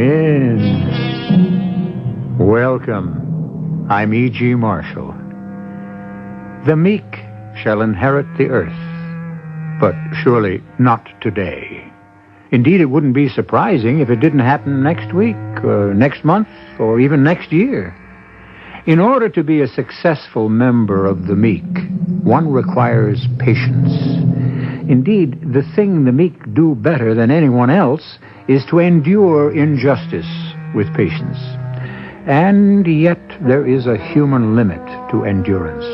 in. Welcome. I'm E.G. Marshall. The meek shall inherit the earth, but surely not today. Indeed, it wouldn't be surprising if it didn't happen next week, or next month, or even next year. In order to be a successful member of the meek, one requires patience. Indeed, the thing the meek do better than anyone else is to endure injustice with patience. And yet there is a human limit to endurance,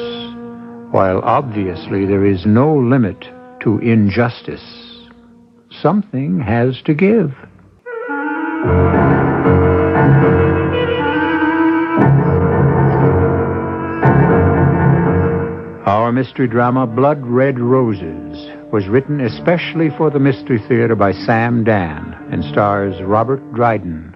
while obviously there is no limit to injustice. Something has to give. Our mystery drama, Blood Red Roses, was written especially for the Mystery Theater by Sam Dan and stars Robert Dryden.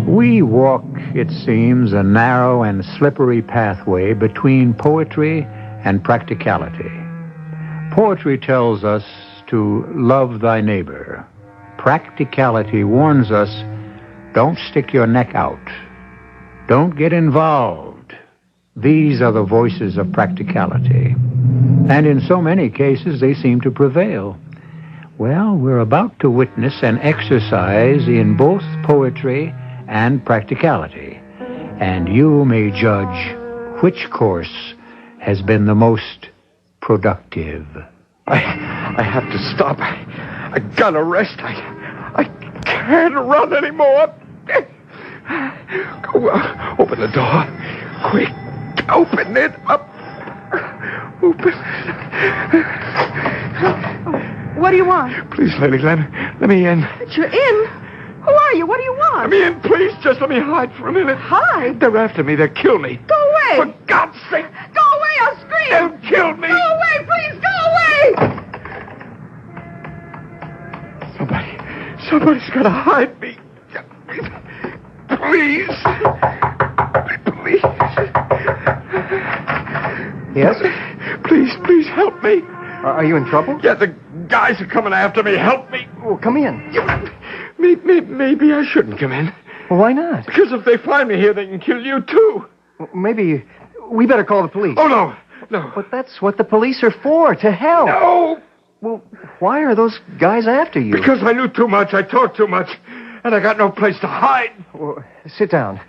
We walk, it seems, a narrow and slippery pathway between poetry and practicality. Poetry tells us to love thy neighbor. Practicality warns us, don't stick your neck out. Don't get involved. These are the voices of practicality. And in so many cases, they seem to prevail. Well, we're about to witness an exercise in both poetry and practicality. And you may judge which course has been the most productive. I have to stop. I gotta rest. I can't run anymore. Go, open the door. Quick, open it up. Open it. What do you want? Please, Lady, let me in. But you're in? Who are you? What do you want? Let me in, please. Just let me hide for a minute. Hide? They're after me. They'll kill me. Go away. For God's sake. Go away, I'll scream. They'll kill me. Go away, please, go away. Somebody's got to hide me. Please. Please. Yes? Please help me. Are you in trouble? Yeah, the guys are coming after me. Help me. Well, come in. Maybe I shouldn't come in. Well, why not? Because if they find me here, they can kill you, too. Well, maybe we better call the police. Oh, no. But that's what the police are for, to help. No. Well, why are those guys after you? Because I knew too much, I talked too much, and I got no place to hide. Well, sit down.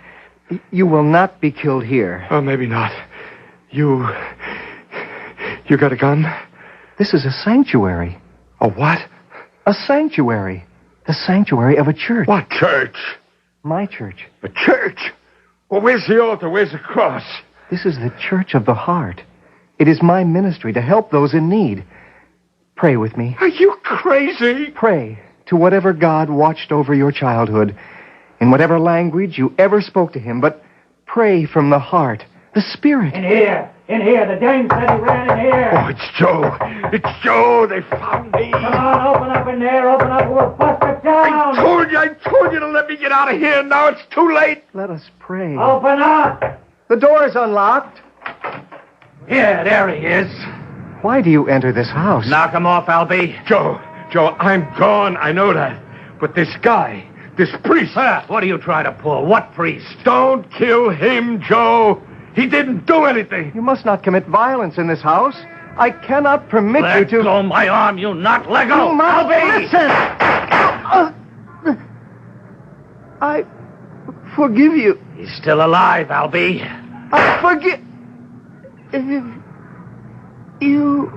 You will not be killed here. Oh, maybe not. You got a gun? This is a sanctuary. A what? A sanctuary. The sanctuary of a church. What church? My church. A church? Well, where's the altar? Where's the cross? This is the church of the heart. It is my ministry to help those in need. Pray with me. Are you crazy? Pray to whatever God watched over your childhood, in whatever language you ever spoke to him, but pray from the heart, the spirit. In here. The dame said he ran in here. Oh, it's Joe. It's Joe. They found me. Come on, open up in there. Open up. We'll bust it down. I told you to let me get out of here. Now it's too late. Let us pray. Open up. The door is unlocked. Yeah, there he is. Why do you enter this house? Knock him off, Albie. Joe, I'm gone. I know that. But this guy, this priest. What are you trying to pull? What priest? Don't kill him, Joe. He didn't do anything. You must not commit violence in this house. I cannot permit you to... Let go my arm, you nut. Let go. You must Albie. listen. I forgive you. He's still alive, Albie. I forgive... You...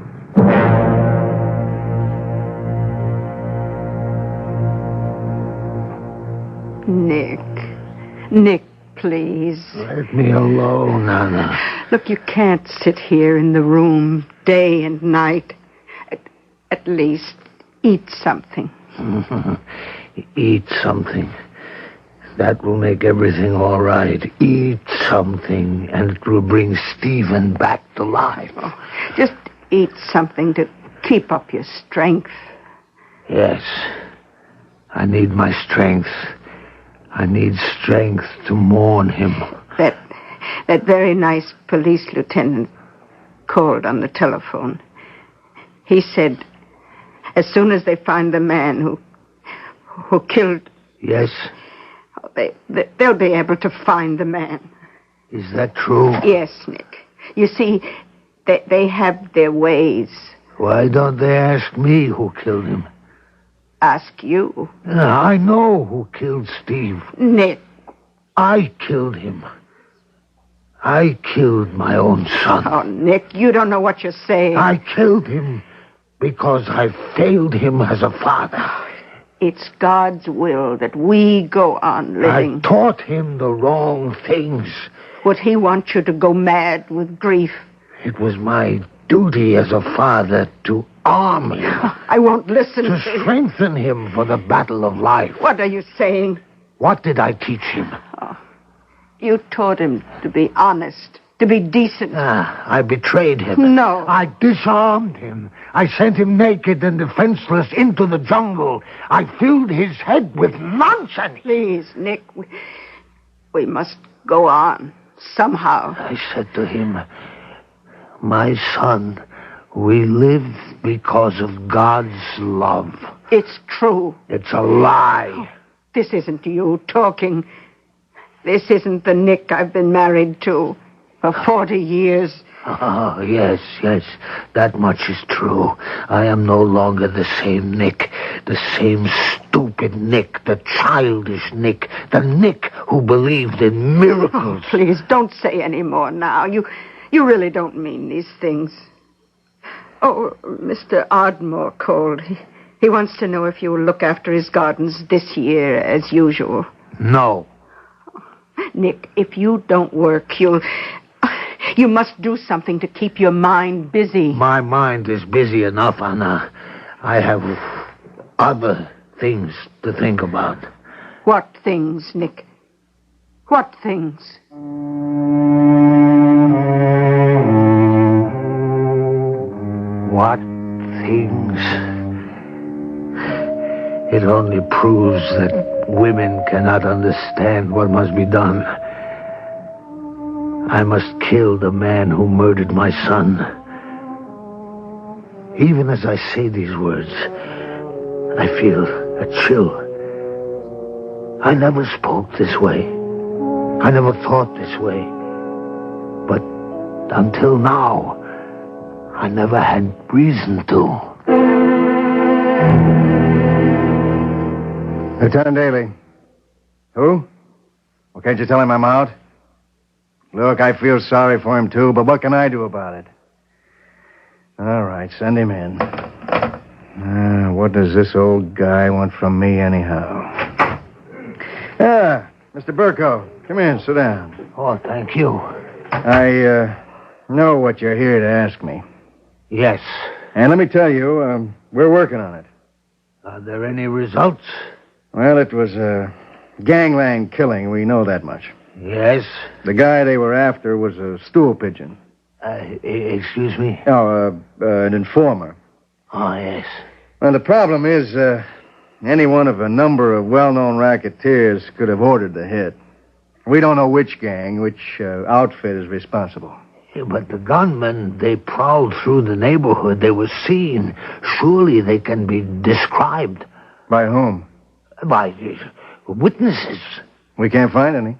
Nick, please. Let me alone, Anna. Look, you can't sit here in the room day and night. At least eat something. Eat something. That will make everything all right. Eat something, and it will bring Stephen back to life. Oh, just eat something to keep up your strength. Yes. I need my strength. I need strength to mourn him. That very nice police lieutenant called on the telephone. He said, as soon as they find the man who killed... Yes? They'll be able to find the man. Is that true? Yes, Nick. You see, they have their ways. Why don't they ask me who killed him? Ask you. I know who killed Steve. Nick. I killed him. I killed my own son. Oh, Nick, you don't know what you're saying. I killed him because I failed him as a father. It's God's will that we go on living. I taught him the wrong things. Would he want you to go mad with grief? It was my duty as a father to arm him. I won't listen to strengthen him for the battle of life. What are you saying? What did I teach him? Oh, you taught him to be honest, to be decent. I betrayed him. No. I disarmed him. I sent him naked and defenseless into the jungle. I filled his head with nonsense. Please, Nick, we must go on, somehow. I said to him, my son, we live because of God's love. It's true. It's a lie. This isn't you talking. This isn't the Nick I've been married to for 40 years. Oh, yes. That much is true. I am no longer the same Nick. The same stupid Nick. The childish Nick. The Nick who believed in miracles. Oh, please, don't say any more now. You really don't mean these things. Oh, Mr. Ardmore called. He wants to know if you will look after his gardens this year as usual. No. Nick, if you don't work, you must do something to keep your mind busy. My mind is busy enough, Anna. I have other things to think about. What things, Nick? What things? What things? It only proves that women cannot understand what must be done. I must kill the man who murdered my son. Even as I say these words, I feel a chill. I never spoke this way. I never thought this way. But until now, I never had reason to. Lieutenant Daly. Who? Well, can't you tell him I'm out? Look, I feel sorry for him, too, but what can I do about it? All right, send him in. What does this old guy want from me, anyhow? Mr. Burko, come in, sit down. Oh, thank you. I know what you're here to ask me. Yes. And let me tell you, we're working on it. Are there any results? Well, it was a gangland killing. We know that much. Yes. The guy they were after was a stool pigeon. Excuse me? No, an informer. Oh, yes. Well, the problem is, any one of a number of well-known racketeers could have ordered the hit. We don't know which gang, which outfit is responsible. Yeah, but the gunmen, they prowled through the neighborhood. They were seen. Surely they can be described. By whom? By witnesses. We can't find any.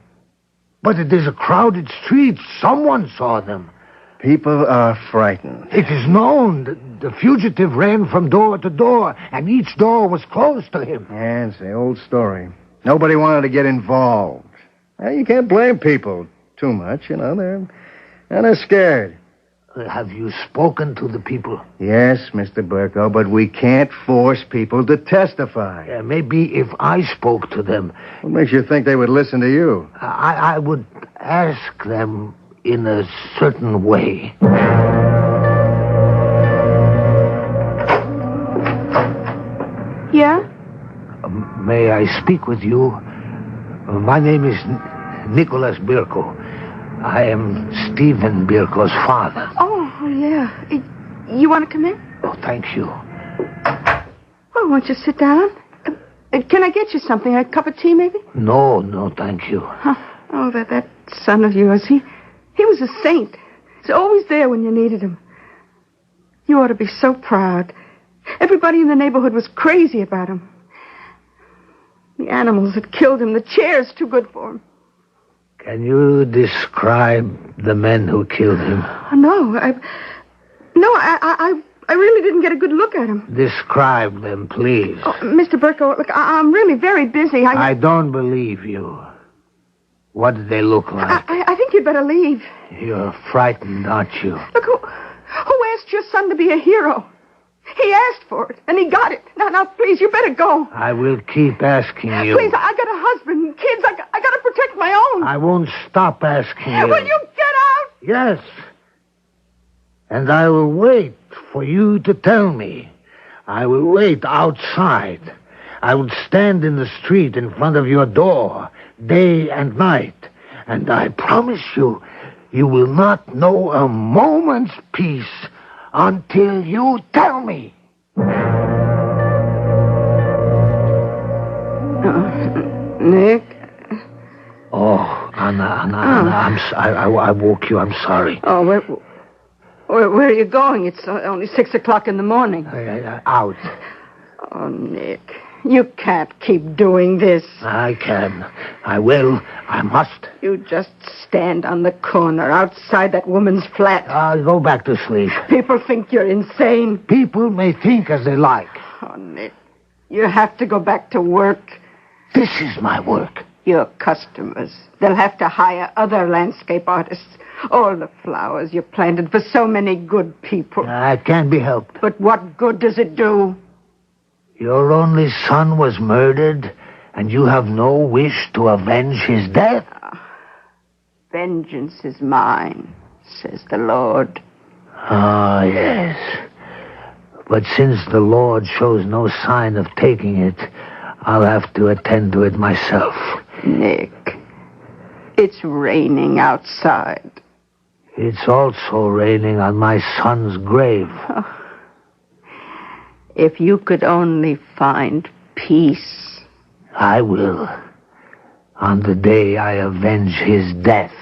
But it is a crowded street. Someone saw them. People are frightened. It is known that the fugitive ran from door to door, and each door was closed to him. Yeah, it's the old story. Nobody wanted to get involved. Well, you can't blame people too much, you know. They're scared. Have you spoken to the people? Yes, Mr. Burko, but we can't force people to testify. Yeah, maybe if I spoke to them... What makes you think they would listen to you? I would ask them in a certain way. Yeah? May I speak with you? My name is Nicholas Birko. I am Stephen Birko's father. Oh, yeah. You want to come in? Oh, thank you. Well, won't you sit down? Can I get you something? A cup of tea, maybe? No, thank you. Oh, that son of yours, was a saint. He's always there when you needed him. You ought to be so proud. Everybody in the neighborhood was crazy about him. The animals had killed him. The chair's too good for him. Can you describe the men who killed him? No, I really didn't get a good look at him. Describe them, please. Oh, Mr. Burko, look, I'm really very busy. I don't believe you. What did they look like? I think you'd better leave. You're frightened, aren't you? Look, who asked your son to be a hero? He asked for it, and he got it. Now, please, you better go. I will keep asking you. Please, I got a husband and kids. I got to protect my own. I won't stop asking you. Will you get out? Yes. And I will wait for you to tell me. I will wait outside. I will stand in the street in front of your door, day and night. And I promise you, you will not know a moment's peace until you tell me. Nick? Oh, Anna, I woke you. I'm sorry. Oh, where are you going? It's only 6 o'clock in the morning. Out. Oh, Nick, you can't keep doing this. I can. I will. I must. You just stand on the corner outside that woman's flat. I'll go back to sleep. People think you're insane. People may think as they like. Oh, Nick, you have to go back to work. This is my work. Your customers. They'll have to hire other landscape artists. All the flowers you planted for so many good people. It can't be helped. But what good does it do? Your only son was murdered, and you have no wish to avenge his death? Vengeance is mine, says the Lord. Ah, yes. But since the Lord shows no sign of taking it, I'll have to attend to it myself. Nick, it's raining outside. It's also raining on my son's grave. Oh. If you could only find peace. I will. On the day I avenge his death.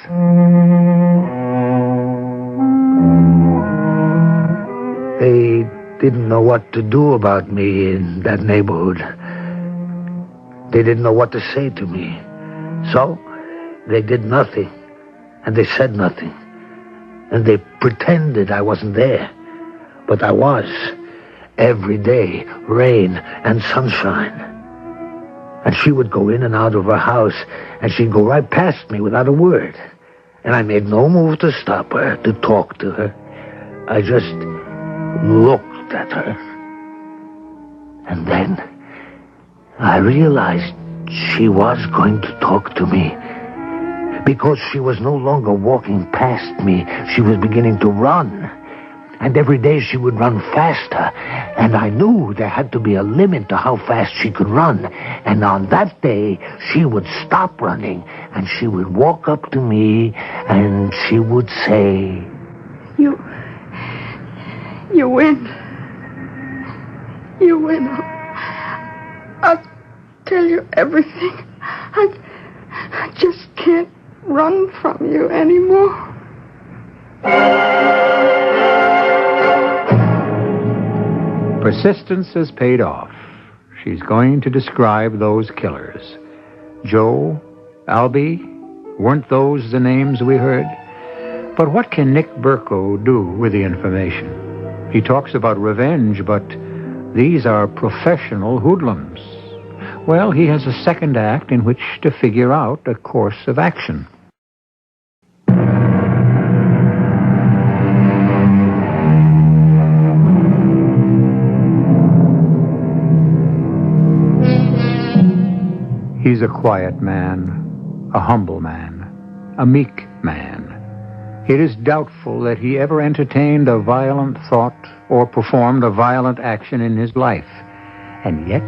They didn't know what to do about me in that neighborhood. They didn't know what to say to me. So, they did nothing. And they said nothing. And they pretended I wasn't there. But I was. Every day, rain and sunshine. And she would go in and out of her house, and she'd go right past me without a word. And I made no move to stop her, to talk to her. I just looked at her. And then I realized she was going to talk to me. Because she was no longer walking past me, she was beginning to run. And every day she would run faster. And I knew there had to be a limit to how fast she could run. And on that day, she would stop running. And she would walk up to me, and she would say, You win. You win. I'll tell you everything. I just can't run from you anymore. Persistence has paid off. She's going to describe those killers. Joe, Albie, weren't those the names we heard? But what can Nick Burko do with the information? He talks about revenge, but these are professional hoodlums. Well, he has a second act in which to figure out a course of action. He's a quiet man, a humble man, a meek man. It is doubtful that he ever entertained a violent thought or performed a violent action in his life. And yet,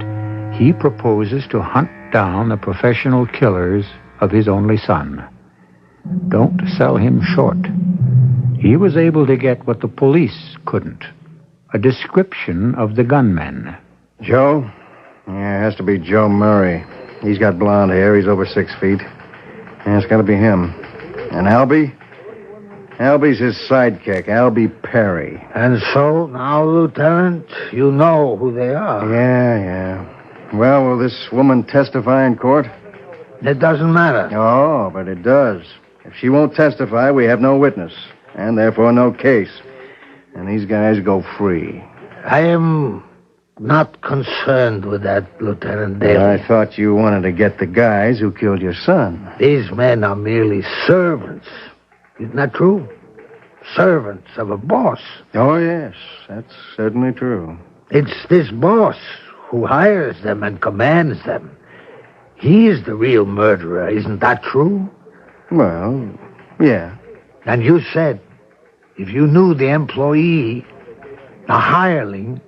he proposes to hunt down the professional killers of his only son. Don't sell him short. He was able to get what the police couldn't, a description of the gunmen. Joe? Yeah, it has to be Joe Murray. He's got blonde hair. He's over 6 feet. Yeah, it's got to be him. And Albie? Albie's his sidekick, Albie Perry. And so, now, Lieutenant, you know who they are. Yeah. Well, will this woman testify in court? It doesn't matter. Oh, but it does. If she won't testify, we have no witness, and therefore no case. And these guys go free. I am not concerned with that, Lieutenant Daly. I thought you wanted to get the guys who killed your son. These men are merely servants. Isn't that true? Servants of a boss. Oh, yes, that's certainly true. It's this boss who hires them and commands them. He is the real murderer, isn't that true? Well, yeah. And you said if you knew the employee, the hireling,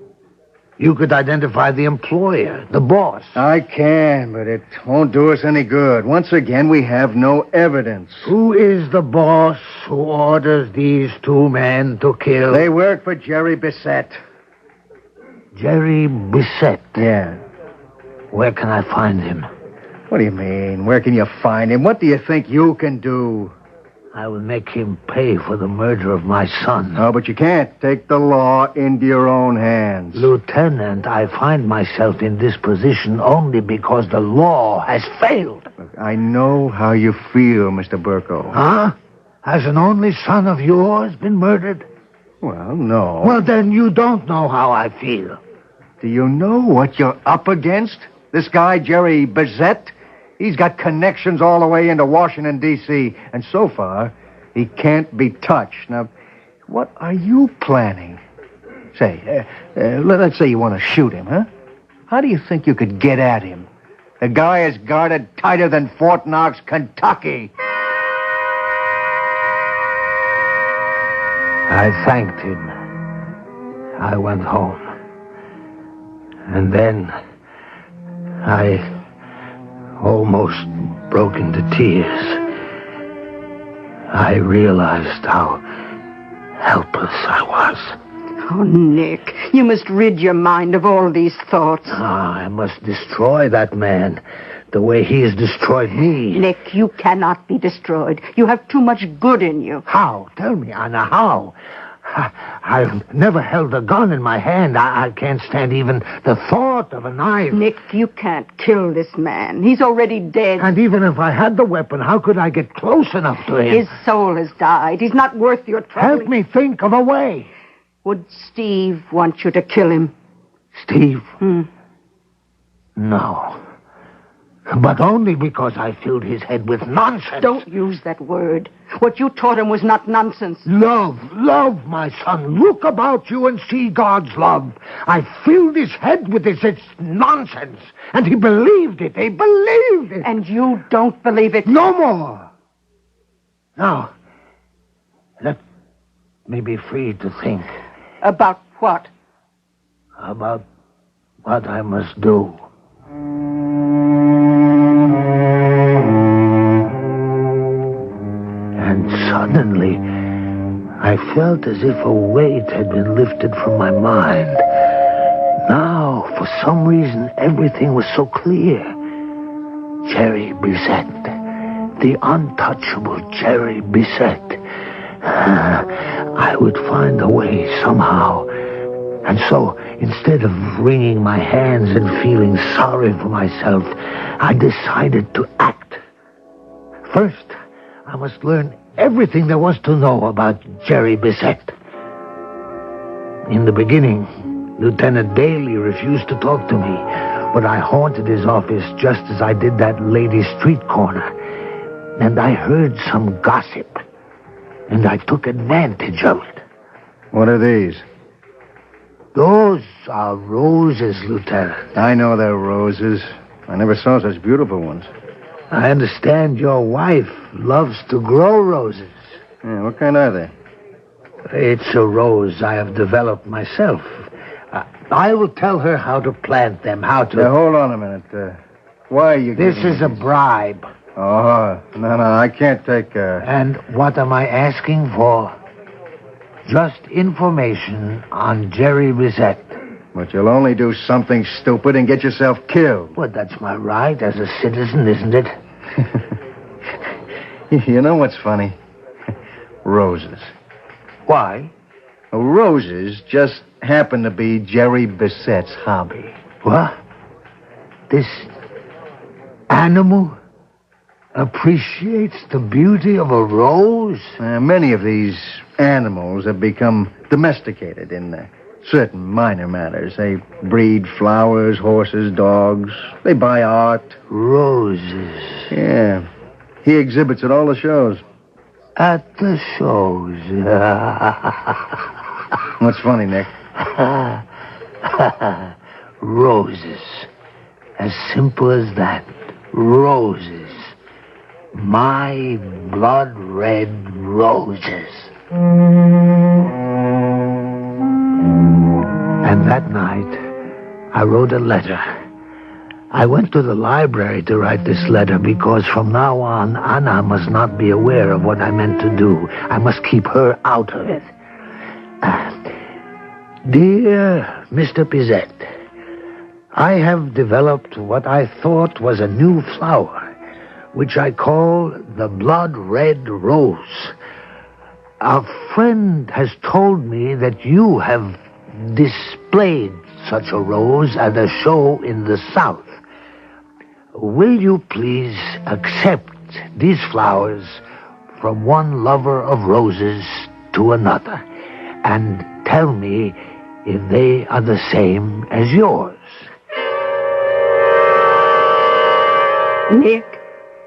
you could identify the employer, the boss. I can, but it won't do us any good. Once again, we have no evidence. Who is the boss who orders these two men to kill? They work for Jerry Bissett. Jerry Bissett? Yeah. Where can I find him? What do you mean? Where can you find him? What do you think you can do? I will make him pay for the murder of my son. Oh, but you can't take the law into your own hands. Lieutenant, I find myself in this position only because the law has failed. Look, I know how you feel, Mr. Burko. Huh? Has an only son of yours been murdered? Well, no. Well, then you don't know how I feel. Do you know what you're up against? This guy, Jerry Bissett, he's got connections all the way into Washington, D.C., and so far, he can't be touched. Now, what are you planning? Say, let's say you want to shoot him, huh? How do you think you could get at him? The guy is guarded tighter than Fort Knox, Kentucky. I thanked him. I went home. And then I almost broke into tears. I realized how helpless I was. Oh, Nick, you must rid your mind of all these thoughts. I must destroy that man the way he has destroyed me. Nick, you cannot be destroyed. You have too much good in you. How? Tell me, Anna, how? I've never held a gun in my hand. I can't stand even the thought of a knife. Nick, you can't kill this man. He's already dead. And even if I had the weapon, how could I get close enough to him? His soul has died. He's not worth your trouble. Help me think of a way. Would Steve want you to kill him? Steve? No. But only because I filled his head with nonsense. Don't use that word. What you taught him was not nonsense. Love, my son. Look about you and see God's love. I filled his head with this nonsense. And he believed it. He believed it. And you don't believe it? No more. Now, let me be free to think. About what? About what I must do. And suddenly, I felt as if a weight had been lifted from my mind. Now, for some reason, everything was so clear. Jerry Bissett. The untouchable Jerry Bissett. I would find a way somehow. And so, instead of wringing my hands and feeling sorry for myself, I decided to act. First, I must learn everything there was to know about Jerry Bissett. In the beginning, Lieutenant Daly refused to talk to me, but I haunted his office just as I did that lady's street corner. And I heard some gossip, and I took advantage of it. What are these? Those are roses, Lieutenant. I know they're roses. I never saw such beautiful ones. I understand your wife loves to grow roses. Yeah, what kind are they? It's a rose I have developed myself. I will tell her how to plant them, how to... Now, hold on a minute. Why are you This giving is a these? bribe. Oh, no, I can't take... And what am I asking for? Just information on Jerry Bissett. But you'll only do something stupid and get yourself killed. Well, that's my right as a citizen, isn't it? You know what's funny? Roses. Why? Well, roses just happen to be Jerry Bissett's hobby. What? This animal appreciates the beauty of a rose? Many of these animals have become domesticated in certain minor matters. They breed flowers, horses, dogs. They buy art. Roses. Yeah. He exhibits at all the shows. At the shows. What's funny, Nick? Roses. As simple as that. Roses. My blood-red roses. And that night, I wrote a letter. I went to the library to write this letter because from now on, Anna must not be aware of what I meant to do. I must keep her out of it. Dear Mr. Bizet, I have developed what I thought was a new flower, which I call the blood-red rose. A friend has told me that you have displayed such a rose at a show in the South. Will you please accept these flowers from one lover of roses to another and tell me if they are the same as yours? Nick?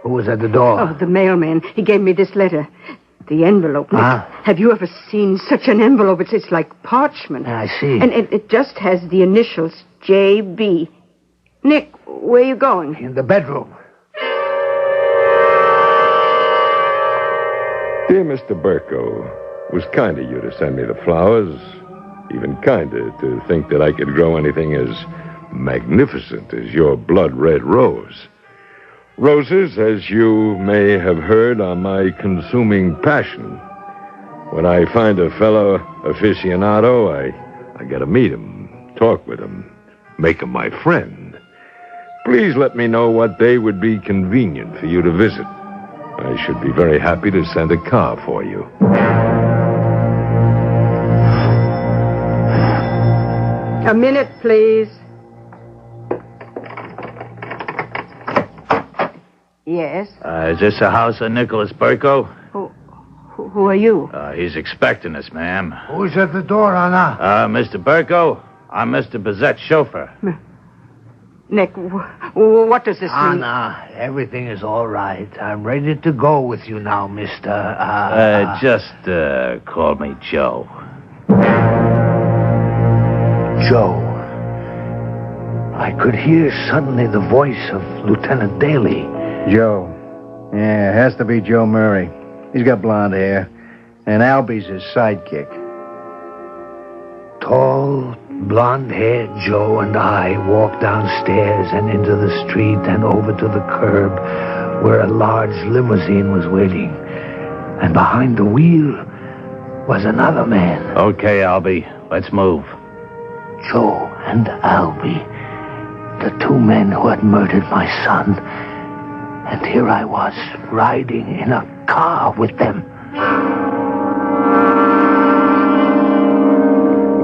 Who was at the door? Oh, the mailman. He gave me this letter. The envelope, Nick. Have you ever seen such an envelope? It's like parchment. I see. And it just has the initials J.B. Nick, where are you going? In the bedroom. Dear Mr. Burko, it was kind of you to send me the flowers. Even kinder to think that I could grow anything as magnificent as your blood-red rose. Roses, as you may have heard, are my consuming passion. When I find a fellow aficionado, I gotta meet him, talk with him, make him my friend. Please let me know what day would be convenient for you to visit. I should be very happy to send a car for you. A minute, please. Yes? Is this the house of Nicholas Burko? Who are you? He's expecting us, ma'am. Who's at the door, Anna? Mr. Burko, I'm Mr. Bizet's chauffeur. Nick, what does this mean? Anna, everything is all right. I'm ready to go with you now, Mr. Just call me Joe. Joe. I could hear suddenly the voice of Lieutenant Daly. Joe. Yeah, it has to be Joe Murray. He's got blonde hair. And Albie's his sidekick. Tall, blonde-haired Joe and I walked downstairs and into the street and over to the curb where a large limousine was waiting. And behind the wheel was another man. Okay, Albie, let's move. Joe and Albie, the two men who had murdered my son. And here I was, riding in a car with them.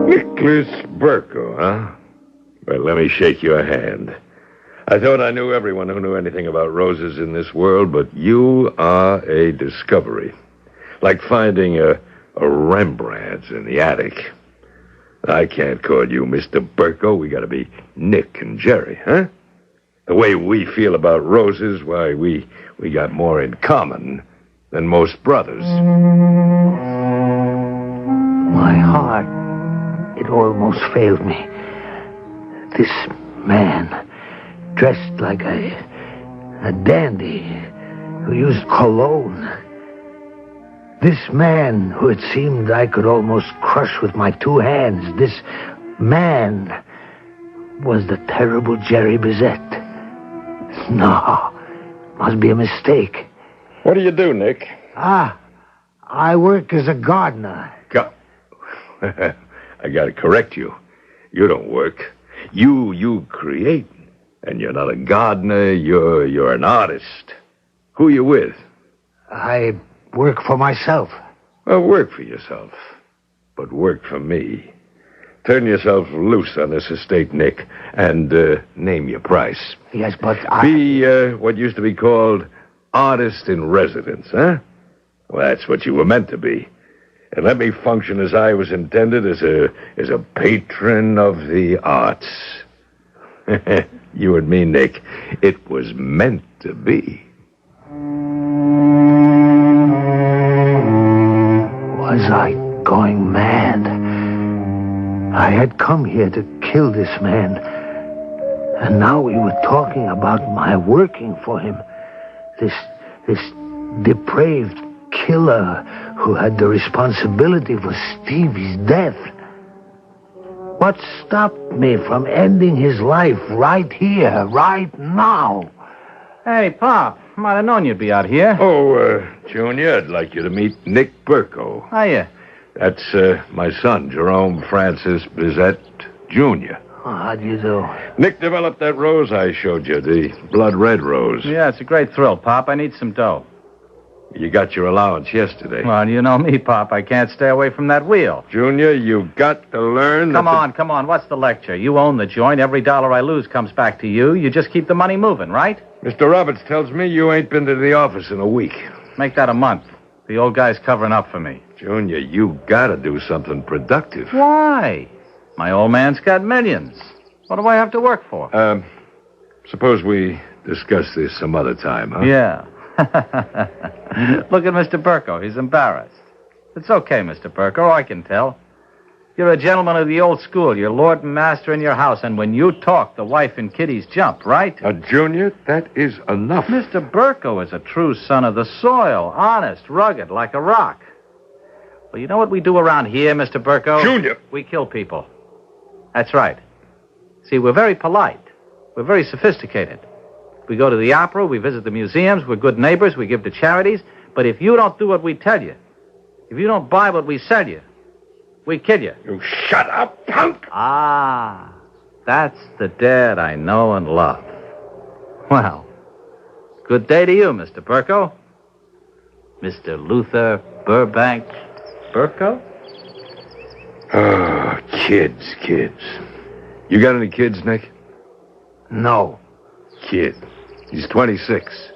Nicholas Burko, huh? Well, let me shake your hand. I thought I knew everyone who knew anything about roses in this world, but you are a discovery. Like finding a Rembrandt in the attic. I can't call you Mr. Burko. We gotta be Nick and Jerry, huh? The way we feel about roses, why, we got more in common than most brothers. My heart, it almost failed me. This man, dressed like a dandy who used cologne. This man who it seemed I could almost crush with my two hands. This man was the terrible Jerry Bizet. No, must be a mistake. What do you do, Nick? I work as a gardener. I gotta correct you. You don't work. You create. And you're not a gardener, you're an artist. Who you with? I work for myself. Well, work for yourself, but work for me. Turn yourself loose on this estate, Nick, and name your price. Yes, but Be what used to be called artist in residence, huh? Well, that's what you were meant to be. And let me function as I was intended, as a patron of the arts. You and me, Nick, it was meant to be. Was I going mad? I had come here to kill this man, and now we were talking about my working for him. This depraved killer who had the responsibility for Stevie's death. What stopped me from ending his life right here, right now? Hey, Pop. Might have known you'd be out here. Oh, Junior, I'd like you to meet Nick Burko. Hiya. That's my son, Jerome Francis Bizette, Jr. Oh, how do you do? Nick developed that rose I showed you, the blood red rose. Yeah, it's a great thrill, Pop. I need some dough. You got your allowance yesterday. Well, you know me, Pop. I can't stay away from that wheel. Junior, you've got to learn Come on. What's the lecture? You own the joint. Every dollar I lose comes back to you. You just keep the money moving, right? Mr. Roberts tells me you ain't been to the office in a week. Make that a month. The old guy's covering up for me. Junior, you gotta do something productive. Why? My old man's got millions. What do I have to work for? Suppose we discuss this some other time, huh? Yeah. Look at Mr. Burko. He's embarrassed. It's okay, Mr. Burko. I can tell. You're a gentleman of the old school. You're lord and master in your house, and when you talk, the wife and kiddies jump, right? Junior, that is enough. Mr. Burko is a true son of the soil, honest, rugged, like a rock. Well, you know what we do around here, Mr. Burko? Junior! We kill people. That's right. See, we're very polite. We're very sophisticated. We go to the opera, we visit the museums, we're good neighbors, we give to charities. But if you don't do what we tell you, if you don't buy what we sell you, we kill you. You shut up, punk! Ah, that's the dad I know and love. Well, good day to you, Mr. Burko. Mr. Luther Burbank Burko? Oh, kids. You got any kids, Nick? No. Kid. He's 26.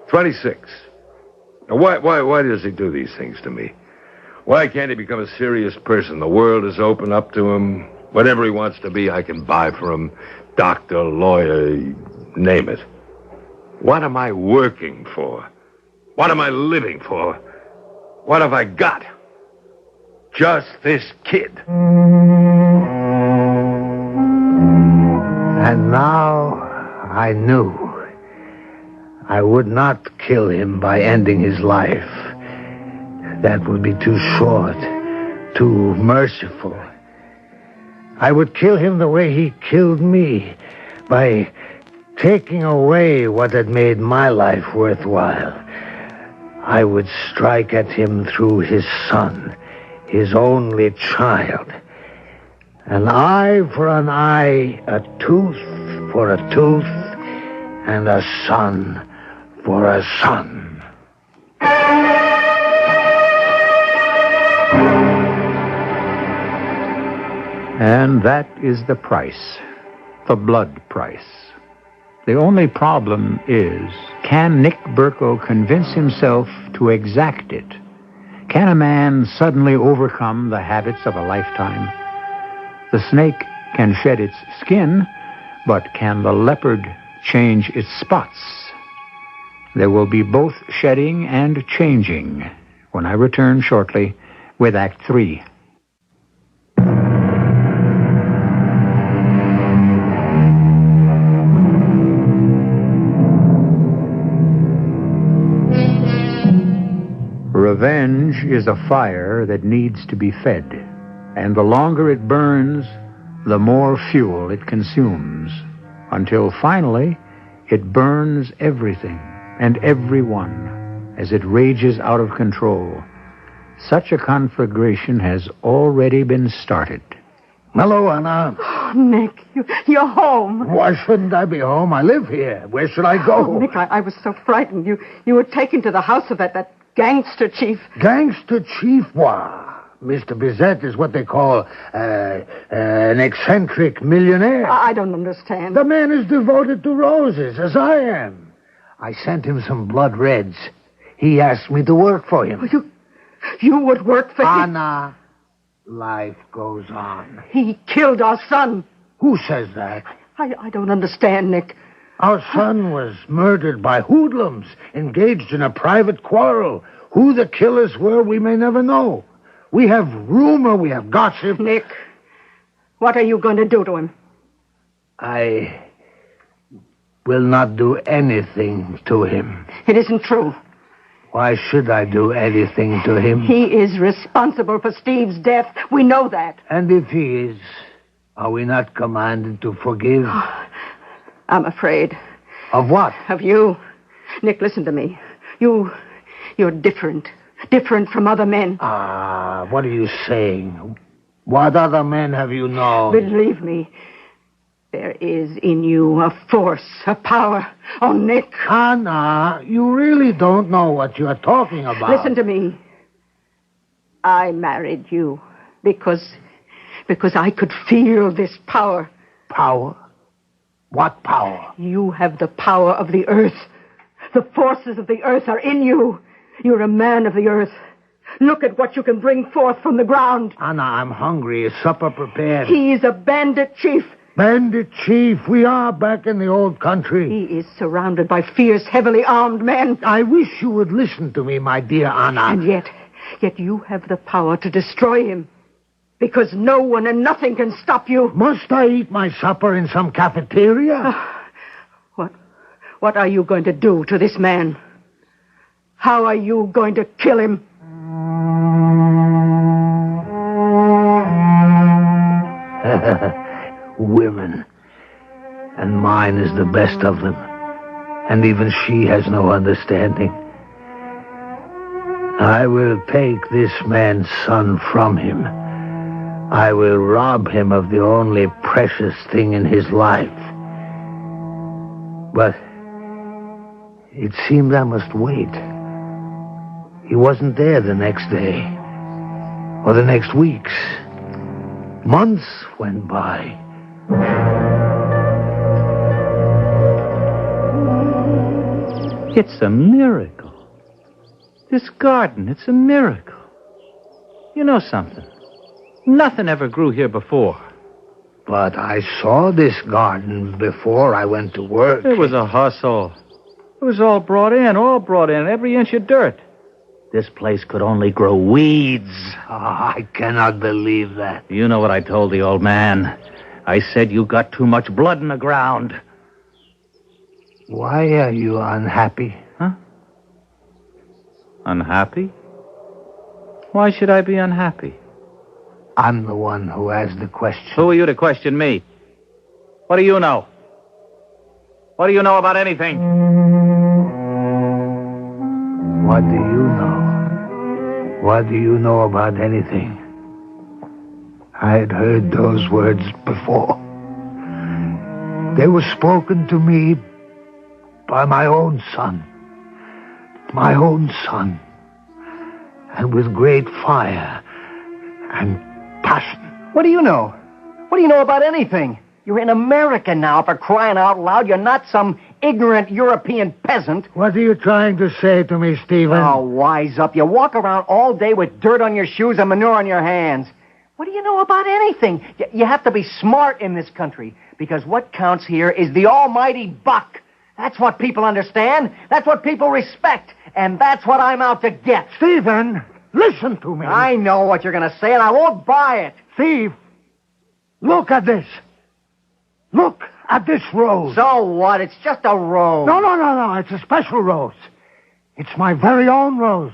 26. Now, why does he do these things to me? Why can't he become a serious person? The world is open up to him. Whatever he wants to be, I can buy for him. Doctor, lawyer, name it. What am I working for? What am I living for? What have I got? Just this kid. And now I knew I would not kill him by ending his life. That would be too short, too merciful. I would kill him the way he killed me, by taking away what had made my life worthwhile. I would strike at him through his son, his only child. An eye for an eye, a tooth for a tooth, and a son for a son. And that is the price, the blood price. The only problem is, can Nick Burko convince himself to exact it? Can a man suddenly overcome the habits of a lifetime? The snake can shed its skin, but can the leopard change its spots? There will be both shedding and changing when I return shortly with Act 3. Revenge is a fire that needs to be fed, and the longer it burns, the more fuel it consumes, until finally it burns everything and everyone as it rages out of control. Such a conflagration has already been started. Hello, Anna. Oh, Nick, you're home. Why shouldn't I be home? I live here. Where should I go? Oh, Nick, I was so frightened. You were taken to the house of that gangster chief. Gangster chief? Why, Mr. Bizet is what they call an eccentric millionaire. I don't understand. The man is devoted to roses, as I am. I sent him some blood reds. He asked me to work for him. You would work for him? Anna, life goes on. He killed our son. Who says that? I don't understand, Nick. Our son was murdered by hoodlums, engaged in a private quarrel. Who the killers were, we may never know. We have rumor, we have gossip. Nick, what are you going to do to him? I will not do anything to him. It isn't true. Why should I do anything to him? He is responsible for Steve's death. We know that. And if he is, are we not commanded to forgive? I'm afraid. Of what? Of you. Nick, listen to me. You're different. Different from other men. What are you saying? What other men have you known? Believe me, there is in you a force, a power. Oh, Nick. Anna, you really don't know what you're talking about. Listen to me. I married you because I could feel this power. Power? What power? You have the power of the earth. The forces of the earth are in you. You're a man of the earth. Look at what you can bring forth from the ground. Anna, I'm hungry. Is supper prepared? He's a bandit chief. Bandit chief? We are back in the old country. He is surrounded by fierce, heavily armed men. I wish you would listen to me, my dear Anna. And yet you have the power to destroy him. Because no one and nothing can stop you. Must I eat my supper in some cafeteria? What are you going to do to this man? How are you going to kill him? Women. And mine is the best of them. And even she has no understanding. I will take this man's son from him. I will rob him of the only precious thing in his life. But it seemed I must wait. He wasn't there the next day, or the next weeks. Months went by. It's a miracle. This garden, it's a miracle. You know something? Nothing ever grew here before. But I saw this garden before I went to work. It was a hustle. It was all brought in, every inch of dirt. This place could only grow weeds. I cannot believe that. You know what I told the old man. I said you got too much blood in the ground. Why are you unhappy? Huh? Unhappy? Why should I be unhappy? I'm the one who asked the question. Who are you to question me? What do you know? What do you know about anything? What do you know? What do you know about anything? I had heard those words before. They were spoken to me by my own son. My own son. And with great fire and passion. What do you know? What do you know about anything? You're in America now, for crying out loud. You're not some ignorant European peasant. What are you trying to say to me, Stephen? Oh, wise up. You walk around all day with dirt on your shoes and manure on your hands. What do you know about anything? You have to be smart in this country, because what counts here is the almighty buck. That's what people understand. That's what people respect. And that's what I'm out to get. Stephen, listen to me. I know what you're going to say, and I won't buy it. Steve, look at this. Look at this rose. So what? It's just a rose. No. It's a special rose. It's my very own rose.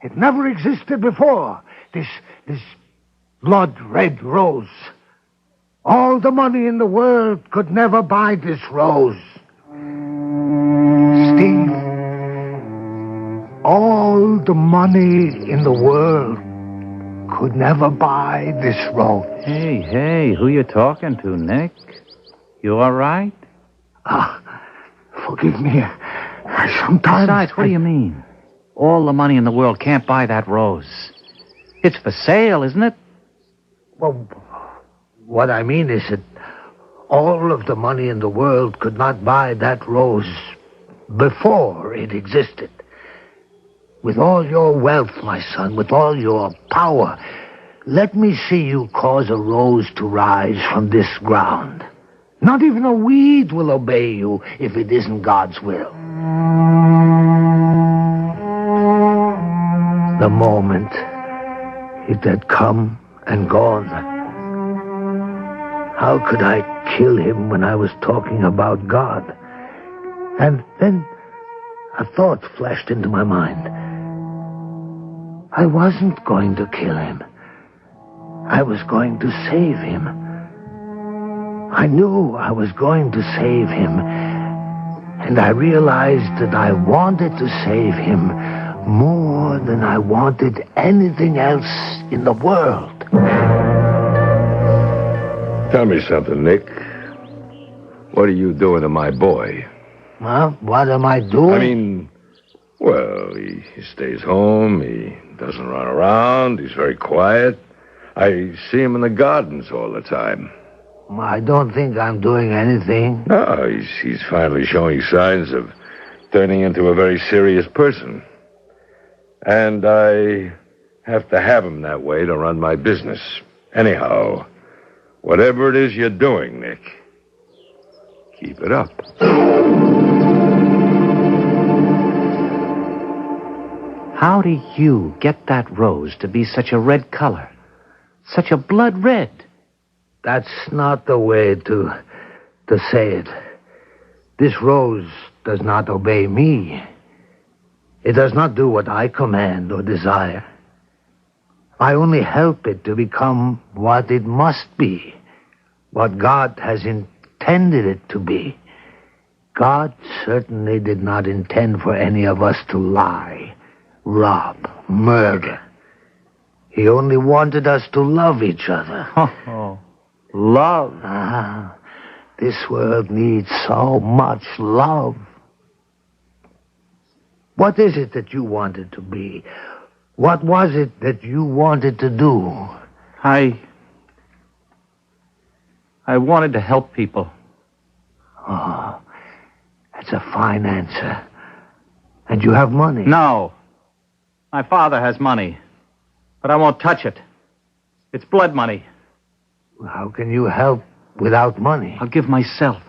It never existed before. This blood red rose. All the money in the world could never buy this rose. Steve, all the money in the world could never buy this rose. Hey, who you talking to, Nick? You all right? Forgive me. Sometimes... Besides, what do you mean? All the money in the world can't buy that rose. It's for sale, isn't it? Well, what I mean is that all of the money in the world could not buy that rose before it existed. With all your wealth, my son, with all your power, let me see you cause a rose to rise from this ground. Not even a weed will obey you if it isn't God's will. The moment it had come and gone. How could I kill him when I was talking about God? And then a thought flashed into my mind. I wasn't going to kill him. I was going to save him. I knew I was going to save him. And I realized that I wanted to save him more than I wanted anything else in the world. Tell me something, Nick. What are you doing to my boy? Huh? What am I doing? I mean, well, he stays home. He doesn't run around. He's very quiet. I see him in the gardens all the time. I don't think I'm doing anything. No, he's finally showing signs of turning into a very serious person. And I have to have him that way to run my business. Anyhow, whatever it is you're doing, Nick, keep it up. How do you get that rose to be such a red color? Such a blood red? That's not the way to say it. This rose does not obey me. It does not do what I command or desire. I only help it to become what it must be, what God has intended it to be. God certainly did not intend for any of us to lie, rob, murder. He only wanted us to love each other. Oh, love. This world needs so much love. What is it that you wanted to be? What was it that you wanted to do? I wanted to help people. Oh, that's a fine answer. And you have money? No. My father has money. But I won't touch it. It's blood money. How can you help without money? I'll give myself.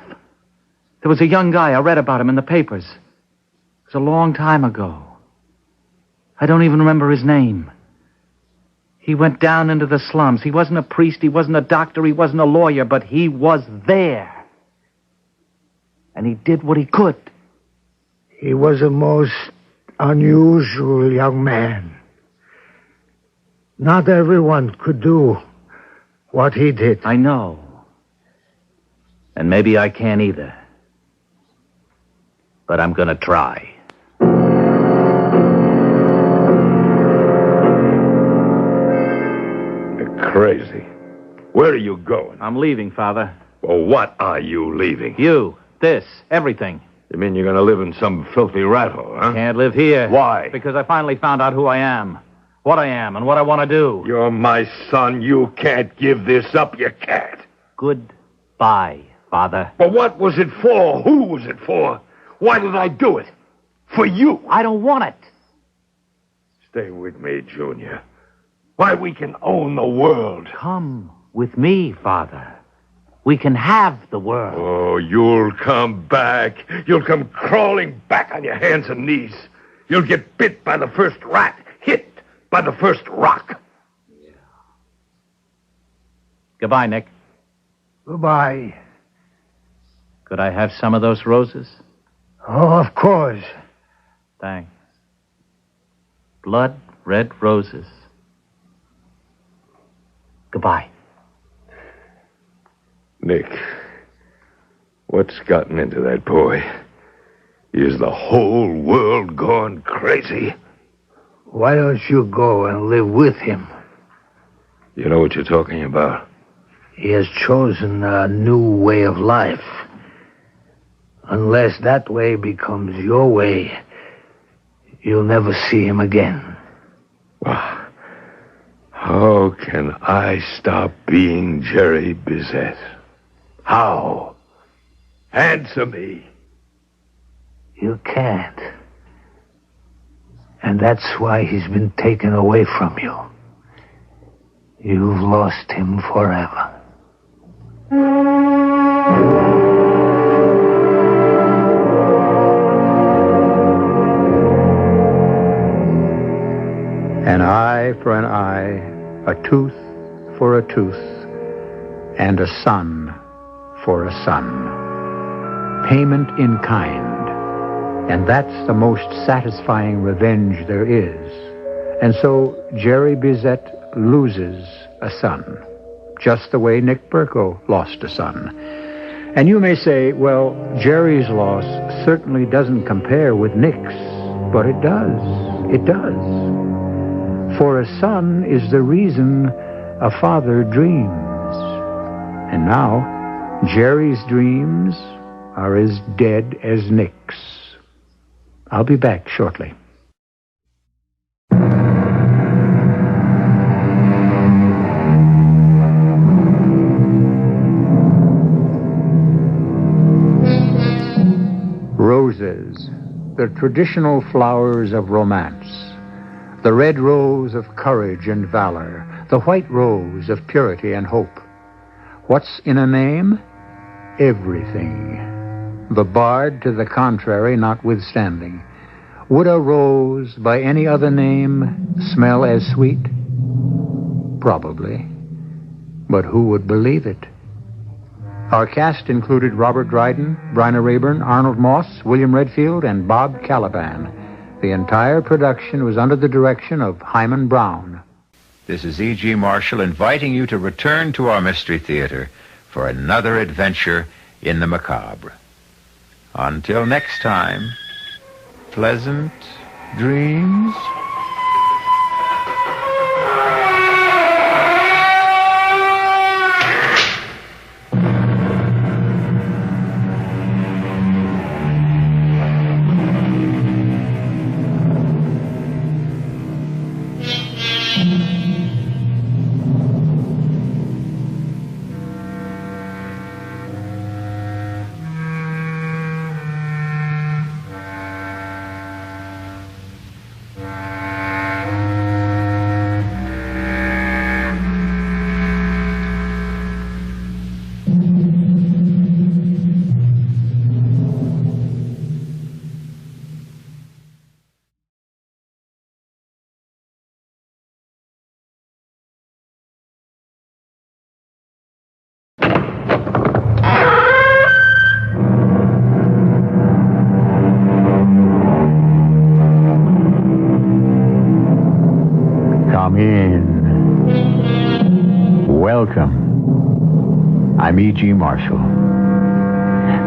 There was a young guy. I read about him in the papers. It was a long time ago. I don't even remember his name. He went down into the slums. He wasn't a priest. He wasn't a doctor. He wasn't a lawyer. But he was there. And he did what he could. He was a most unusual young man. Not everyone could do what he did. I know. And maybe I can't either. But I'm gonna try. You're crazy. Where are you going? I'm leaving, Father. Well, what are you leaving? You, this, everything. You mean you're going to live in some filthy rat hole, huh? Can't live here. Why? Because I finally found out who I am, what I am, and what I want to do. You're my son. You can't give this up. You can't. Goodbye, Father. But what was it for? Who was it for? Why did I do it? For you. I don't want it. Stay with me, Junior. Why, we can own the world. Come with me, Father. We can have the world. Oh, you'll come back. You'll come crawling back on your hands and knees. You'll get bit by the first rat, hit by the first rock. Yeah. Goodbye, Nick. Goodbye. Could I have some of those roses? Oh, of course. Thanks. Blood red roses. Goodbye. Nick, what's gotten into that boy? Is the whole world gone crazy? Why don't you go and live with him? You know what you're talking about? He has chosen a new way of life. Unless that way becomes your way, you'll never see him again. Well, how can I stop being Jerry Bizet? How? Answer me. You can't. And that's why he's been taken away from you. You've lost him forever. An eye for an eye, a tooth for a tooth, and a son for a son. Payment in kind. And that's the most satisfying revenge there is. And so Jerry Bizet loses a son, just the way Nick Berko lost a son. And you may say, well, Jerry's loss certainly doesn't compare with Nick's, but it does. It does. For a son is the reason a father dreams. And now, Jerry's dreams are as dead as Nick's. I'll be back shortly. Roses, the traditional flowers of romance. The red rose of courage and valor. The white rose of purity and hope. What's in a name? Everything. The bard to the contrary notwithstanding. Would a rose by any other name smell as sweet? Probably. But who would believe it? Our cast included Robert Dryden, Bryna Rayburn, Arnold Moss, William Redfield, and Bob Caliban. The entire production was under the direction of Hyman Brown. This is E.G. Marshall inviting you to return to our Mystery Theater for another adventure in the macabre. Until next time, pleasant dreams. Come in. Welcome. I'm E.G. Marshall.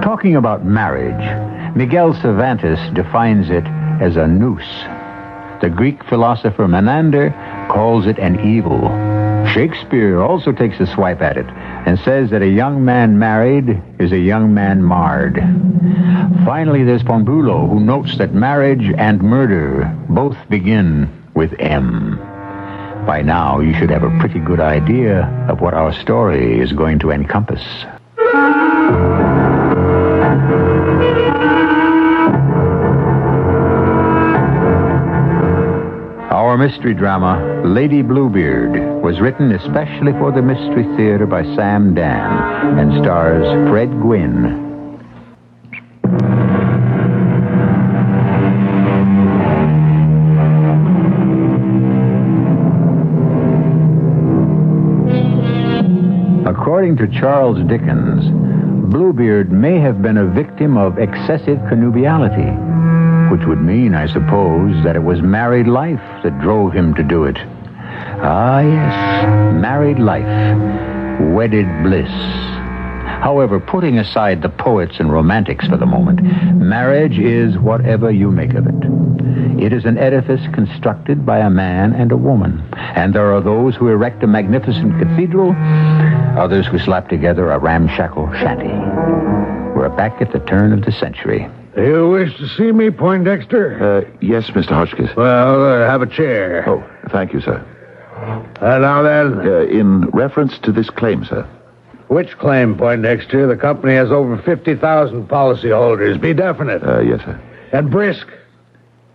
Talking about marriage, Miguel Cervantes defines it as a noose. The Greek philosopher Menander calls it an evil. Shakespeare also takes a swipe at it and says that a young man married is a young man marred. Finally, there's Ponbulo, who notes that marriage and murder both begin with M. By now, you should have a pretty good idea of what our story is going to encompass. Our mystery drama, Lady Bluebeard, was written especially for the Mystery Theater by Sam Dan and stars Fred Gwynne. According to Charles Dickens, Bluebeard may have been a victim of excessive connubiality, which would mean, I suppose, that it was married life that drove him to do it. Ah, yes, married life, wedded bliss. However, putting aside the poets and romantics for the moment, marriage is whatever you make of it. It is an edifice constructed by a man and a woman, and there are those who erect a magnificent cathedral, others who slap together a ramshackle shanty. We're back at the turn of the century. You wish to see me, Poindexter? Yes, Mr. Hotchkiss. Well, have a chair. Oh, thank you, sir. Now then. In reference to this claim, sir. Which claim, Poindexter? The company has over 50,000 policyholders. Be definite. Yes, sir. And brisk.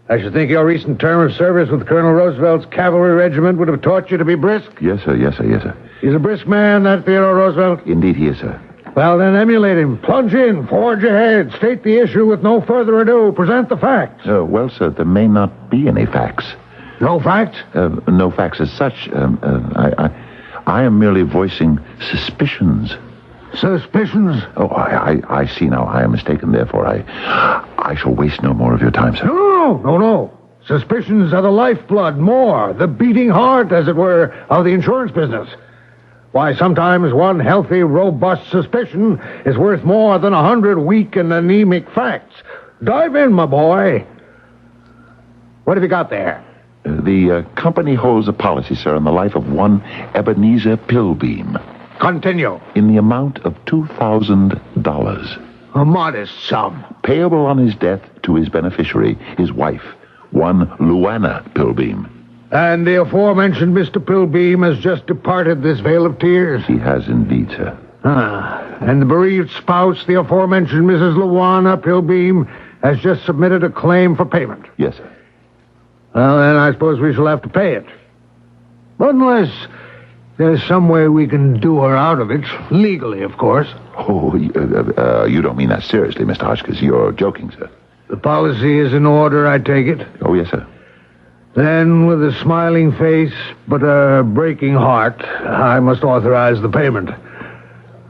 I should think your recent term of service with Colonel Roosevelt's cavalry regiment would have taught you to be brisk. Yes, sir, yes, sir, yes, sir. He's a brisk man, that Theodore Roosevelt? Indeed he is, sir. Well, then emulate him. Plunge in, forge ahead, state the issue with no further ado. Present the facts. Well, sir, there may not be any facts. No facts? No facts as such. I am merely voicing suspicions. Suspicions? Oh, I see now. I am mistaken. Therefore, I shall waste no more of your time, sir. No. Suspicions are the lifeblood, more, the beating heart, as it were, of the insurance business. Why, sometimes one healthy, robust suspicion is worth more than 100 weak and anemic facts. Dive in, my boy. What have you got there? The company holds a policy, sir, on the life of one Ebenezer Pilbeam. Continue. In the amount of $2,000. A modest sum. Payable on his death to his beneficiary, his wife, one Luana Pilbeam. And the aforementioned Mr. Pilbeam has just departed this vale of tears? He has indeed, sir. And the bereaved spouse, the aforementioned Mrs. Luana Pilbeam, has just submitted a claim for payment? Yes, sir. Well, then I suppose we shall have to pay it. But unless there's some way we can do her out of it, legally, of course. Oh, you don't mean that seriously, Mr. Hotchkiss. You're joking, sir. The policy is in order, I take it? Oh, yes, sir. Then, with a smiling face but a breaking heart, I must authorize the payment.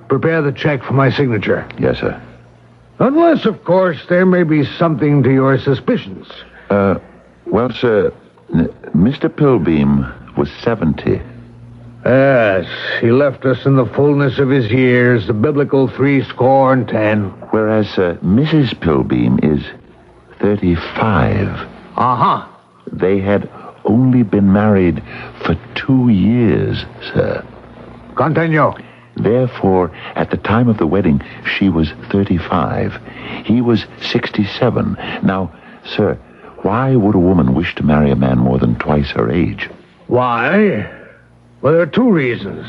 Prepare the check for my signature. Yes, sir. Unless, of course, there may be something to your suspicions. Well, sir, Mr. Pilbeam was 70. Yes, he left us in the fullness of his years, the biblical 70. Whereas Mrs. Pilbeam is 35. Uh-huh. They had only been married for 2 years, sir. Continue. Therefore, at the time of the wedding, she was 35. He was 67. Now, sir, why would a woman wish to marry a man more than twice her age? Why? Well, there are 2 reasons.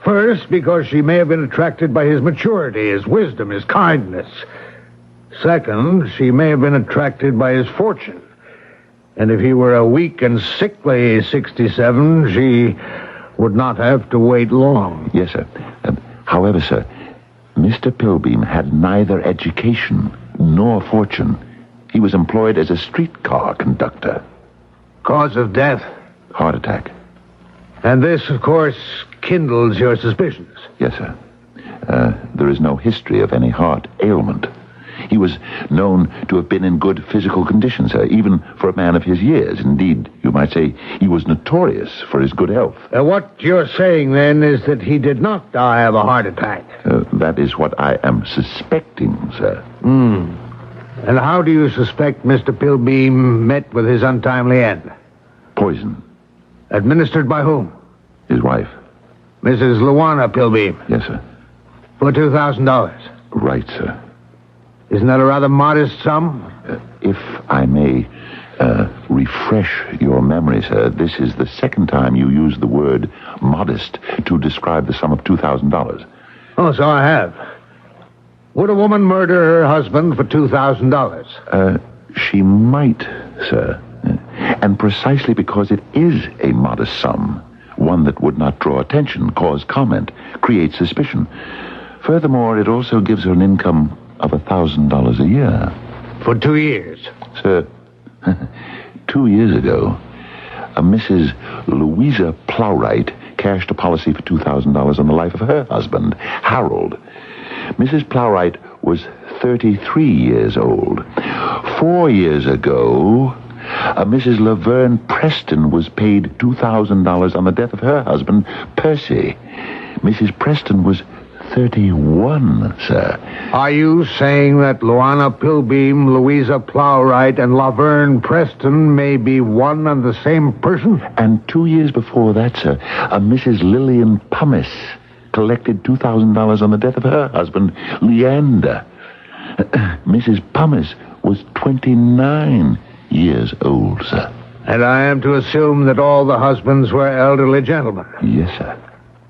First, because she may have been attracted by his maturity, his wisdom, his kindness. Second, she may have been attracted by his fortune. And if he were a weak and sickly 67, she would not have to wait long. Yes, sir. However, sir, Mr. Pilbeam had neither education nor fortune. He was employed as a streetcar conductor. Cause of death? Heart attack. And this, of course, kindles your suspicions. Yes, sir. There is no history of any heart ailment. He was known to have been in good physical condition, sir, even for a man of his years. Indeed, you might say he was notorious for his good health. What you're saying, then, is that he did not die of a heart attack. That is what I am suspecting, sir. And how do you suspect Mr. Pilbeam met with his untimely end? Poison. Administered by whom? His wife. Mrs. Luana Pilbeam. Yes, sir. For $2,000. Right, sir. Isn't that a rather modest sum? If I may refresh your memory, sir, this is the second time you used the word modest to describe the sum of $2,000. Oh, so I have. Would a woman murder her husband for $2,000? She might, sir. And precisely because it is a modest sum, one that would not draw attention, cause comment, create suspicion. Furthermore, it also gives her an income of $1,000 a year. For 2 years? Sir, 2 years ago, a Mrs. Louisa Plowright cashed a policy for $2,000 on the life of her husband, Harold. Mrs. Plowright was 33 years old. 4 years ago, a Mrs. Laverne Preston was paid $2,000 on the death of her husband, Percy. Mrs. Preston was 31, sir. Are you saying that Luana Pilbeam, Louisa Plowright, and Laverne Preston may be one and the same person? And 2 years before that, sir, a Mrs. Lillian Pumice collected $2,000 on the death of her husband, Leander. Mrs. Pumice was 29 years old, sir. And I am to assume that all the husbands were elderly gentlemen. Yes, sir.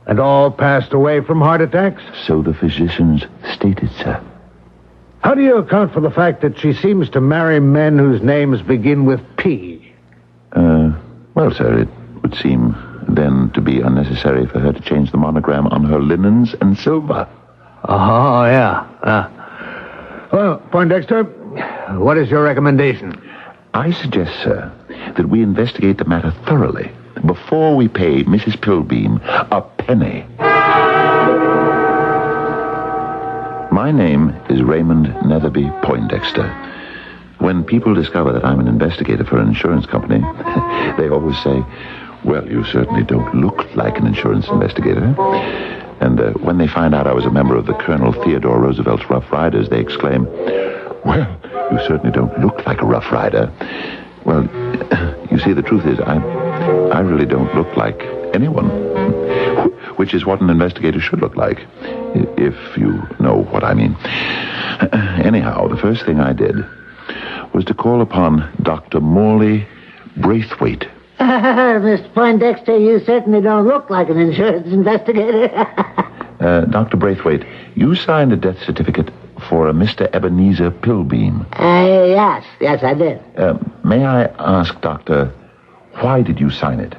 And all passed away from heart attacks? So the physicians stated, sir. How do you account for the fact that she seems to marry men whose names begin with P? Well, sir, it would seem then to be unnecessary for her to change the monogram on her linens and silver. Oh, yeah. Well, Poindexter, what is your recommendation? I suggest, sir, that we investigate the matter thoroughly before we pay Mrs. Pilbeam a penny. My name is Raymond Netherby Poindexter. When people discover that I'm an investigator for an insurance company, they always say, well, you certainly don't look like an insurance investigator. And when they find out I was a member of the Colonel Theodore Roosevelt's Rough Riders, they exclaim, well, you certainly don't look like a Rough Rider. Well, you see, the truth is, I really don't look like anyone, which is what an investigator should look like, if you know what I mean. Anyhow, the first thing I did was to call upon Dr. Morley Braithwaite. Mr. Poindexter, you certainly don't look like an insurance investigator. Dr. Braithwaite, you signed a death certificate for a Mr. Ebenezer Pilbeam. Yes, I did. May I ask, Doctor, why did you sign it?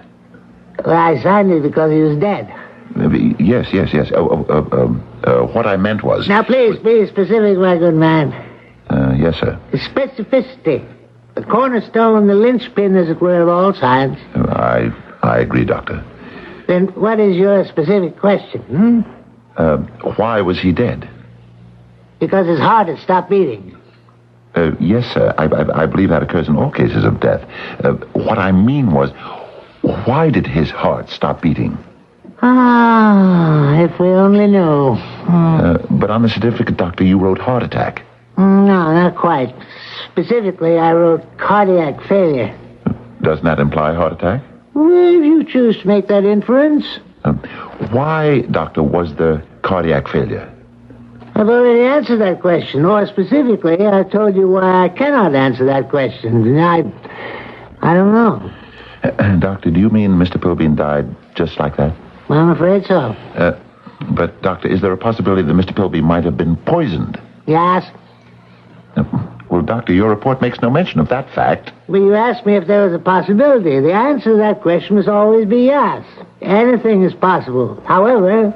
Well, I signed it because he was dead. Yes. What I meant was... Now, please, be specific, my good man. Yes, sir. Specificity. The cornerstone, the linchpin, as it were, of all science. I agree, Doctor. Then what is your specific question? Why was he dead? Because his heart had stopped beating. Yes, sir. I believe that occurs in all cases of death. What I mean was, why did his heart stop beating? If we only knew. But on the certificate, Doctor, you wrote heart attack. No, not quite. Specifically, I wrote cardiac failure. Doesn't that imply heart attack? Well, if you choose to make that inference. Why, Doctor, was there cardiac failure? I've already answered that question. Or specifically, I told you why I cannot answer that question. I don't know. Doctor, do you mean Mr. Pilbeam died just like that? Well, I'm afraid so. But, Doctor, is there a possibility that Mr. Pilbeam might have been poisoned? Yes. Well, Doctor, your report makes no mention of that fact. Well, you asked me if there was a possibility. The answer to that question must always be yes. Anything is possible. However,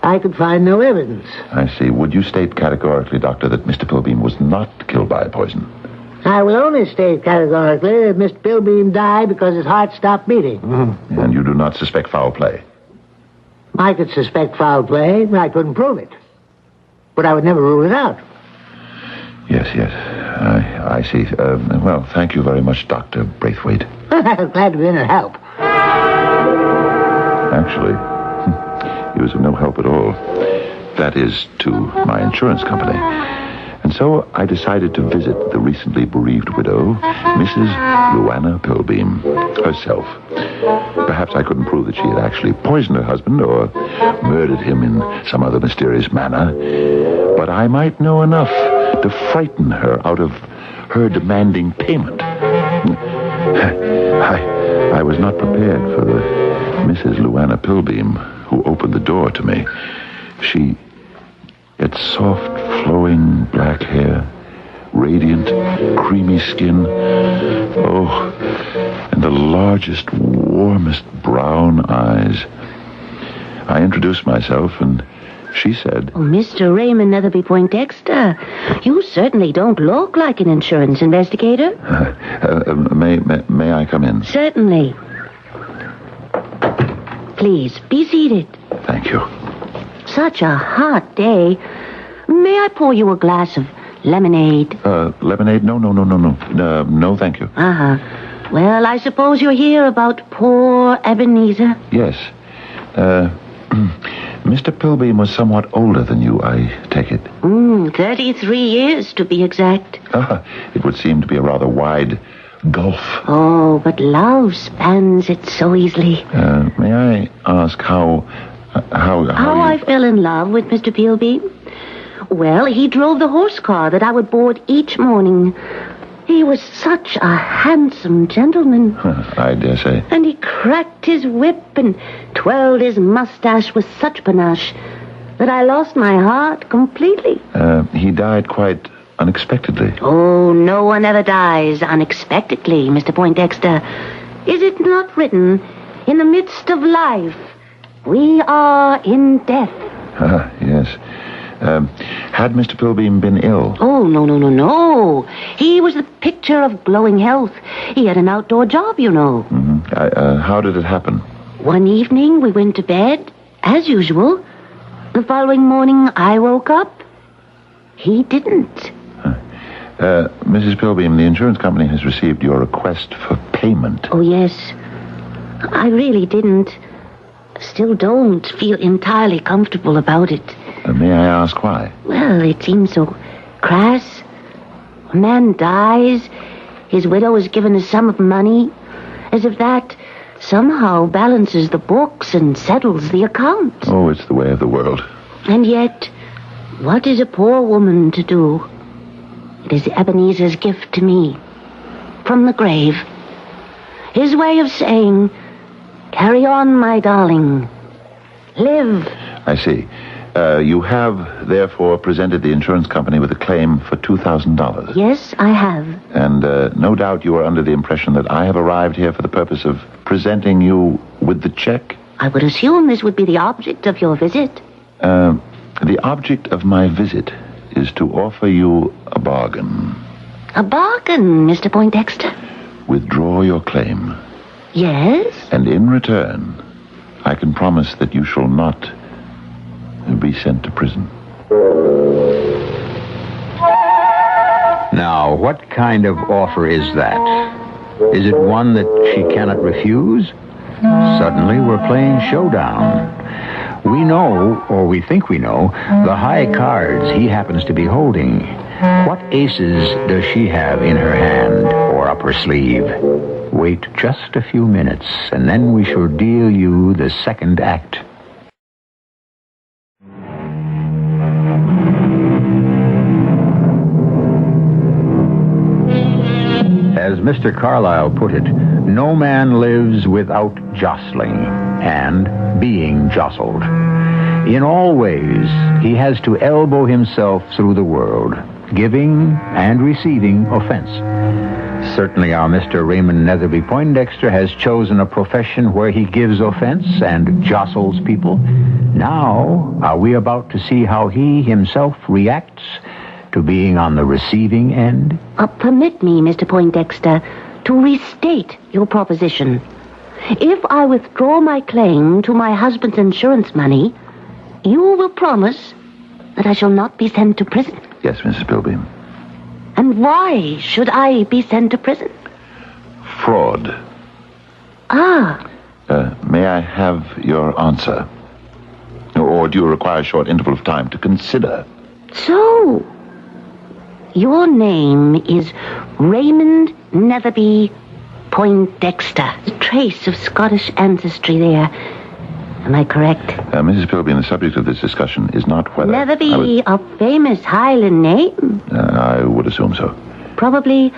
I could find no evidence. I see. Would you state categorically, Doctor, that Mr. Pilbeam was not killed by poison? I will only state categorically that Mr. Pilbeam died because his heart stopped beating. And you do not suspect foul play? I could suspect foul play, but I couldn't prove it. But I would never rule it out. Yes. I see. Well, thank you very much, Dr. Braithwaite. I'm glad to be of help. Actually, he was of no help at all. That is, to my insurance company. And so I decided to visit the recently bereaved widow, Mrs. Luana Pilbeam, herself. Perhaps I couldn't prove that she had actually poisoned her husband or murdered him in some other mysterious manner, but I might know enough to frighten her out of her demanding payment. I was not prepared for the Mrs. Luana Pilbeam who opened the door to me. She had soft, flowing black hair, radiant, creamy skin. Oh, and the largest, warmest brown eyes. I introduced myself, and she said... Oh, Mr. Raymond Netherby Poindexter, you certainly don't look like an insurance investigator. May I come in? Certainly. Please, be seated. Thank you. Such a hot day. May I pour you a glass of lemonade? Lemonade? No. No, thank you. Uh-huh. Well, I suppose you're here about poor Ebenezer? Yes. Mr. Pilbeam was somewhat older than you, I take it. 33 years, to be exact. It would seem to be a rather wide gulf. Oh, but love spans it so easily. May I ask how I fell in love with Mr. Pilbeam? Well, he drove the horse car that I would board each morning. He was such a handsome gentleman. I dare say. And he cracked his whip and twirled his mustache with such panache that I lost my heart completely. He died quite unexpectedly. Oh, no one ever dies unexpectedly, Mr. Poindexter. Is it not written, in the midst of life, we are in death? Yes. Had Mr. Pilbeam been ill? Oh, no. He was the picture of glowing health. He had an outdoor job, you know. Mm-hmm. How did it happen? One evening, we went to bed, as usual. The following morning, I woke up. He didn't. Mrs. Pilbeam, the insurance company has received your request for payment. Oh, yes. I really didn't. Still don't feel entirely comfortable about it. May I ask why? Well, it seems so crass. A man dies, his widow is given a sum of money, as if that somehow balances the books and settles the account. Oh, it's the way of the world. And yet, what is a poor woman to do? It is Ebenezer's gift to me, from the grave. His way of saying, carry on, my darling. Live. I see. You have, therefore, presented the insurance company with a claim for $2,000. Yes, I have. And no doubt you are under the impression that I have arrived here for the purpose of presenting you with the check? I would assume this would be the object of your visit. The object of my visit is to offer you a bargain. A bargain, Mr. Poindexter? Withdraw your claim. Yes? And in return, I can promise that you shall not be sent to prison. Now, what kind of offer is that? Is it one that she cannot refuse? Suddenly, we're playing showdown. We know, or we think we know, the high cards he happens to be holding. What aces does she have in her hand or up her sleeve? Wait just a few minutes, and then we shall deal you the second act. As Mr. Carlyle put it, no man lives without jostling and being jostled. In all ways, he has to elbow himself through the world, giving and receiving offense. Certainly our Mr. Raymond Netherby Poindexter has chosen a profession where he gives offense and jostles people. Now, are we about to see how he himself reacts to being on the receiving end? Permit me, Mr. Poindexter, to restate your proposition. If I withdraw my claim to my husband's insurance money, you will promise that I shall not be sent to prison. Yes, Mrs. Pilbeam. And why should I be sent to prison? Fraud. Ah. May I have your answer? Or do you require a short interval of time to consider? So, your name is Raymond Netherby Poindexter. A trace of Scottish ancestry there. Am I correct? Mrs. Pilbeam, the subject of this discussion is not whether... Netherby, a famous Highland name? I would assume so. Probably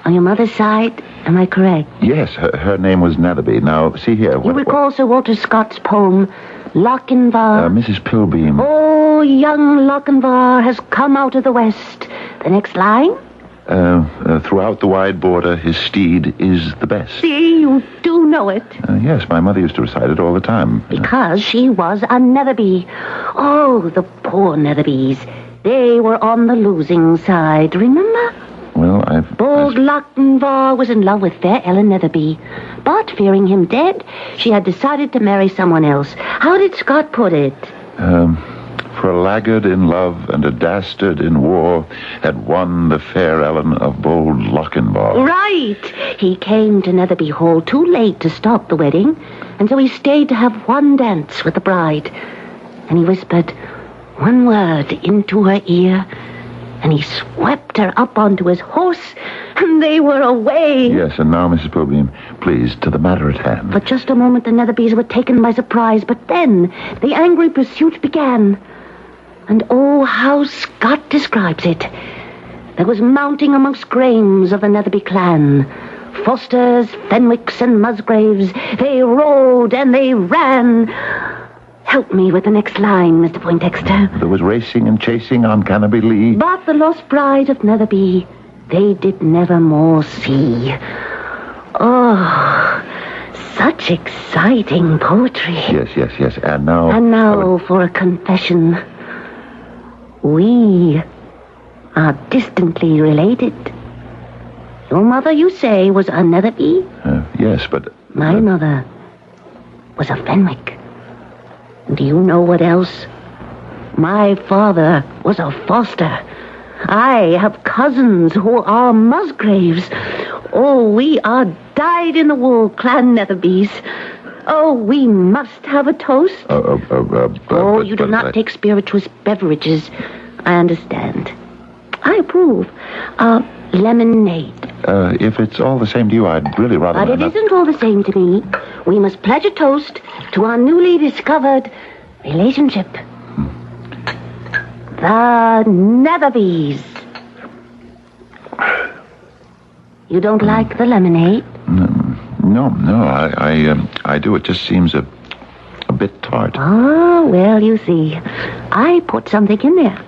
on your mother's side. Am I correct? Yes, her name was Netherby. Now, see here... You recall Sir Walter Scott's poem, Lochinvar? Mrs. Pilbeam... Oh, young Lochinvar has come out of the west. The next line? Throughout the wide border, his steed is the best. See, you do know it. Yes, my mother used to recite it all the time. Because she was a Netherby. Oh, the poor Netherbys. They were on the losing side, remember? Well, Bold Lochinvar was in love with fair Ellen Netherby. But, fearing him dead, she had decided to marry someone else. How did Scott put it? For a laggard in love and a dastard in war had won the fair Ellen of bold Lochinvar. Right! He came to Netherby Hall too late to stop the wedding, and so he stayed to have one dance with the bride. And he whispered one word into her ear, and he swept her up onto his horse, and they were away. Yes, and now, Mrs. Pilbeam, please, to the matter at hand. For just a moment, the Netherbys were taken by surprise, but then the angry pursuit began. And oh, how Scott describes it. There was mounting amongst Grahames of the Netherby clan. Fosters, Fenwicks, and Musgraves, they rode and they ran. Help me with the next line, Mr. Poindexter. There was racing and chasing on Canterbury Lee. But the lost bride of Netherby, they did never more see. Oh, such exciting poetry. Yes. And now... And now for a confession. We are distantly related. Your mother, you say, was a Netherby? Yes, but... My mother was a Fenwick. Do you know what else? My father was a Foster. I have cousins who are Musgraves. Oh, we are dyed-in-the-wool clan Netherbys. Oh, we must have a toast. You do not take spirituous beverages. I understand. I approve. Lemonade. If it's all the same to you, I'd really rather... But it isn't all the same to me. We must pledge a toast to our newly discovered relationship. The Netherbys. You don't like the lemonade? No, I do. It just seems a bit tart. Oh, well, you see, I put something in there.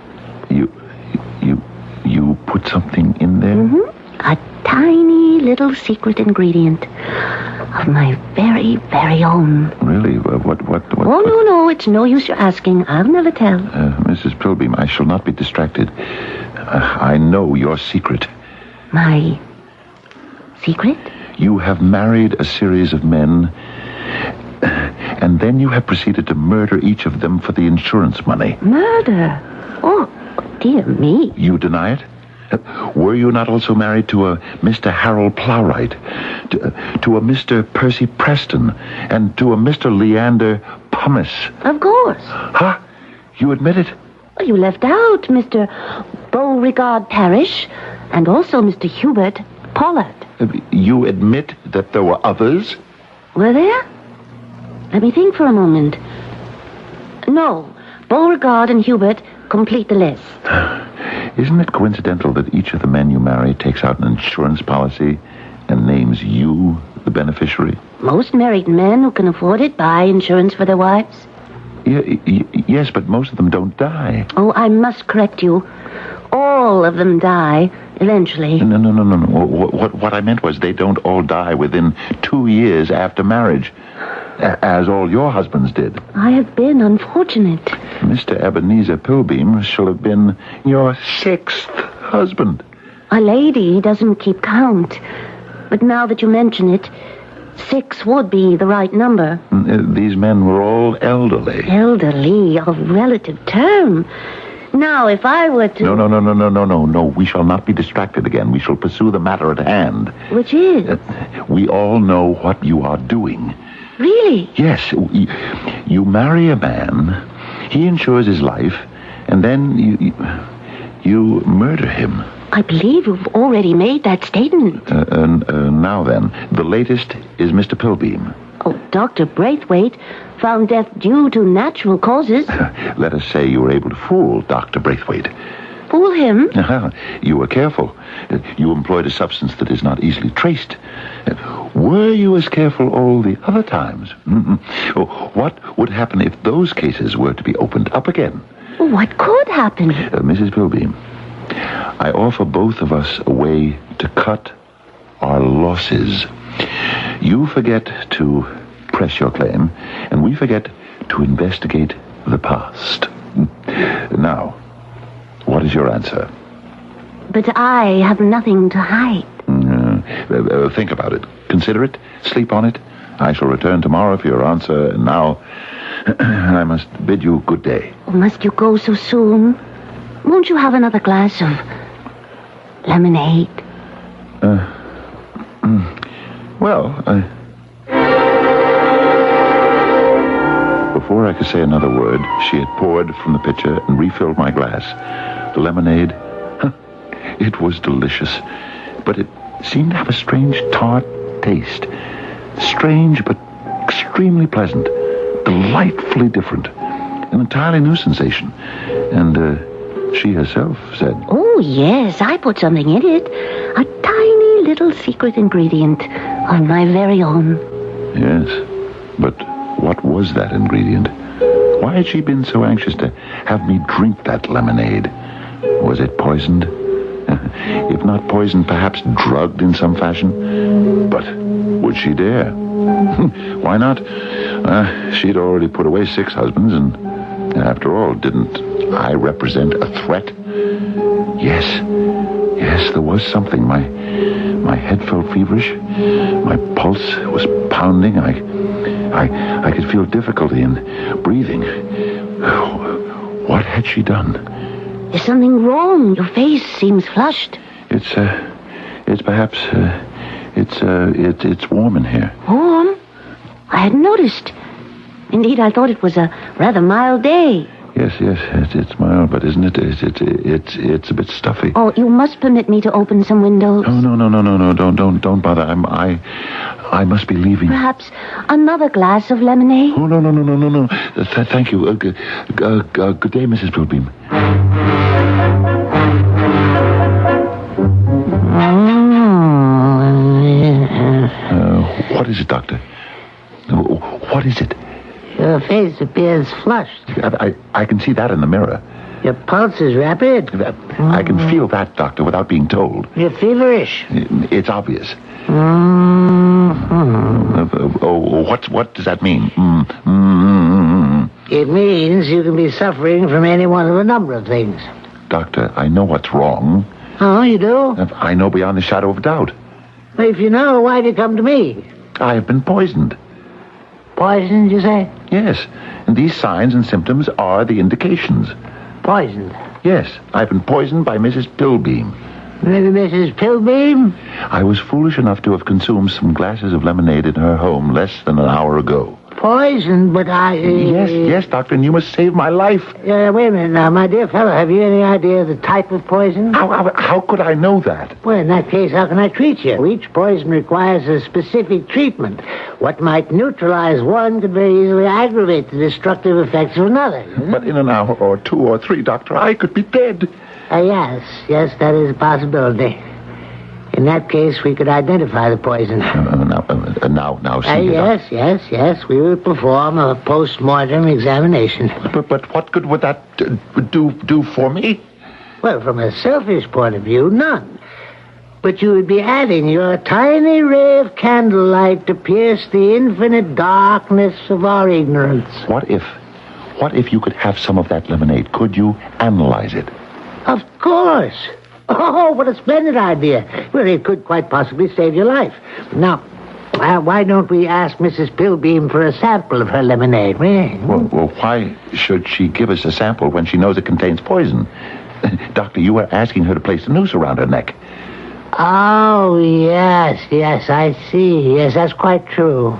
You put something in there? Mm-hmm. A tiny little secret ingredient of my very, very own. Really? What? Oh, no, it's no use your asking. I'll never tell. Mrs. Pilbeam, I shall not be distracted. I know your secret. My secret? You have married a series of men, and then you have proceeded to murder each of them for the insurance money. Murder? Oh, dear me. You deny it? Were you not also married to a Mr. Harold Plowright, to a Mr. Percy Preston, and to a Mr. Leander Pumice? Of course. Huh? You admit it? Well, you left out Mr. Beauregard Parrish and also Mr. Hubert Pollard. You admit that there were others? Were there? Let me think for a moment. No, Beauregard and Hubert complete the list. Isn't it coincidental that each of the men you marry takes out an insurance policy and names you the beneficiary? Most married men who can afford it buy insurance for their wives. Yes, but most of them don't die. Oh, I must correct you. All of them die eventually. No. What I meant was they don't all die within 2 years after marriage, as all your husbands did. I have been unfortunate. Mr. Ebenezer Pilbeam shall have been your 6th husband. A lady doesn't keep count. But now that you mention it, 6 would be the right number. These men were all elderly. Elderly, a relative term. Now, if I were to... No. We shall not be distracted again. We shall pursue the matter at hand. Which is? We all know what you are doing. Really? Yes. You marry a man, he insures his life, and then you murder him. I believe you've already made that statement. Now then, the latest is Mr. Pilbeam. Oh, Dr. Braithwaite found death due to natural causes. Let us say you were able to fool Dr. Braithwaite. Fool him? You were careful. You employed a substance that is not easily traced. Were you as careful all the other times? What would happen if those cases were to be opened up again? What could happen? Mrs. Pilbeam, I offer both of us a way to cut our losses. You forget to press your claim, and we forget to investigate the past. Now, what is your answer? But I have nothing to hide. Think about it. Consider it. Sleep on it. I shall return tomorrow for your answer. And now, I must bid you good day. Oh, must you go so soon? Won't you have another glass of lemonade? Before I could say another word, she had poured from the pitcher and refilled my glass. The lemonade, it was delicious, but it seemed to have a strange tart taste. Strange, but extremely pleasant. Delightfully different. An entirely new sensation. And she herself said... Oh, yes, I put something in it. A tiny little secret ingredient of my very own. Yes, but what was that ingredient? Why had she been so anxious to have me drink that lemonade? Was it poisoned? If not poisoned, perhaps drugged in some fashion? But would she dare? Why not? She'd already put away 6 husbands, and after all, didn't I represent a threat? Yes, there was something. My head felt feverish. My pulse was pounding. I could feel difficulty in breathing. What had she done? There's something wrong. Your face seems flushed. It's perhaps, it's warm in here. Warm? I hadn't noticed. Indeed, I thought it was a rather mild day. Yes, it's mild, but isn't it? It's a bit stuffy. Oh, you must permit me to open some windows. No, don't bother. I must be leaving. Perhaps another glass of lemonade? Oh, no. Thank you. Good day, Mrs. Bluebeam. What is it, Doctor? What is it? Your face appears flushed. I can see that in the mirror. Your pulse is rapid. I can feel that, Doctor, without being told. You're feverish. It's obvious. What does that mean? It means you can be suffering from any one of a number of things. Doctor, I know what's wrong. Oh, you do? I know beyond a shadow of doubt. Well, if you know, why'd you come to me? I have been poisoned. Poisoned, you say? Yes, and these signs and symptoms are the indications. Poisoned? Yes, I've been poisoned by Mrs. Pilbeam. Maybe Mrs. Pilbeam? I was foolish enough to have consumed some glasses of lemonade in her home less than an hour ago. Poisoned, but I... Yes, Doctor, and you must save my life. Wait a minute now, my dear fellow. Have you any idea of the type of poison? How could I know that? Well, in that case, how can I treat you? Each poison requires a specific treatment. What might neutralize one could very easily aggravate the destructive effects of another. But in an hour or 2 or 3, Doctor, I could be dead. Yes, that is a possibility. In that case, we could identify the poison. Now, see Yes. We will perform a post-mortem examination. But what good would that do for me? Well, from a selfish point of view, none. But you would be adding your tiny ray of candlelight to pierce the infinite darkness of our ignorance. What if you could have some of that lemonade? Could you analyze it? Of course. Oh, what a splendid idea. Well, it could quite possibly save your life. Now, why don't we ask Mrs. Pilbeam for a sample of her lemonade? Well, why should she give us a sample when she knows it contains poison? Doctor, you were asking her to place a noose around her neck. Oh, yes, I see. Yes, that's quite true.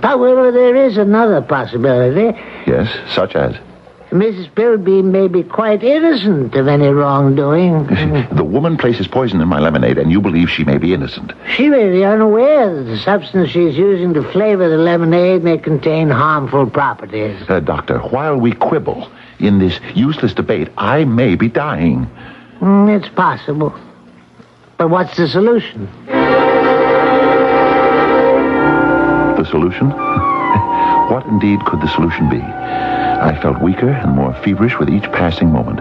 However, there is another possibility. Yes, such as? Mrs. Pilbeam may be quite innocent of any wrongdoing. The woman places poison in my lemonade, and you believe she may be innocent. She may be unaware that the substance she's using to flavor the lemonade may contain harmful properties. Doctor, while we quibble in this useless debate, I may be dying. It's possible. But what's the solution? The solution? What indeed could the solution be? I felt weaker and more feverish with each passing moment.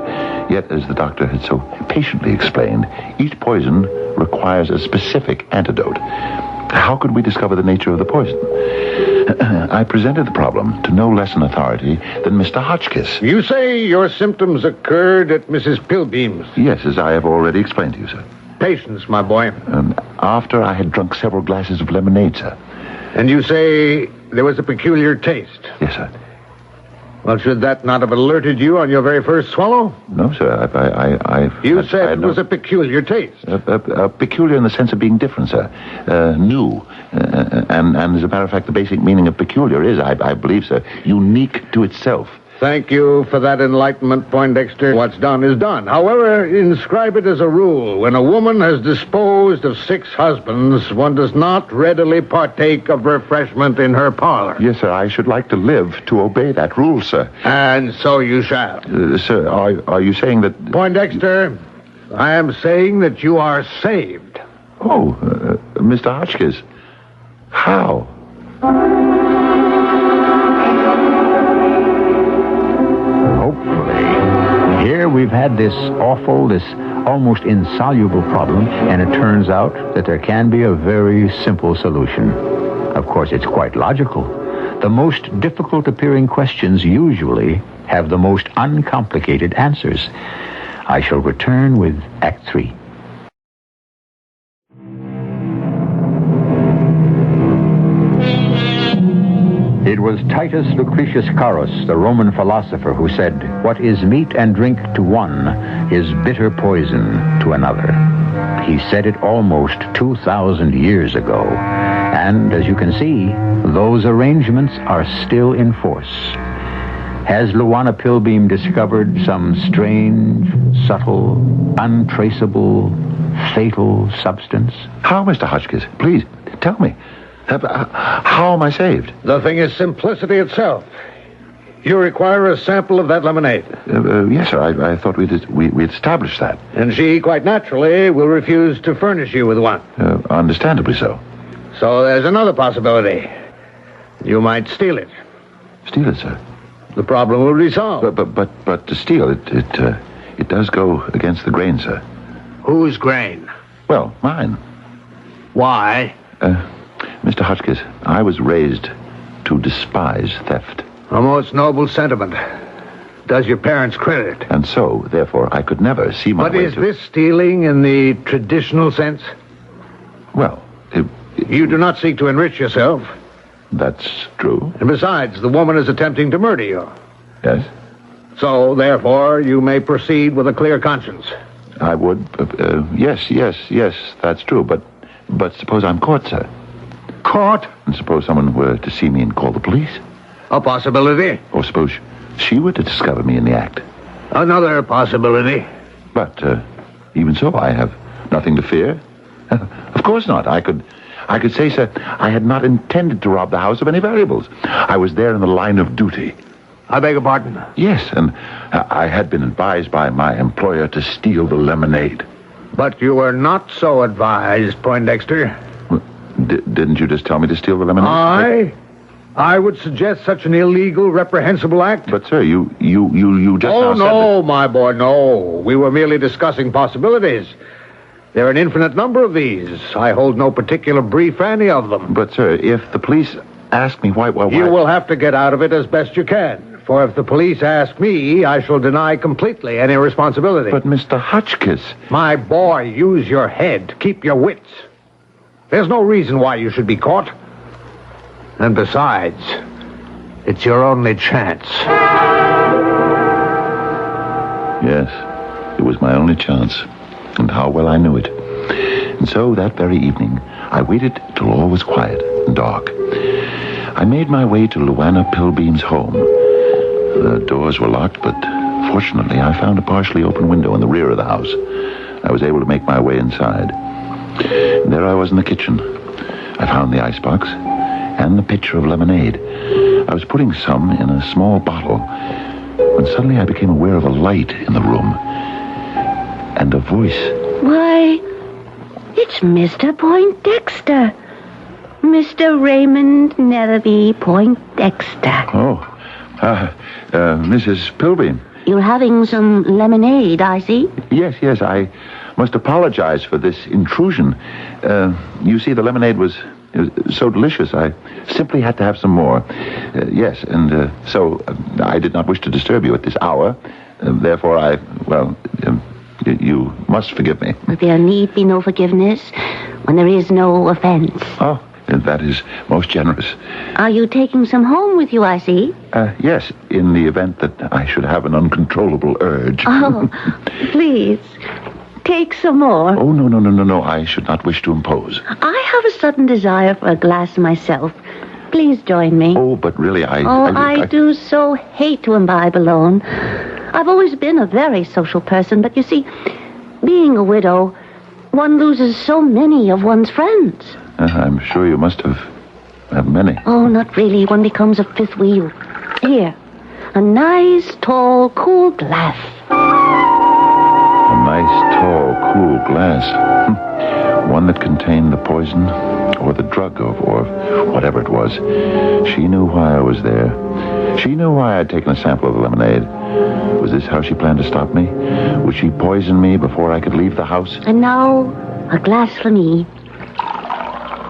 Yet, as the doctor had so patiently explained, each poison requires a specific antidote. How could we discover the nature of the poison? I presented the problem to no less an authority than Mr. Hotchkiss. You say your symptoms occurred at Mrs. Pilbeam's? Yes, as I have already explained to you, sir. Patience, my boy. After I had drunk several glasses of lemonade, sir. And you say there was a peculiar taste? Yes, sir. Well, should that not have alerted you on your very first swallow? No, sir. You said it was a peculiar taste. Peculiar in the sense of being different, sir. New. And as a matter of fact, the basic meaning of peculiar is, I believe, sir, unique to itself. Thank you for that enlightenment, Poindexter. What's done is done. However, inscribe it as a rule. When a woman has disposed of 6 husbands, one does not readily partake of refreshment in her parlor. Yes, sir. I should like to live to obey that rule, sir. And so you shall. Sir, are you saying that... Poindexter, I am saying that you are saved. Oh, Mr. Hotchkiss. How? Hopefully. Here we've had this almost insoluble problem, and it turns out that there can be a very simple solution. Of course, it's quite logical. The most difficult appearing questions usually have the most uncomplicated answers. I shall return with Act 3. It was Titus Lucretius Carus, the Roman philosopher, who said, "What is meat and drink to one is bitter poison to another." He said it almost 2,000 years ago. And as you can see, those arrangements are still in force. Has Luana Pilbeam discovered some strange, subtle, untraceable, fatal substance? How, Mr. Hotchkiss? Please, tell me. How am I saved? The thing is simplicity itself. You require a sample of that lemonade. Yes, sir. I thought we'd established that. And she, quite naturally, will refuse to furnish you with one. Understandably so. So there's another possibility. You might steal it. Steal it, sir? The problem will be solved. But to steal it does go against the grain, sir. Whose grain? Well, mine. Why? Mr. Hotchkiss, I was raised to despise theft. A most noble sentiment. Does your parents credit? And so, therefore, I could never see my way to... But is this stealing in the traditional sense? Well, you do not seek to enrich yourself. That's true. And besides, the woman is attempting to murder you. Yes? So, therefore, you may proceed with a clear conscience. I would. Yes, that's true. But suppose I'm caught, sir. Caught? And suppose someone were to see me and call the police. A possibility. Or suppose she were to discover me in the act. Another possibility. But even so, I have nothing to fear. Of course not. I could say, sir, I had not intended to rob the house of any valuables. I was there in the line of duty. I beg your pardon? Yes, and I had been advised by my employer to steal the lemonade. But you were not so advised, Poindexter. Didn't you just tell me to steal the lemonade? I would suggest such an illegal, reprehensible act. But, sir, you just now said no, my boy, no. We were merely discussing possibilities. There are an infinite number of these. I hold no particular brief for any of them. But, sir, if the police ask me why... You will have to get out of it as best you can. For if the police ask me, I shall deny completely any responsibility. But, Mr. Hotchkiss... My boy, use your head. Keep your wits. There's no reason why you should be caught. And besides, it's your only chance. Yes, it was my only chance. And how well I knew it. And so that very evening, I waited till all was quiet and dark. I made my way to Luana Pilbeam's home. The doors were locked, but fortunately I found a partially open window in the rear of the house. I was able to make my way inside. And there I was in the kitchen. I found the icebox and the pitcher of lemonade. I was putting some in a small bottle when suddenly I became aware of a light in the room and a voice. Why, it's Mr. Poindexter. Mr. Raymond Netherby Poindexter. Oh, Mrs. Pilbeam. You're having some lemonade, I see. Yes, I must apologize for this intrusion. You see, the lemonade was so delicious, I simply had to have some more. Yes, and so I did not wish to disturb you at this hour. Therefore, you must forgive me. There need be no forgiveness when there is no offense. Oh, that is most generous. Are you taking some home with you, I see? Yes, in the event that I should have an uncontrollable urge. Oh, please, take some more. Oh, no. I should not wish to impose. I have a sudden desire for a glass myself. Please join me. Oh, but really, I do so hate to imbibe alone. I've always been a very social person, but you see, being a widow, one loses so many of one's friends. I'm sure you must have many. Oh, not really. One becomes a fifth wheel. Here, a nice, tall, cool glass. A nice, tall, cool glass. One that contained the poison or the drug or whatever it was. She knew why I was there. She knew why I'd taken a sample of the lemonade. Was this how she planned to stop me? Would she poison me before I could leave the house? And now, a glass for me.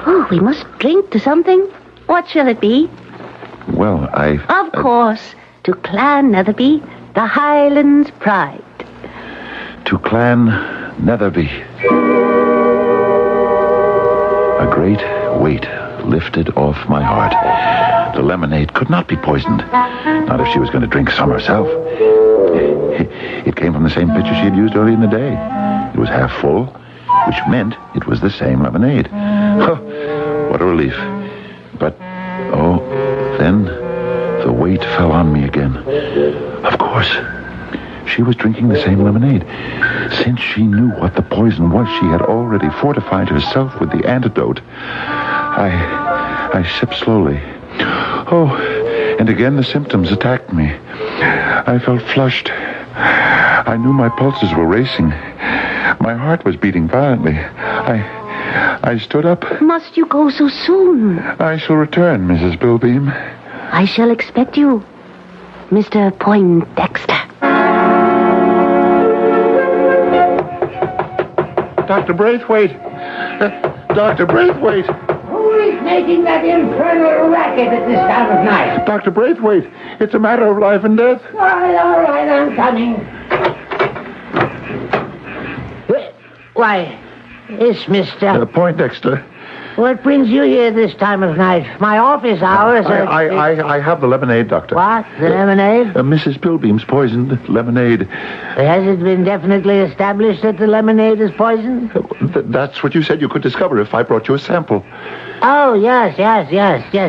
Oh, we must drink to something. What shall it be? Well, Of course, to Clan Netherby, the Highlands Pride. To Clan Netherby. A great weight lifted off my heart. The lemonade could not be poisoned. Not if she was going to drink some herself. It came from the same pitcher she had used earlier in the day. It was half full, which meant it was the same lemonade. Oh, what a relief. But, then the weight fell on me again. Of course, she was drinking the same lemonade. Since she knew what the poison was, she had already fortified herself with the antidote. I sipped slowly. Oh, and again the symptoms attacked me. I felt flushed. I knew my pulses were racing. My heart was beating violently. I stood up. Must you go so soon? I shall return, Mrs. Billbeam. I shall expect you, Mr. Poindexter. Dr. Braithwaite! Dr. Braithwaite! Who is making that infernal racket at this time of night? Dr. Braithwaite, it's a matter of life and death. All right, I'm coming. Why, it's Mr. Poindexter. What brings you here this time of night? My office hours are... I have the lemonade, Doctor. What? The lemonade? Mrs. Billbeam's poisoned lemonade. Has it been definitely established that the lemonade is poisoned? That's what you said you could discover if I brought you a sample. Oh, yes.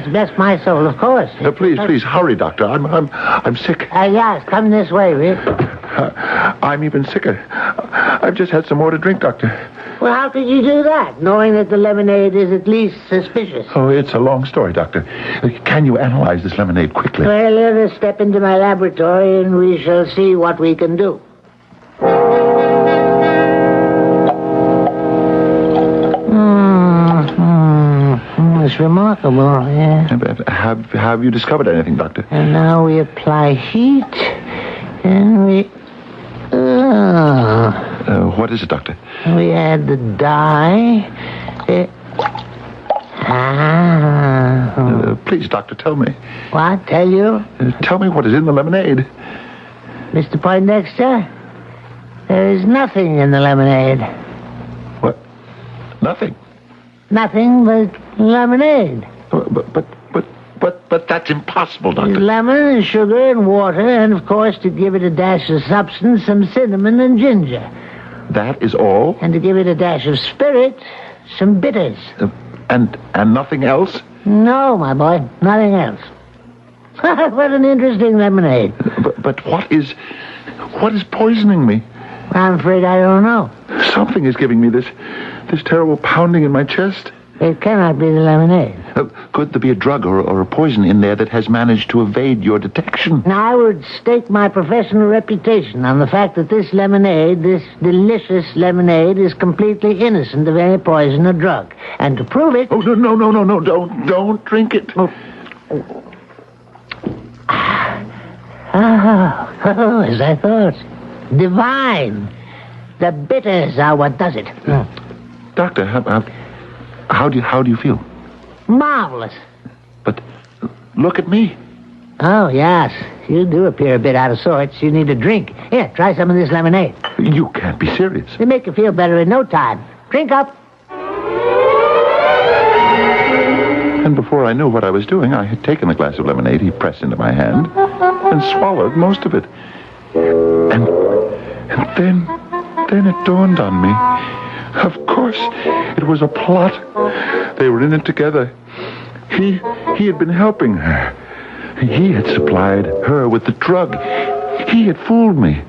Bless my soul, of course. Please, hurry, Doctor. I'm sick. Yes, come this way, will you? I'm even sicker. I've just had some more to drink, Doctor. Well, how could you do that, knowing that the lemonade is at least suspicious? Oh, it's a long story, Doctor. Can you analyze this lemonade quickly? Well, let us step into my laboratory and we shall see what we can do. It's remarkable, yeah. Have you discovered anything, Doctor? And now we apply heat, and we... What is it, Doctor? We add the dye. Please, Doctor, tell me. What? Tell you? Tell me what is in the lemonade. Mr. Poindexter, there is nothing in the lemonade. What? Nothing? Nothing but lemonade. But that's impossible, Doctor. Lemon and sugar and water, and of course, to give it a dash of substance, some cinnamon and ginger. That is all? And to give it a dash of spirit, some bitters. And nothing else? No, my boy, nothing else. What an interesting lemonade. But what is poisoning me? I'm afraid I don't know. Something is giving me this terrible pounding in my chest. It cannot be the lemonade. Could there be a drug or a poison in there that has managed to evade your detection? Now, I would stake my professional reputation on the fact that this lemonade, this delicious lemonade, is completely innocent of any poison or drug. And to prove it... Oh, no, don't drink it. Oh, as I thought. Divine. The bitters are what does it. Doctor, how do you feel? Marvelous. But look at me. Oh, yes. You do appear a bit out of sorts. You need a drink. Here, try some of this lemonade. You can't be serious. It'll make you feel better in no time. Drink up. And before I knew what I was doing, I had taken the glass of lemonade he pressed into my hand and swallowed most of it. And then it dawned on me. Of course, it was a plot. They were in it together. He had been helping her. He had supplied her with the drug. He had fooled me.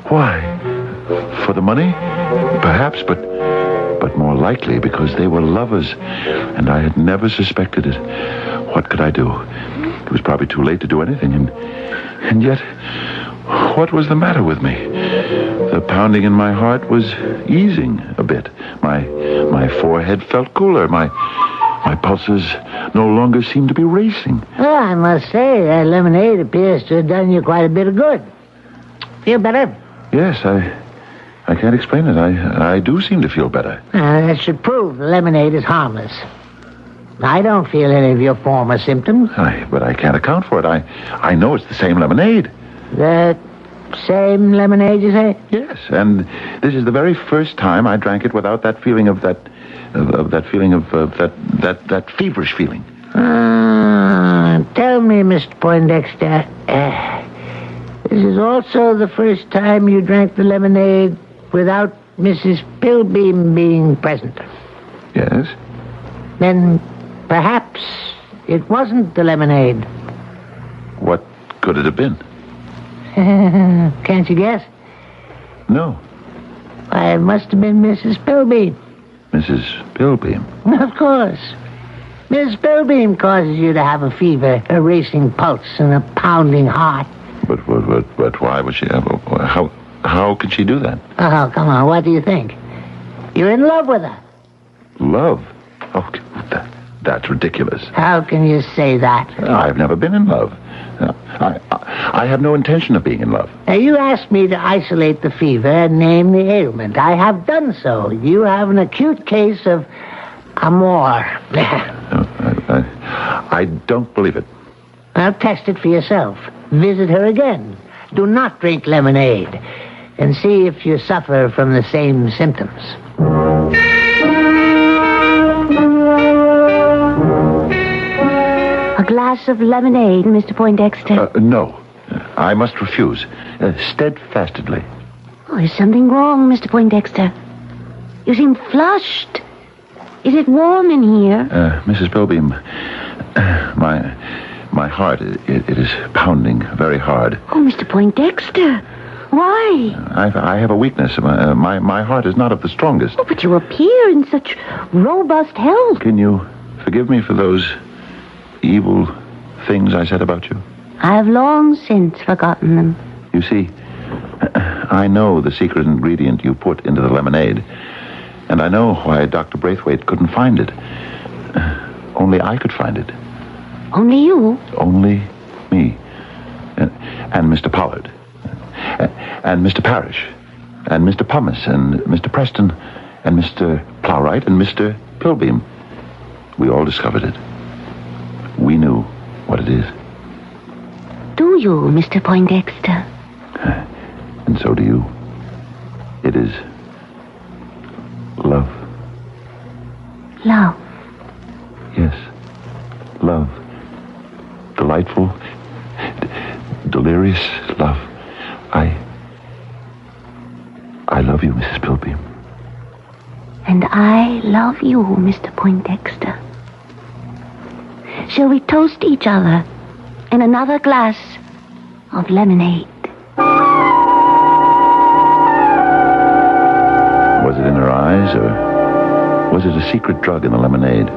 Why? For the money? Perhaps, but more likely because they were lovers, and I had never suspected it. What could I do? It was probably too late to do anything, and yet, what was the matter with me? The pounding in my heart was easing a bit. My forehead felt cooler. My pulses no longer seemed to be racing. Well, I must say, that lemonade appears to have done you quite a bit of good. Feel better? Yes, I can't explain it. I do seem to feel better. That should prove the lemonade is harmless. I don't feel any of your former symptoms. But I can't account for it. I know it's the same lemonade. The same lemonade, you say? Yes, and this is the very first time I drank it without that feeling of that feverish feeling. Tell me, Mr. Poindexter, this is also the first time you drank the lemonade without Mrs. Pilbeam being present. Yes. Then perhaps it wasn't the lemonade. What could it have been? Can't you guess? No. Why, it must have been Mrs. Pilbeam. Mrs. Pilbeam? Of course. Mrs. Pilbeam causes you to have a fever, a racing pulse, and a pounding heart. But why would she have... How could she do that? Oh, come on, what do you think? You're in love with her. Love? Oh, that's ridiculous. How can you say that? I've never been in love. I have no intention of being in love. Now, you asked me to isolate the fever and name the ailment. I have done so. You have an acute case of amour. I don't believe it. Well, test it for yourself. Visit her again. Do not drink lemonade. And see if you suffer from the same symptoms. A glass of lemonade, Mr. Poindexter? No. I must refuse. Steadfastly. Oh, is something wrong, Mr. Poindexter? You seem flushed. Is it warm in here? Mrs. Pilbeam, my heart, it is pounding very hard. Oh, Mr. Poindexter. Why? I have a weakness. My heart is not of the strongest. Oh, but you appear in such robust health. Can you forgive me for those evil things I said about you? I have long since forgotten them. You see, I know the secret ingredient you put into the lemonade, and I know why Dr. Braithwaite couldn't find it. Only I could find it. Only you? Only me. And Mr. Pollard. And Mr. Parrish. And Mr. Pumice. And Mr. Preston. And Mr. Plowright. And Mr. Pilbeam. We all discovered it. We knew what it is. Do you, Mr. Poindexter? And so do you. It is love. Love? Yes. Love. Delightful, delirious love. I love you, Mrs. Pilbeam. And I love you, Mr. Poindexter. Shall we toast each other in another glass of lemonade? Was it in her eyes, or was it a secret drug in the lemonade?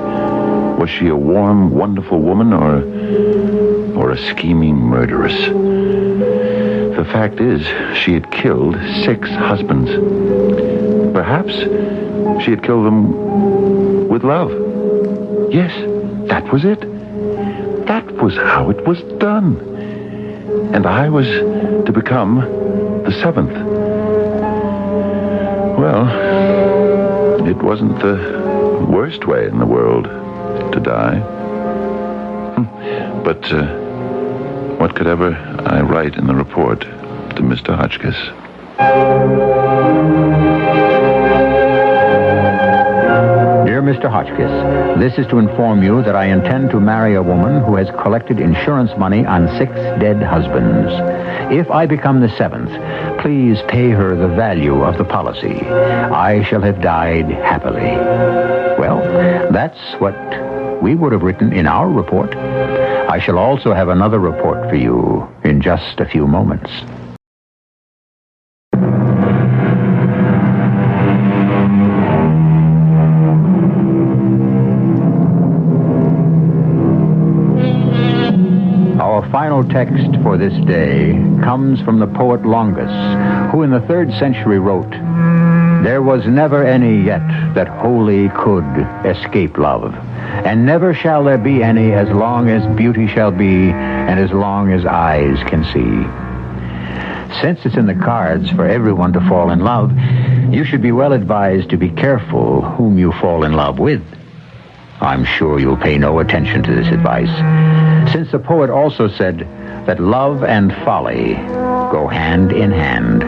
Was she a warm, wonderful woman, or a scheming murderess? The fact is, she had killed 6 husbands. Perhaps she had killed them with love. Yes, that was it. That was how it was done. And I was to become the 7th. Well, it wasn't the worst way in the world to die. But what could ever I write in the report to Mr. Hotchkiss? Dear Mr. Hotchkiss, this is to inform you that I intend to marry a woman who has collected insurance money on 6 dead husbands. If I become the 7th, please pay her the value of the policy. I shall have died happily. Well, that's what we would have written in our report. I shall also have another report for you in just a few moments. Our final text for this day comes from the poet Longus, who in the 3rd century wrote, "There was never any yet that wholly could escape love, and never shall there be any as long as beauty shall be and as long as eyes can see." Since it's in the cards for everyone to fall in love, you should be well advised to be careful whom you fall in love with. I'm sure you'll pay no attention to this advice, since the poet also said that love and folly go hand in hand.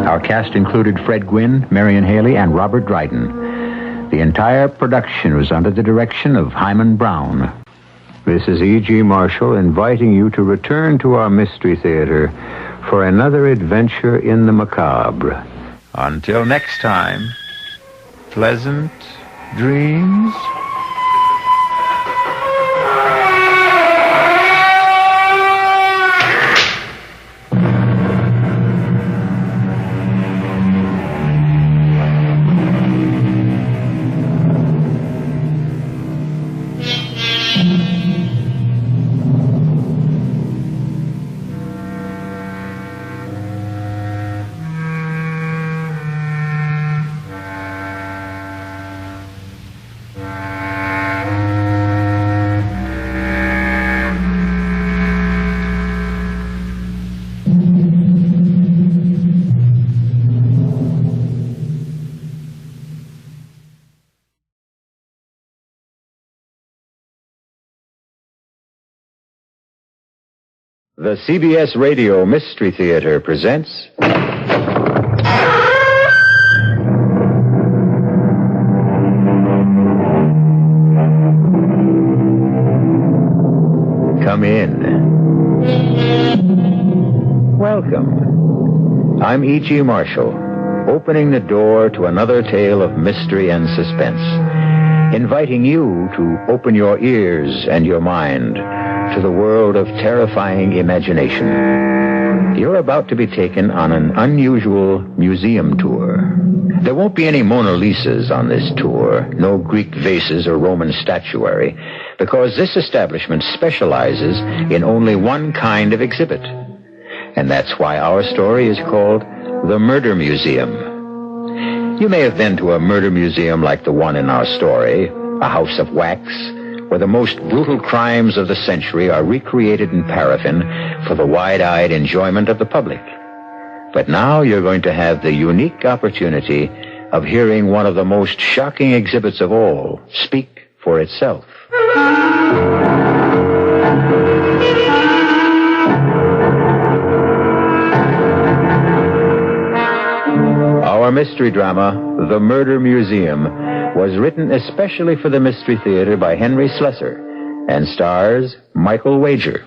Our cast included Fred Gwynne, Marion Haley, and Robert Dryden. The entire production was under the direction of Hyman Brown. This is E.G. Marshall inviting you to return to our Mystery Theater for another adventure in the macabre. Until next time, pleasant dreams. The CBS Radio Mystery Theater presents... Come in. Welcome. I'm E.G. Marshall, opening the door to another tale of mystery and suspense, inviting you to open your ears and your mind to the world of terrifying imagination. You're about to be taken on an unusual museum tour. There won't be any Mona Lisas on this tour, no Greek vases or Roman statuary, because this establishment specializes in only one kind of exhibit. And that's why our story is called The Murder Museum. You may have been to a murder museum like the one in our story, a house of wax, where the most brutal crimes of the century are recreated in paraffin for the wide-eyed enjoyment of the public. But now you're going to have the unique opportunity of hearing one of the most shocking exhibits of all speak for itself. Our mystery drama, The Murder Museum, was written especially for the Mystery Theater by Henry Slessor and stars Michael Wager.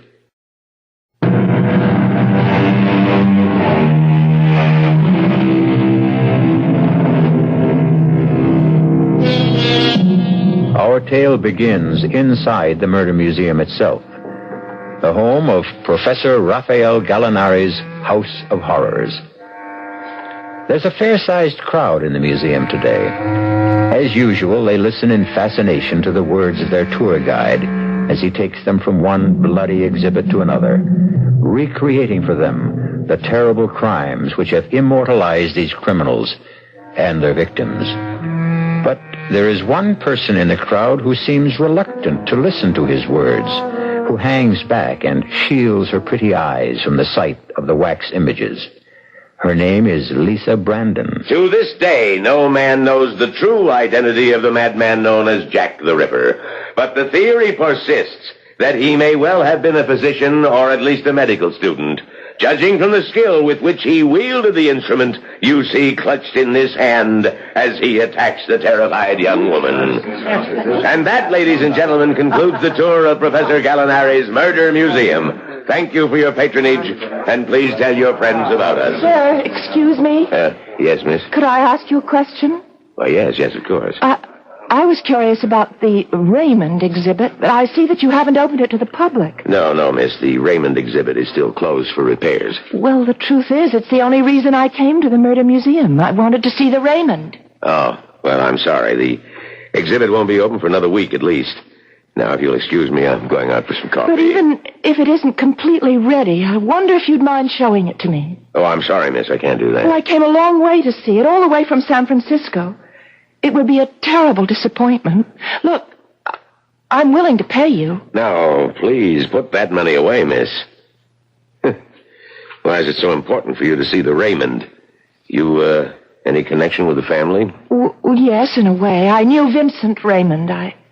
Our tale begins inside the Murder Museum itself, the home of Professor Raphael Gallinari's House of Horrors. There's a fair-sized crowd in the museum today. As usual, they listen in fascination to the words of their tour guide as he takes them from one bloody exhibit to another, recreating for them the terrible crimes which have immortalized these criminals and their victims. But there is one person in the crowd who seems reluctant to listen to his words, who hangs back and shields her pretty eyes from the sight of the wax images. Her name is Lisa Brandon. To this day, no man knows the true identity of the madman known as Jack the Ripper. But the theory persists that he may well have been a physician or at least a medical student, judging from the skill with which he wielded the instrument you see clutched in this hand as he attacks the terrified young woman. And that, ladies and gentlemen, concludes the tour of Professor Gallinari's Murder Museum. Thank you for your patronage, and please tell your friends about us. Excuse me? Yes, miss? Could I ask you a question? Well, yes, of course. I was curious about the Raymond exhibit, but I see that you haven't opened it to the public. No, miss. The Raymond exhibit is still closed for repairs. Well, the truth is, it's the only reason I came to the Murder Museum. I wanted to see the Raymond. Oh, well, I'm sorry. The exhibit won't be open for another week at least. Now, if you'll excuse me, I'm going out for some coffee. But even if it isn't completely ready, I wonder if you'd mind showing it to me. Oh, I'm sorry, miss. I can't do that. Well, I came a long way to see it, all the way from San Francisco. It would be a terrible disappointment. Look, I'm willing to pay you. No, please, put that money away, miss. Why is it so important for you to see the Raymond? You, any connection with the family? Well, yes, in a way. I knew Vincent Raymond.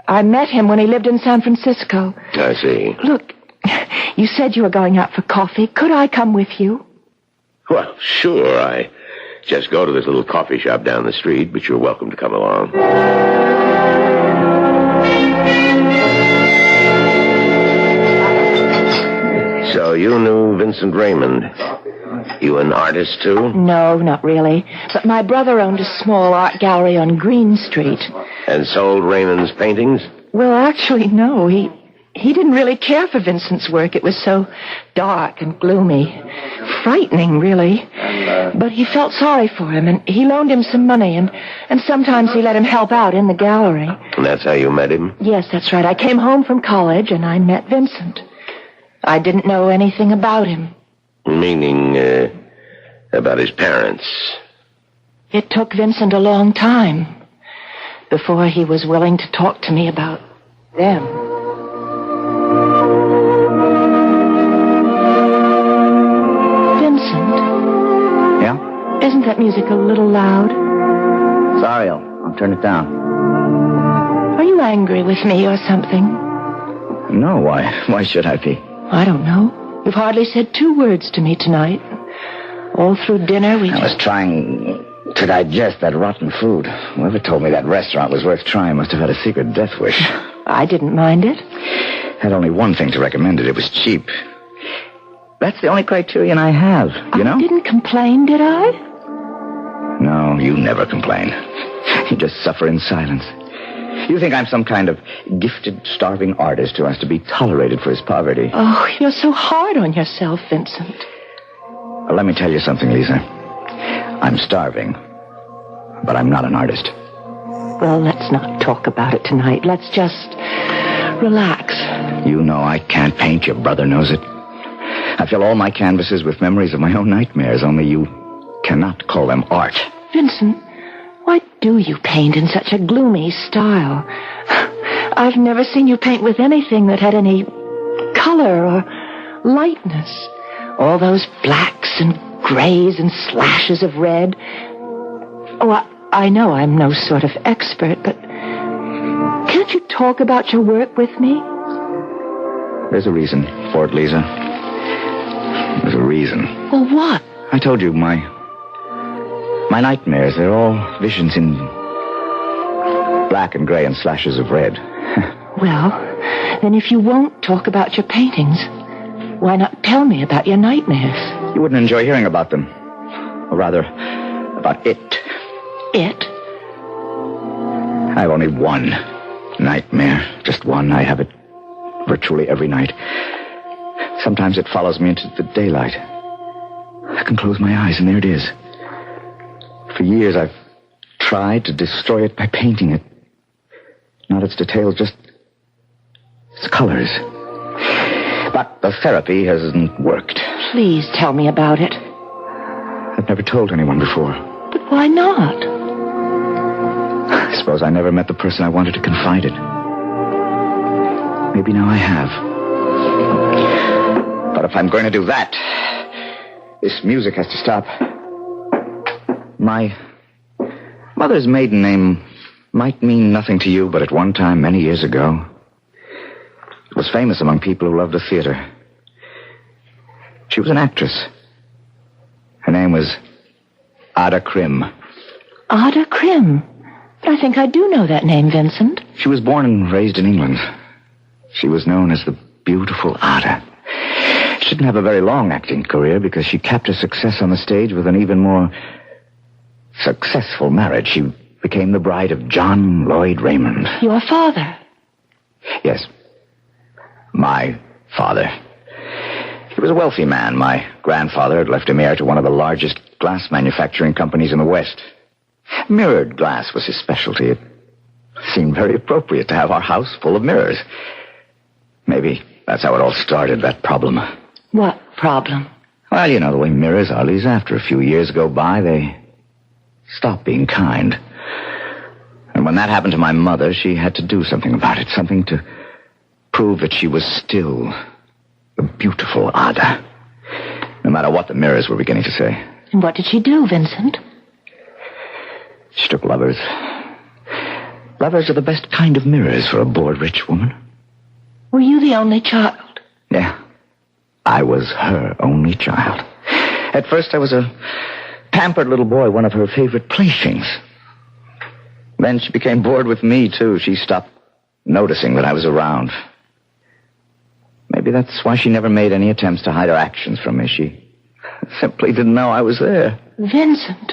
I met him when he lived in San Francisco. I see. Look, you said you were going out for coffee. Could I come with you? Well, sure. I just go to this little coffee shop down the street, but you're welcome to come along. So you knew Vincent Raymond. You an artist, too? No, not really. But my brother owned a small art gallery on Green Street. And sold Raymond's paintings? Well, actually, no. He didn't really care for Vincent's work. It was so dark and gloomy. Frightening, really. But he felt sorry for him, and he loaned him some money, and sometimes he let him help out in the gallery. And that's how you met him? Yes, that's right. I came home from college, and I met Vincent. I didn't know anything about him. Meaning, about his parents? It took Vincent a long time before he was willing to talk to me about them. Vincent? Yeah? Isn't that music a little loud? Sorry, I'll turn it down. Are you angry with me or something? No, why should I be? I don't know. You've hardly said 2 words to me tonight. All through dinner, I was trying to digest that rotten food. Whoever told me that restaurant was worth trying must have had a secret death wish. I didn't mind it. Had only one thing to recommend it. It was cheap. That's the only criterion I have, you know? I didn't complain, did I? No, you never complain. You just suffer in silence. You think I'm some kind of gifted, starving artist who has to be tolerated for his poverty. Oh, you're so hard on yourself, Vincent. Well, let me tell you something, Lisa. I'm starving, but I'm not an artist. Well, let's not talk about it tonight. Let's just relax. You know I can't paint. Your brother knows it. I fill all my canvases with memories of my own nightmares, only you cannot call them art. Vincent, why do you paint in such a gloomy style? I've never seen you paint with anything that had any color or lightness. All those blacks and grays and slashes of red. Oh, I know I'm no sort of expert, but can't you talk about your work with me? There's a reason for it, Lisa. There's a reason. Well, what? I told you, my nightmares, they're all visions in black and gray and slashes of red. Well, then if you won't talk about your paintings, why not tell me about your nightmares? You wouldn't enjoy hearing about them. Or rather, about it. It? I have only one nightmare. Just one. I have it virtually every night. Sometimes it follows me into the daylight. I can close my eyes and there it is. For years I've tried to destroy it by painting it. Not its details, just its colors. But the therapy hasn't worked. Please tell me about it. I've never told anyone before. But why not? I suppose I never met the person I wanted to confide in. Maybe now I have. But if I'm going to do that, this music has to stop. My mother's maiden name might mean nothing to you, but at one time, many years ago, it was famous among people who loved the theater. She was an actress. Her name was Ada Krim. Ada Krim? I think I do know that name, Vincent. She was born and raised in England. She was known as the beautiful Ada. She didn't have a very long acting career because she capped her success on the stage with an even more successful marriage. She became the bride of John Lloyd Raymond. Your father? Yes. My father. He was a wealthy man. My grandfather had left him heir to one of the largest glass manufacturing companies in the West. Mirrored glass was his specialty. It seemed very appropriate to have our house full of mirrors. Maybe that's how it all started, that problem. What problem? Well, you know the way mirrors are, Lisa. After a few years go by, they stop being kind. And when that happened to my mother, she had to do something about it. Something to prove that she was still the beautiful Ada. No matter what the mirrors were beginning to say. And what did she do, Vincent? She took lovers. Lovers are the best kind of mirrors for a bored rich woman. Were you the only child? Yeah. I was her only child. At first I was a pampered little boy, one of her favorite playthings. Then she became bored with me, too. She stopped noticing that I was around. Maybe that's why she never made any attempts to hide her actions from me. She simply didn't know I was there. Vincent,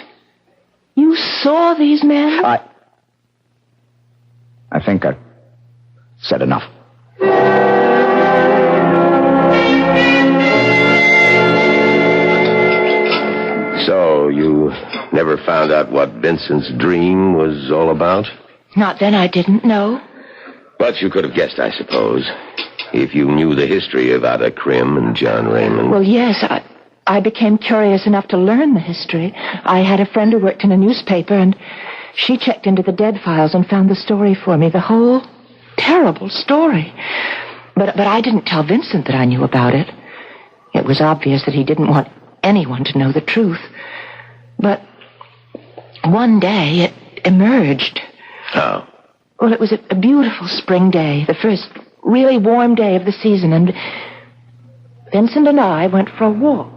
you saw these men? I think I've said enough. So, you never found out what Vincent's dream was all about? Not then, I didn't know. But you could have guessed, I suppose, if you knew the history of Ada Krim and John Raymond. Well, yes, I became curious enough to learn the history. I had a friend who worked in a newspaper, and she checked into the dead files and found the story for me, the whole terrible story. But I didn't tell Vincent that I knew about it. It was obvious that he didn't want anyone to know the truth. But one day it emerged. Oh. Well, it was a beautiful spring day, the first really warm day of the season, and Vincent and I went for a walk.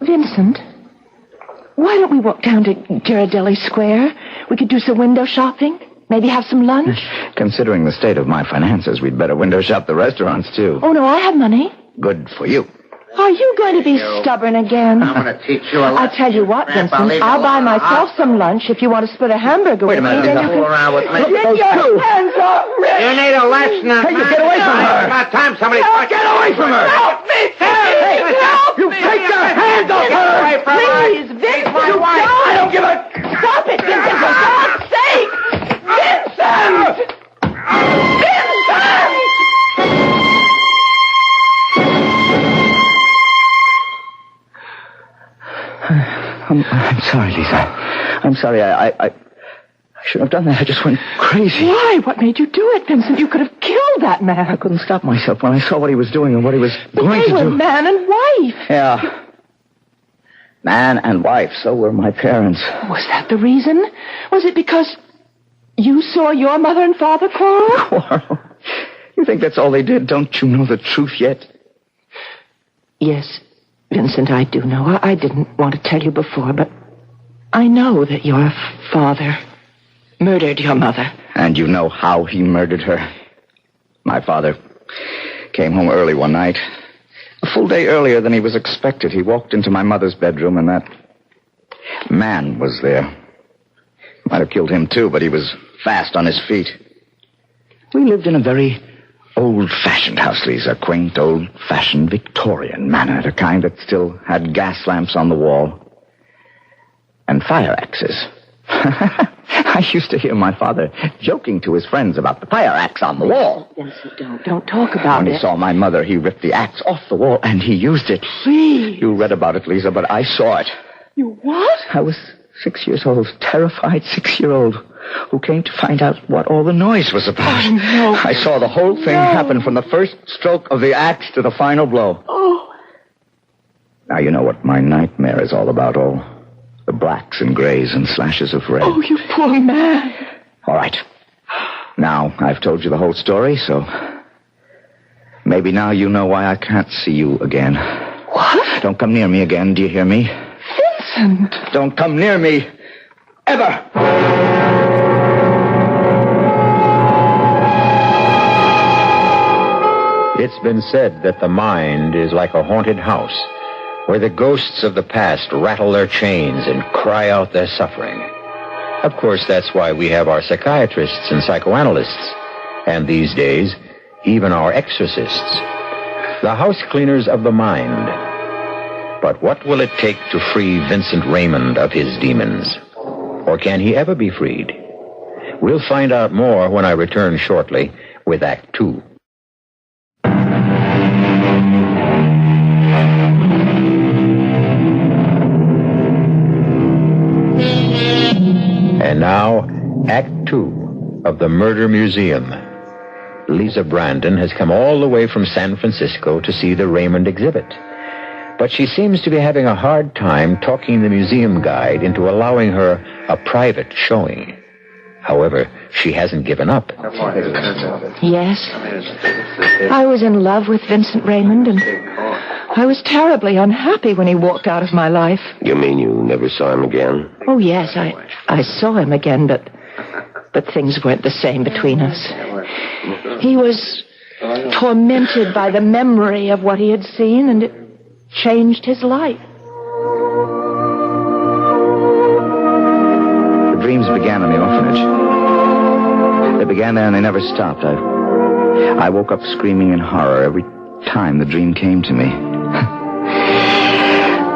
Vincent, why don't we walk down to Ghirardelli Square? We could do some window shopping, maybe have some lunch. Considering the state of my finances, we'd better window shop the restaurants, too. Oh, no, I have money. Good for you. Are you going to be stubborn again? I'm going to teach you a lesson. I tell you what, Vincent, I'll buy myself some lunch if you want to split a hamburger with me. Wait a minute, fool around with me. Get your hands off, Rick! You need a lesson. Hey, you get away from her! It's about time somebody... Get away from her! Help me! Help me! You take your hands off her! Please, Vincent, you I don't give a... Stop it, Vincent, for God's sake! Vincent! Vincent! I'm sorry, Lisa. I'm sorry. I shouldn't have done that. I just went crazy. Why? What made you do it, Vincent? You could have killed that man. I couldn't stop myself when I saw what he was doing and what he was going to do. They were man and wife. Yeah. Man and wife. So were my parents. Was that the reason? Was it because you saw your mother and father quarrel? Quarrel? You think that's all they did? Don't you know the truth yet? Yes, Vincent, I do know. I didn't want to tell you before, but I know that your father murdered your mother. And you know how he murdered her. My father came home early one night. A full day earlier than he was expected. He walked into my mother's bedroom, and that man was there. Might have killed him, too, but he was fast on his feet. We lived in a very old-fashioned house, Lisa. Quaint, old-fashioned Victorian manner. The kind that still had gas lamps on the wall. And fire axes. I used to hear my father joking to his friends about the fire axe on the wall. Vincent, don't talk about When it. he saw my mother, he ripped the axe off the wall, and he used it. Please. You read about it, Lisa, but I saw it. You what? I was 6 years old, terrified 6-year-old, who came to find out what all the noise was about. Oh, no. I saw the whole thing happen from the first stroke of the axe to the final blow. Oh. Now you know what my nightmare is all about, all the blacks and grays and slashes of red. Oh, you poor man. All right. Now, I've told you the whole story, so maybe now you know why I can't see you again. What? Don't come near me again, do you hear me? Vincent. Don't come near me. Ever. It's been said that the mind is like a haunted house, where the ghosts of the past rattle their chains and cry out their suffering. Of course, that's why we have our psychiatrists and psychoanalysts. And these days, even our exorcists. The house cleaners of the mind. But what will it take to free Vincent Raymond of his demons? Or can he ever be freed? We'll find out more when I return shortly with Act 2. And now, Act 2 of The Murder Museum. Lisa Brandon has come all the way from San Francisco to see the Raymond exhibit. But she seems to be having a hard time talking the museum guide into allowing her a private showing. However, she hasn't given up. Yes. I was in love with Vincent Raymond, and I was terribly unhappy when he walked out of my life. You mean you never saw him again? Oh, yes, I saw him again, but things weren't the same between us. He was tormented by the memory of what he had seen, and it changed his life. The dreams began in the orphanage. They began there and they never stopped. I woke up screaming in horror every time the dream came to me.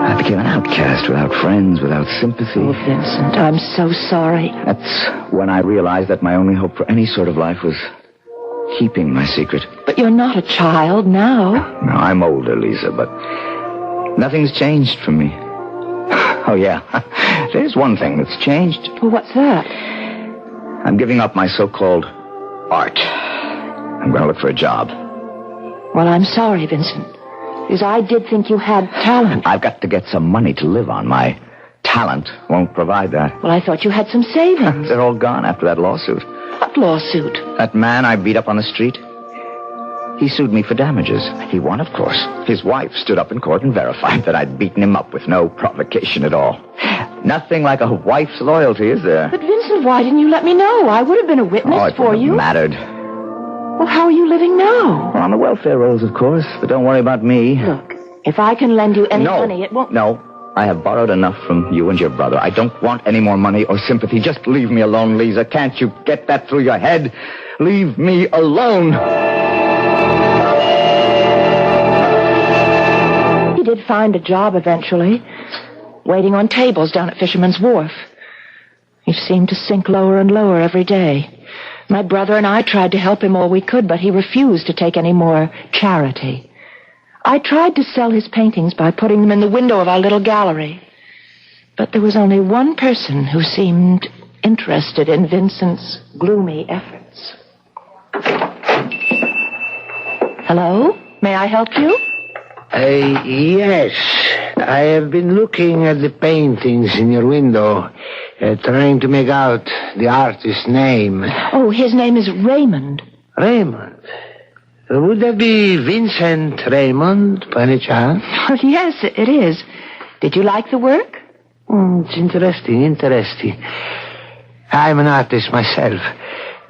I became an outcast, without friends, without sympathy. Oh, Vincent, I'm so sorry. That's when I realized that my only hope for any sort of life was keeping my secret. But you're not a child now. No, I'm older, Lisa, but nothing's changed for me. Oh, yeah. There's one thing that's changed. Well, what's that? I'm giving up my so-called art. I'm going to look for a job. Well, I'm sorry, Vincent, because I did think you had talent. I've got to get some money to live on. My talent won't provide that. Well, I thought you had some savings. They're all gone after that lawsuit. What lawsuit? That man I beat up on the street. He sued me for damages. He won, of course. His wife stood up in court and verified that I'd beaten him up with no provocation at all. Nothing like a wife's loyalty, is there? But, Vincent, why didn't you let me know? I would have been a witness for you. It mattered. Well, how are you living now? Well, on the welfare rolls, of course. But don't worry about me. Look, if I can lend you any money, it won't... No. I have borrowed enough from you and your brother. I don't want any more money or sympathy. Just leave me alone, Lisa. Can't you get that through your head? Leave me alone. He did find a job eventually, waiting on tables down at Fisherman's Wharf. He seemed to sink lower and lower every day. My brother and I tried to help him all we could, but he refused to take any more charity. I tried to sell his paintings by putting them in the window of our little gallery. But there was only one person who seemed interested in Vincent's gloomy efforts. Hello? May I help you? Yes. I have been looking at the paintings in your window, trying to make out the artist's name. Oh, his name is Raymond. Raymond? Would that be Vincent Raymond, by any chance? Oh, yes, it is. Did you like the work? It's interesting. I'm an artist myself.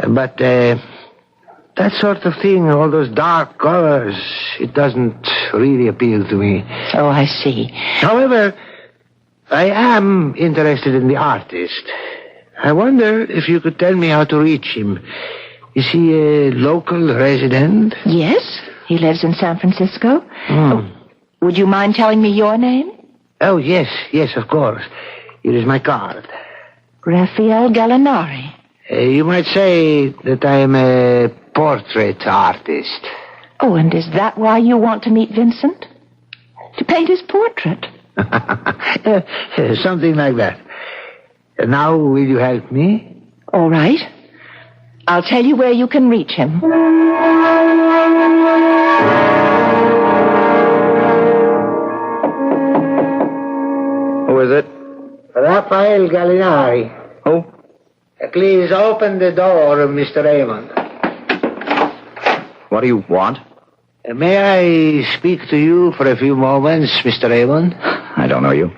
But that sort of thing, all those dark colors, it doesn't really appeal to me. Oh, I see. However, I am interested in the artist. I wonder if you could tell me how to reach him. Is he a local resident? Yes, he lives in San Francisco. Oh, would you mind telling me your name? Oh, yes, of course. Here is my card. Raphael Gallinari. You might say that I am a portrait artist. Oh, and is that why you want to meet Vincent? To paint his portrait? Something like that. Now, will you help me? All right. I'll tell you where you can reach him. Who is it? Raphael Gallinari. Who? Please open the door, Mr. Raymond. What do you want? May I speak to you for a few moments, Mr. Raymond? I don't know you.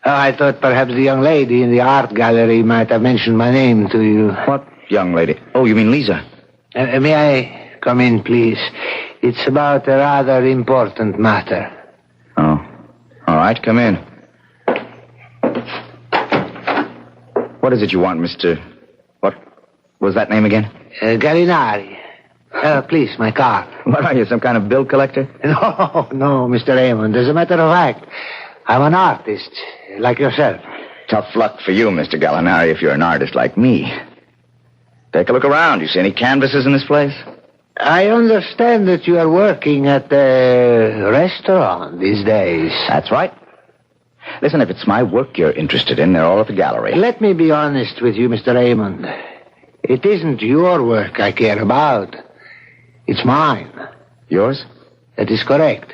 I thought perhaps the young lady in the art gallery might have mentioned my name to you. What young lady? Oh, you mean Lisa? May I come in, please? It's about a rather important matter. Oh. All right, come in. What is it you want, Mr... What was that name again? Gallinari. Please, my car. What are you, some kind of bill collector? No, Mr. Raymond. As a matter of fact, I'm an artist, like yourself. Tough luck for you, Mr. Gallinari, if you're an artist like me. Take a look around. You see any canvases in this place? I understand that you are working at a restaurant these days. That's right. Listen, if it's my work you're interested in, they're all at the gallery. Let me be honest with you, Mr. Raymond. It isn't your work I care about. It's mine. Yours? That is correct.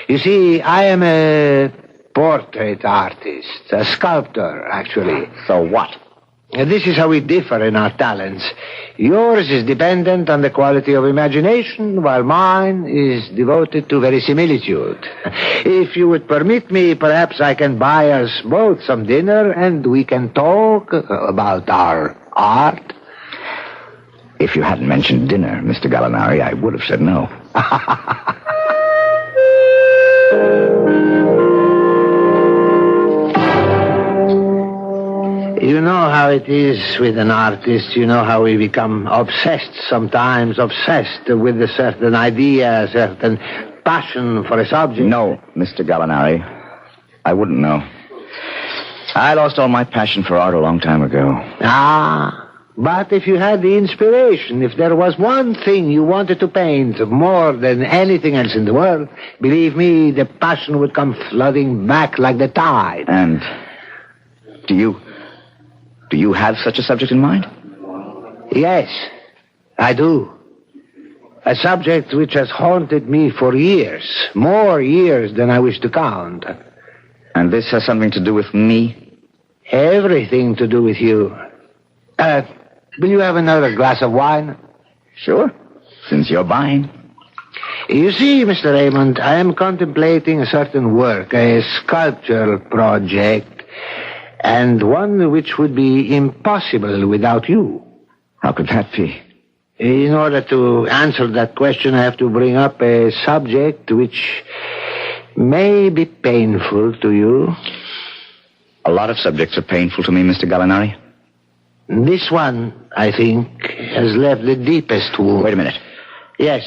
You see, I am a portrait artist, a sculptor, actually. So what? This is how we differ in our talents. Yours is dependent on the quality of imagination, while mine is devoted to verisimilitude. If you would permit me, perhaps I can buy us both some dinner and we can talk about our art. If you hadn't mentioned dinner, Mr. Gallinari, I would have said no. You know how it is with an artist. You know how we become obsessed sometimes, obsessed with a certain idea, a certain passion for a subject. No, Mr. Gallinari, I wouldn't know. I lost all my passion for art a long time ago. But if you had the inspiration, if there was one thing you wanted to paint more than anything else in the world, believe me, the passion would come flooding back like the tide. And do you have such a subject in mind? Yes, I do. A subject which has haunted me for years, more years than I wish to count. And this has something to do with me? Everything to do with you. Will you have another glass of wine? Sure, since you're buying. You see, Mr. Raymond, I am contemplating a certain work, a sculpture project, and one which would be impossible without you. How could that be? In order to answer that question, I have to bring up a subject which may be painful to you. A lot of subjects are painful to me, Mr. Gallinari. This one, I think, has left the deepest wound. Wait a minute. Yes,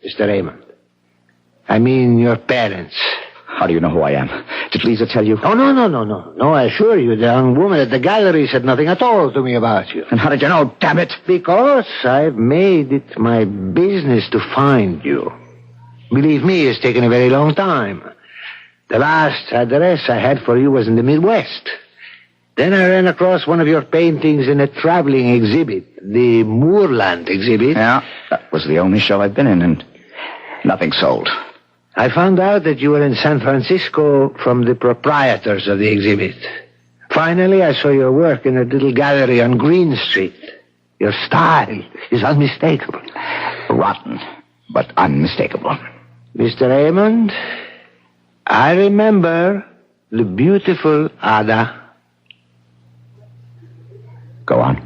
Mr. Raymond. I mean your parents. How do you know who I am? Did Lisa tell you? Oh, no. No, I assure you, the young woman at the gallery said nothing at all to me about you. And how did you know, damn it? Because I've made it my business to find you. Believe me, it's taken a very long time. The last address I had for you was in the Midwest. Then I ran across one of your paintings in a traveling exhibit, the Moorland exhibit. Yeah, that was the only show I've been in, and nothing sold. I found out that you were in San Francisco from the proprietors of the exhibit. Finally, I saw your work in a little gallery on Green Street. Your style is unmistakable. Rotten, but unmistakable. Mr. Raymond, I remember the beautiful Ada. Go on.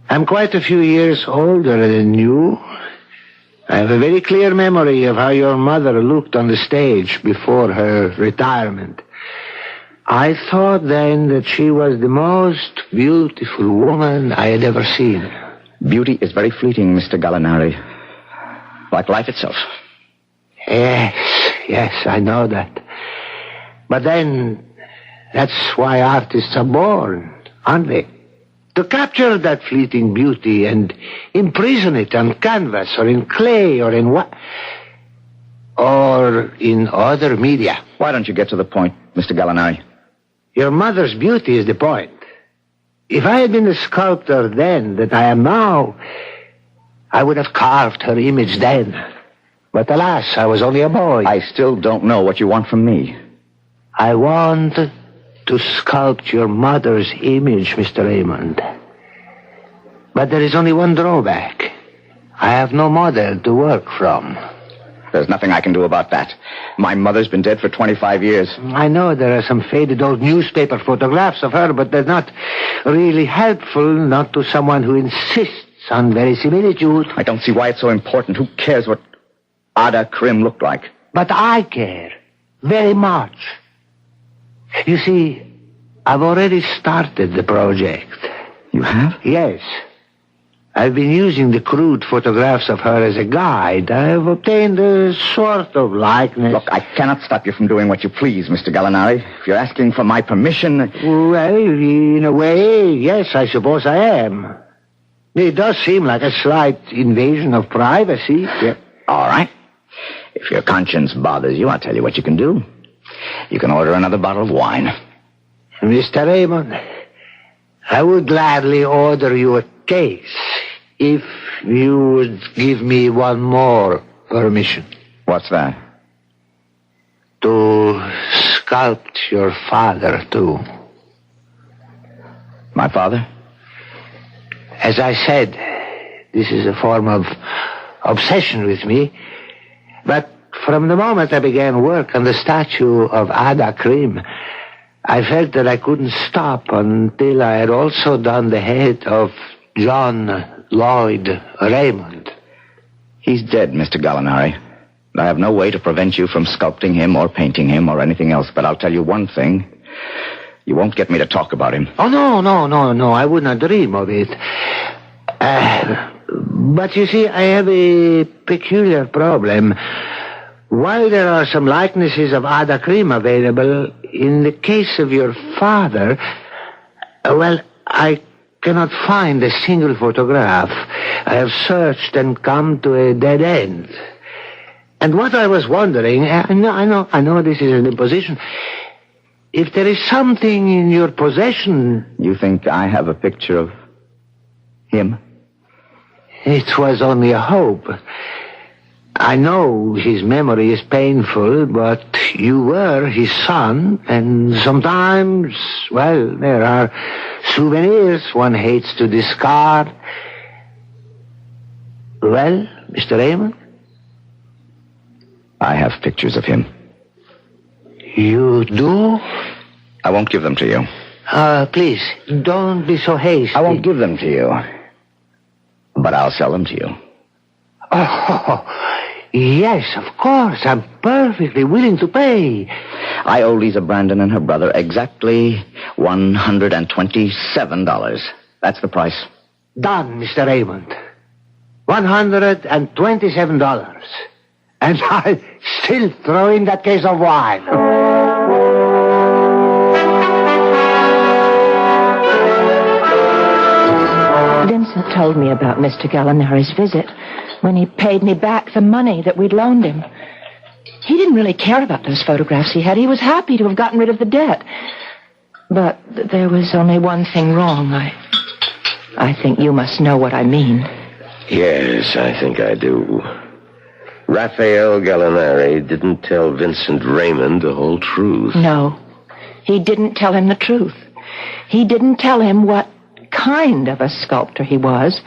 I'm quite a few years older than you. I have a very clear memory of how your mother looked on the stage before her retirement. I thought then that she was the most beautiful woman I had ever seen. Beauty is very fleeting, Mr. Gallinari. Like life itself. Yes, I know that. But then, that's why artists are born, aren't they? To capture that fleeting beauty and imprison it on canvas or in clay or in what? Or in other media. Why don't you get to the point, Mr. Gallinari? Your mother's beauty is the point. If I had been the sculptor then that I am now, I would have carved her image then. But alas, I was only a boy. I still don't know what you want from me. I want to sculpt your mother's image, Mr. Raymond. But there is only one drawback. I have no model to work from. There's nothing I can do about that. My mother's been dead for 25 years. I know there are some faded old newspaper photographs of her, but they're not really helpful, not to someone who insists on verisimilitude. I don't see why it's so important. Who cares what Ada Krim looked like? But I care. Very much. You see, I've already started the project. You have? Yes. I've been using the crude photographs of her as a guide. I've obtained a sort of likeness. Look, I cannot stop you from doing what you please, Mr. Gallinari. If you're asking for my permission... Well, in a way, yes, I suppose I am. It does seem like a slight invasion of privacy. Yeah. All right. If your conscience bothers you, I'll tell you what you can do. You can order another bottle of wine. Mr. Raymond, I would gladly order you a case if you would give me one more permission. What's that? To sculpt your father, too. My father? As I said, this is a form of obsession with me. But from the moment I began work on the statue of Ada Krim, I felt that I couldn't stop until I had also done the head of John Lloyd Raymond. He's dead, Mr. Gallinari. I have no way to prevent you from sculpting him or painting him or anything else, but I'll tell you one thing. You won't get me to talk about him. Oh, no, I would not dream of it. But you see, I have a peculiar problem. While there are some likenesses of Ada Krim available, in the case of your father, well, I cannot find a single photograph. I have searched and come to a dead end. And what I was wondering, I know this is an imposition, if there is something in your possession... You think I have a picture of him? It was only a hope. I know his memory is painful, but you were his son, and sometimes, well, there are souvenirs one hates to discard. Well, Mr. Raymond? I have pictures of him. You do? I won't give them to you. Please, don't be so hasty. I won't give them to you. But I'll sell them to you. Oh, yes, of course. I'm perfectly willing to pay. I owe Lisa Brandon and her brother exactly $127. That's the price. Done, Mr. Raymond. $127. And I'll still throw in that case of wine. Vincent told me about Mr. Gallinari's visit when he paid me back the money that we'd loaned him. He didn't really care about those photographs he had. He was happy to have gotten rid of the debt. But there was only one thing wrong. I think you must know what I mean. Yes, I think I do. Raphael Gallinari didn't tell Vincent Raymond the whole truth. No, he didn't tell him the truth. He didn't tell him what kind of a sculptor he was,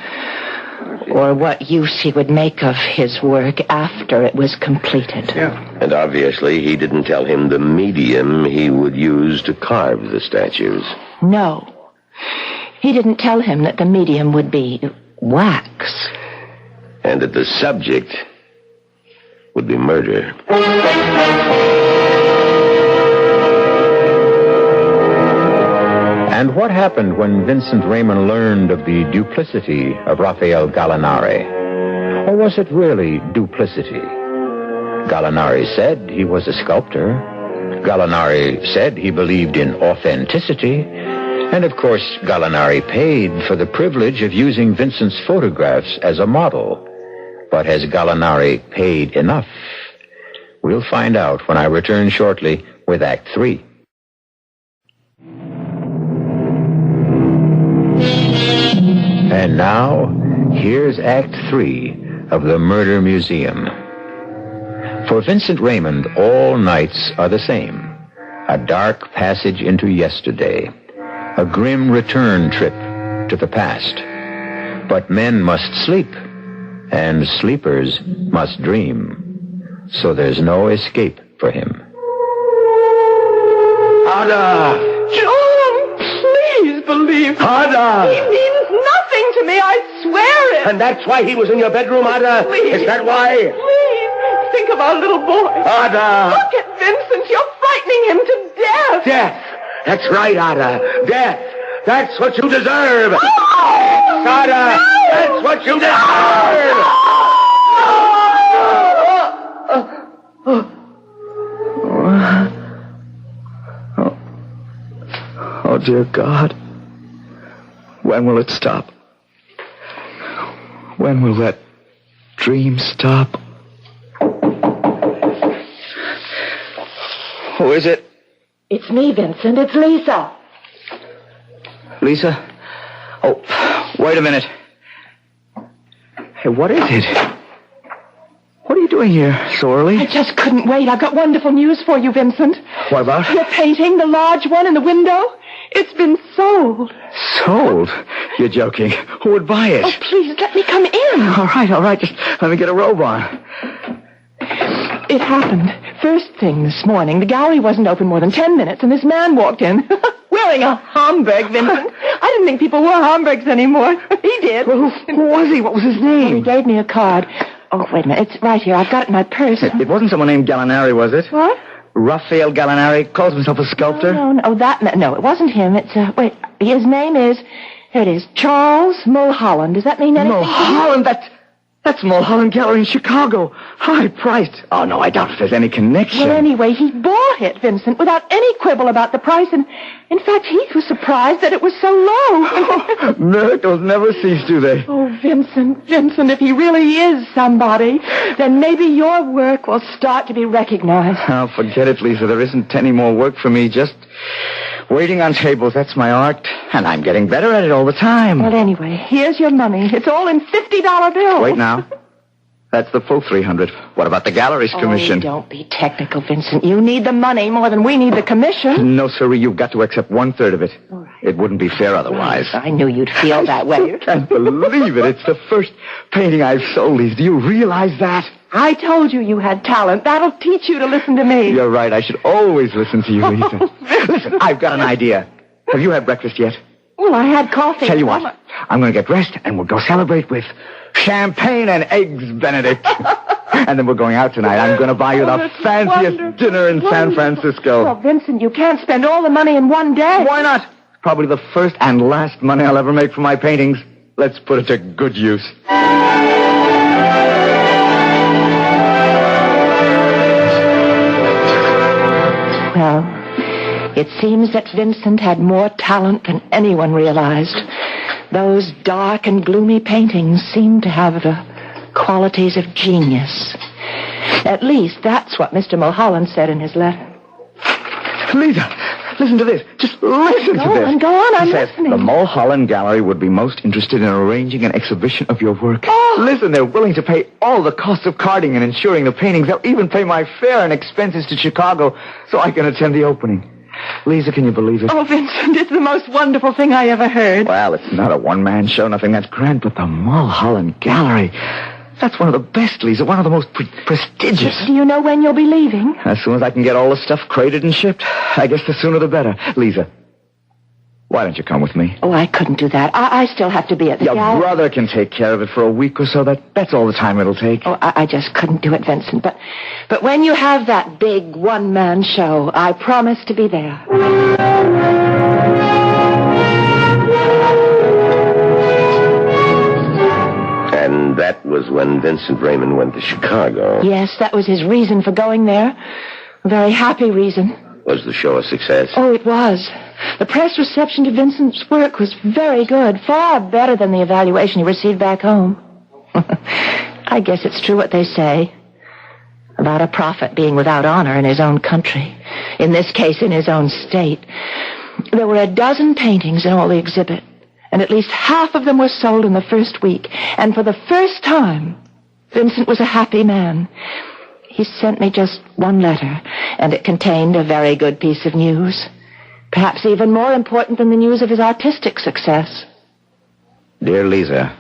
or what use he would make of his work after it was completed. Yeah. And obviously he didn't tell him the medium he would use to carve the statues. No. He didn't tell him that the medium would be wax. And that the subject would be murder. And what happened when Vincent Raymond learned of the duplicity of Raphael Gallinari? Or was it really duplicity? Gallinari said he was a sculptor. Gallinari said he believed in authenticity. And of course, Gallinari paid for the privilege of using Vincent's photographs as a model. But has Gallinari paid enough? We'll find out when I return shortly with Act 3. And now, here's Act 3 of the Murder Museum. For Vincent Raymond, all nights are the same. A dark passage into yesterday. A grim return trip to the past. But men must sleep, and sleepers must dream. So there's no escape for him. Ada! John, please believe me. Ada! He means nothing to me, I swear it. And that's why he was in your bedroom, Ada? Please. Is that why? Please, think of our little boy. Ada! Look at Vincent, you're frightening him to death. Death! That's right, Ada. Death. That's what you deserve. Ada, that's what you deserve. Oh, dear God. When will it stop? When will that dream stop? Who is it? It's me, Vincent. It's Lisa. Lisa? Oh, wait a minute. Hey, what is it? What are you doing here so early? I just couldn't wait. I've got wonderful news for you, Vincent. What about? Your painting, the large one in the window, it's been sold. Sold? You're joking. Who would buy it? Oh, please, let me come in. All right. Just let me get a robe on. It happened. First thing this morning, the gallery wasn't open more than 10 minutes, and this man walked in wearing a Homburg, Vincent. I didn't think people wore Homburgs anymore. He did. Well, who was he? What was his name? Well, he gave me a card. Oh, wait a minute. It's right here. I've got it in my purse. It wasn't someone named Gallinari, was it? What? Raphael Gallinari calls himself a sculptor? No, it wasn't him. It's, wait, his name is, here it is, Charles Mulholland. Does that mean anything? Mulholland? That's Mulholland Gallery in Chicago. High priced. Oh, no, I doubt if there's any connection. Well, anyway, he bought it, Vincent, without any quibble about the price, and in fact, Heath was surprised that it was so low. Miracles never cease, do they? Oh, Vincent, if he really is somebody, then maybe your work will start to be recognized. Oh, forget it, Lisa. There isn't any more work for me. Just waiting on tables. That's my art, and I'm getting better at it all the time. Well, anyway, here's your money. It's all in $50 bills. Wait now. That's the full $300. What about the gallery's commission? Oh, don't be technical, Vincent. You need the money more than we need the commission. No, sirree, you've got to accept 1/3 of it. All right. It wouldn't be fair otherwise. I knew you'd feel that way. I can't believe it. It's the first painting I've sold, Lisa. Do you realize that? I told you had talent. That'll teach you to listen to me. You're right. I should always listen to you, Lisa. Listen, I've got an idea. Have you had breakfast yet? Well, I had coffee. Tell you what, I'm going to get dressed and we'll go celebrate with champagne and eggs Benedict. And then we're going out tonight. I'm going to buy you the fanciest dinner in San Francisco. Well, Vincent, you can't spend all the money in one day. Why not? Probably the first and last money I'll ever make from my paintings. Let's put it to good use. Well, it seems that Vincent had more talent than anyone realized. Those dark and gloomy paintings seemed to have the qualities of genius. At least that's what Mr. Mulholland said in his letter. Lisa, listen to this. Just listen to this. Go on, I'm listening. listening. The Mulholland Gallery would be most interested in arranging an exhibition of your work. Oh. Listen, they're willing to pay all the costs of carding and insuring the paintings. They'll even pay my fare and expenses to Chicago so I can attend the opening. Lisa, can you believe it? Oh, Vincent, it's the most wonderful thing I ever heard. Well, it's not a one-man show, nothing that's grand, but the Mulholland Gallery. That's one of the best, Lisa, one of the most prestigious. Do you know when you'll be leaving? As soon as I can get all the stuff crated and shipped. I guess the sooner the better. Lisa, why don't you come with me? Oh, I couldn't do that. I still have to be at the gallery. Your brother can take care of it for a week or so. That's all the time it'll take. Oh, I just couldn't do it, Vincent. But when you have that big one-man show, I promise to be there. And that was when Vincent Raymond went to Chicago. Yes, that was his reason for going there. A very happy reason. Was the show a success? Oh, it was. The press reception to Vincent's work was very good, far better than the evaluation he received back home. I guess it's true what they say about a prophet being without honor in his own country, in this case in his own state. There were 12 paintings in all the exhibit, and at least half of them were sold in the first week, and for the first time, Vincent was a happy man. He sent me just one letter, and it contained a very good piece of news. Perhaps even more important than the news of his artistic success. Dear Lisa,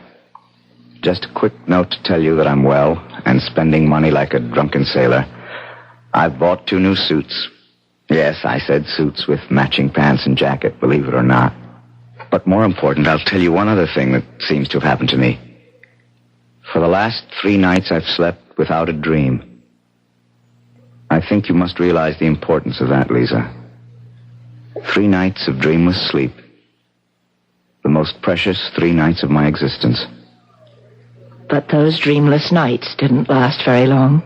just a quick note to tell you that I'm well and spending money like a drunken sailor. I've bought 2 new suits. Yes, I said suits with matching pants and jacket, believe it or not. But more important, I'll tell you one other thing that seems to have happened to me. For the last 3 nights, I've slept without a dream. I think you must realize the importance of that, Lisa. 3 nights of dreamless sleep. The most precious 3 nights of my existence. But those dreamless nights didn't last very long.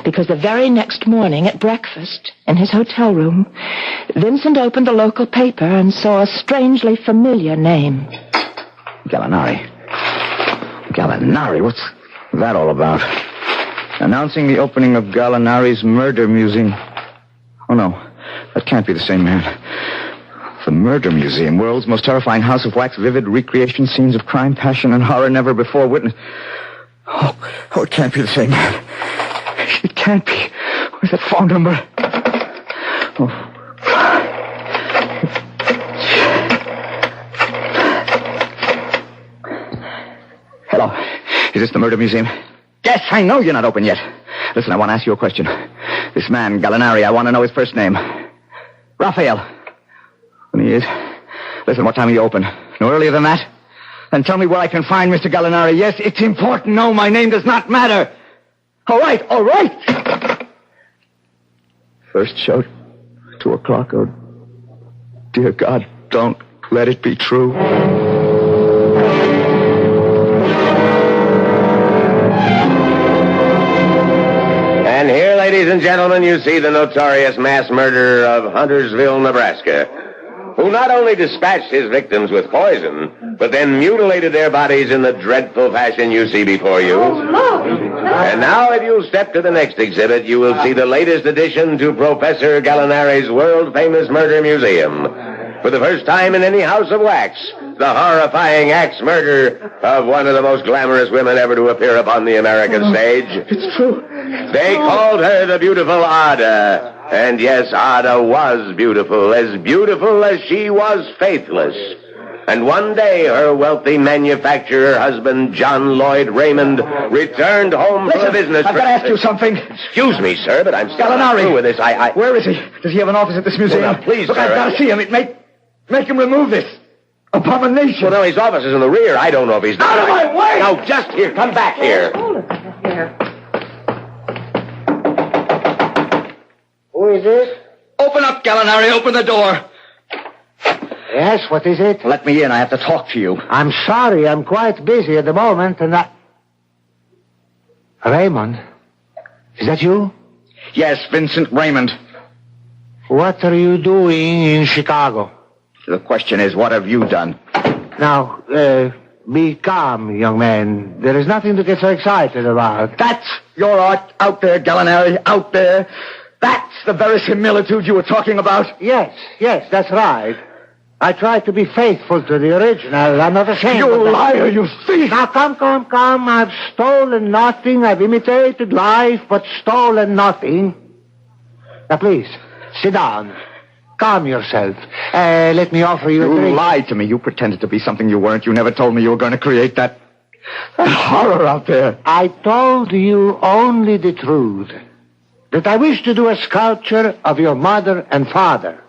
Because the very next morning at breakfast in his hotel room, Vincent opened the local paper and saw a strangely familiar name. Gallinari. Gallinari? What's that all about? Announcing the opening of Gallinari's Murder Museum. Oh, no. That can't be the same man. The Murder Museum, world's most terrifying house of wax, vivid recreation, scenes of crime, passion, and horror never before witnessed. Oh, it can't be the same man. It can't be. Where's that phone number? Oh. Hello. Is this the Murder Museum? Yes, I know you're not open yet. Listen, I want to ask you a question. This man, Gallinari, I want to know his first name. Raphael. When he is. Listen, what time are you open? No earlier than that? Then tell me where I can find Mr. Gallinari. Yes, it's important. No, my name does not matter. All right. First show, 2 o'clock. Oh, dear God, don't let it be true. And here, ladies and gentlemen, you see the notorious mass murderer of Huntersville, Nebraska, who not only dispatched his victims with poison, but then mutilated their bodies in the dreadful fashion you see before you. And now, if you'll step to the next exhibit, you will see the latest addition to Professor Gallinari's world-famous murder museum. For the first time in any house of wax, the horrifying axe murder of one of the most glamorous women ever to appear upon the American stage. It's true. They called her the beautiful Ada. And yes, Ada was beautiful as she was faithless. And one day, her wealthy manufacturer husband, John Lloyd Raymond, returned home from a business... I've got to ask you something. Excuse me, sir, but I'm still not Gallinari. through with this. Where is he? Does he have an office at this museum? Well, now, please, Look, sir. I've got to see him. Make him remove this abomination. Well, no, his office is in the rear. I don't know if he's... Out of my way! Now, just here. Come back here. Hold it here. Who is this? Open up, Gallinari. Open the door. Yes, what is it? Let me in. I have to talk to you. I'm sorry, I'm quite busy at the moment, and Raymond? Is that you? Yes, Vincent Raymond. What are you doing in Chicago? The question is, what have you done? Now, be calm, young man. There is nothing to get so excited about. That's your art out there, Gallinari, out there. That's the verisimilitude you were talking about? Yes, that's right. I try to be faithful to the original. I'm not ashamed You of that. liar, you thief! Now, come. I've stolen nothing. I've imitated life, but stolen nothing. Now, please, sit down. Calm yourself. Let me offer you a You drink. lied to me. You pretended to be something you weren't. You never told me you were going to create that horror out there. I told you only the truth. That I wish to do a sculpture of your mother and father.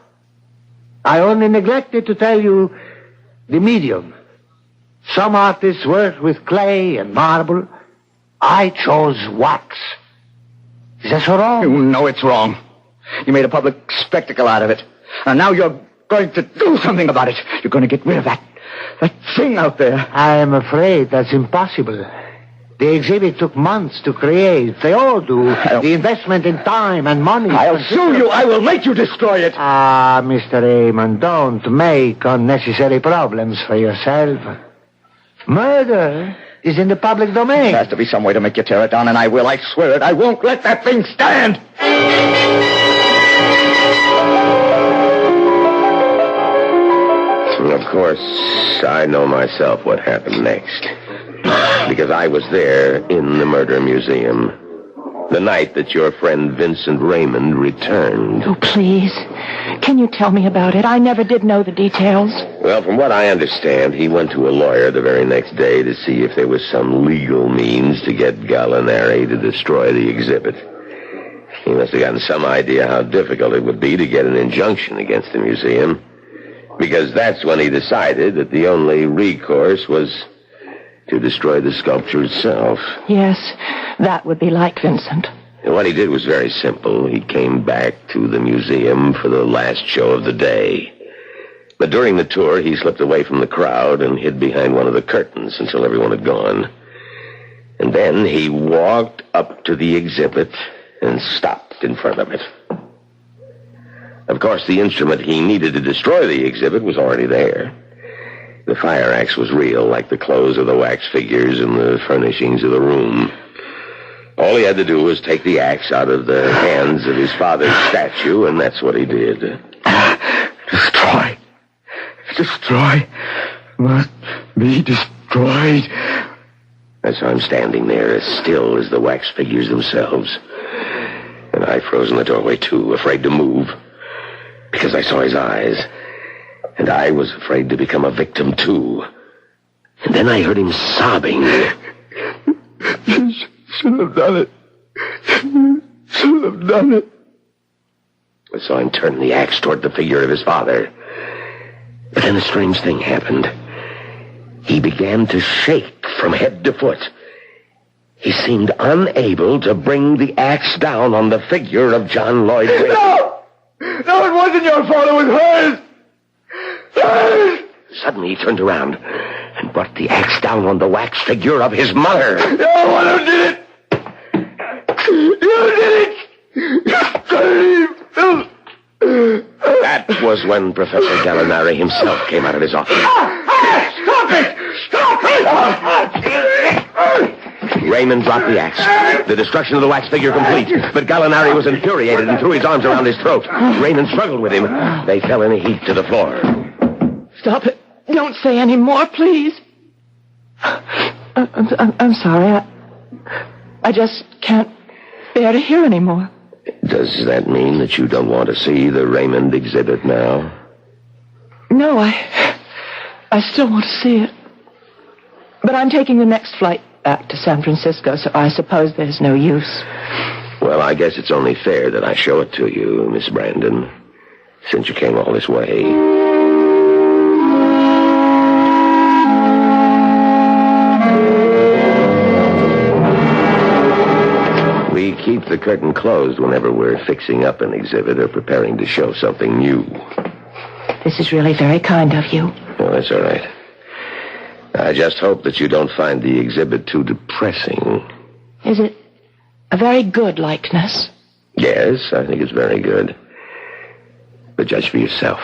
I only neglected to tell you the medium. Some artists work with clay and marble. I chose wax. Is that so wrong? You know it's wrong. You made a public spectacle out of it. And now you're going to do something about it. You're going to get rid of that thing out there. I am afraid that's impossible. The exhibit took months to create. They all do. The investment in time and money. I'll sue you. I will make you destroy it. Ah, Mr. Raymond, don't make unnecessary problems for yourself. Murder is in the public domain. There has to be some way to make you tear it down, and I will. I swear it. I won't let that thing stand. Of course, I know myself what happened next. Because I was there in the murder museum. The night that your friend Vincent Raymond returned. Oh, please. Can you tell me about it? I never did know the details. Well, from what I understand, he went to a lawyer the very next day to see if there was some legal means to get Gallinari to destroy the exhibit. He must have gotten some idea how difficult it would be to get an injunction against the museum. Because that's when he decided that the only recourse was to destroy the sculpture itself. Yes, that would be like Vincent. And what he did was very simple. He came back to the museum for the last show of the day. But during the tour, he slipped away from the crowd and hid behind one of the curtains until everyone had gone. And then he walked up to the exhibit and stopped in front of it. Of course, the instrument he needed to destroy the exhibit was already there. The fire axe was real, like the clothes of the wax figures and the furnishings of the room. All he had to do was take the axe out of the hands of his father's statue, and that's what he did. Destroy. Destroy. Must be destroyed. And so I'm standing there as still as the wax figures themselves. And I froze in the doorway, too, afraid to move. Because I saw his eyes. And I was afraid to become a victim, too. And then I heard him sobbing. Shouldn't have done it. Shouldn't have done it. I saw him turn the axe toward the figure of his father. But then a strange thing happened. He began to shake from head to foot. He seemed unable to bring the axe down on the figure of John Lloyd Wayne. No! No, it wasn't your fault. It was hers. Hers! Suddenly he turned around and brought the axe down on the wax figure of his mother. You're the one who did it! You did it! That was when Professor Gallinari himself came out of his office. Stop it! Stop it! Raymond dropped the axe. The destruction of the wax figure complete. But Gallinari was infuriated and threw his arms around his throat. Raymond struggled with him. They fell in a heap to the floor. Stop it. Don't say any more, please. I'm sorry. I just can't bear to hear any more. Does that mean that you don't want to see the Raymond exhibit now? No, I still want to see it. But I'm taking the next flight back to San Francisco, so I suppose there's no use. Well, I guess it's only fair that I show it to you, Miss Brandon, since you came all this way. We keep the curtain closed whenever we're fixing up an exhibit or preparing to show something new. This is really very kind of you. Oh, that's all right. I just hope that you don't find the exhibit too depressing. Is it a very good likeness? Yes, I think it's very good. But judge for yourself.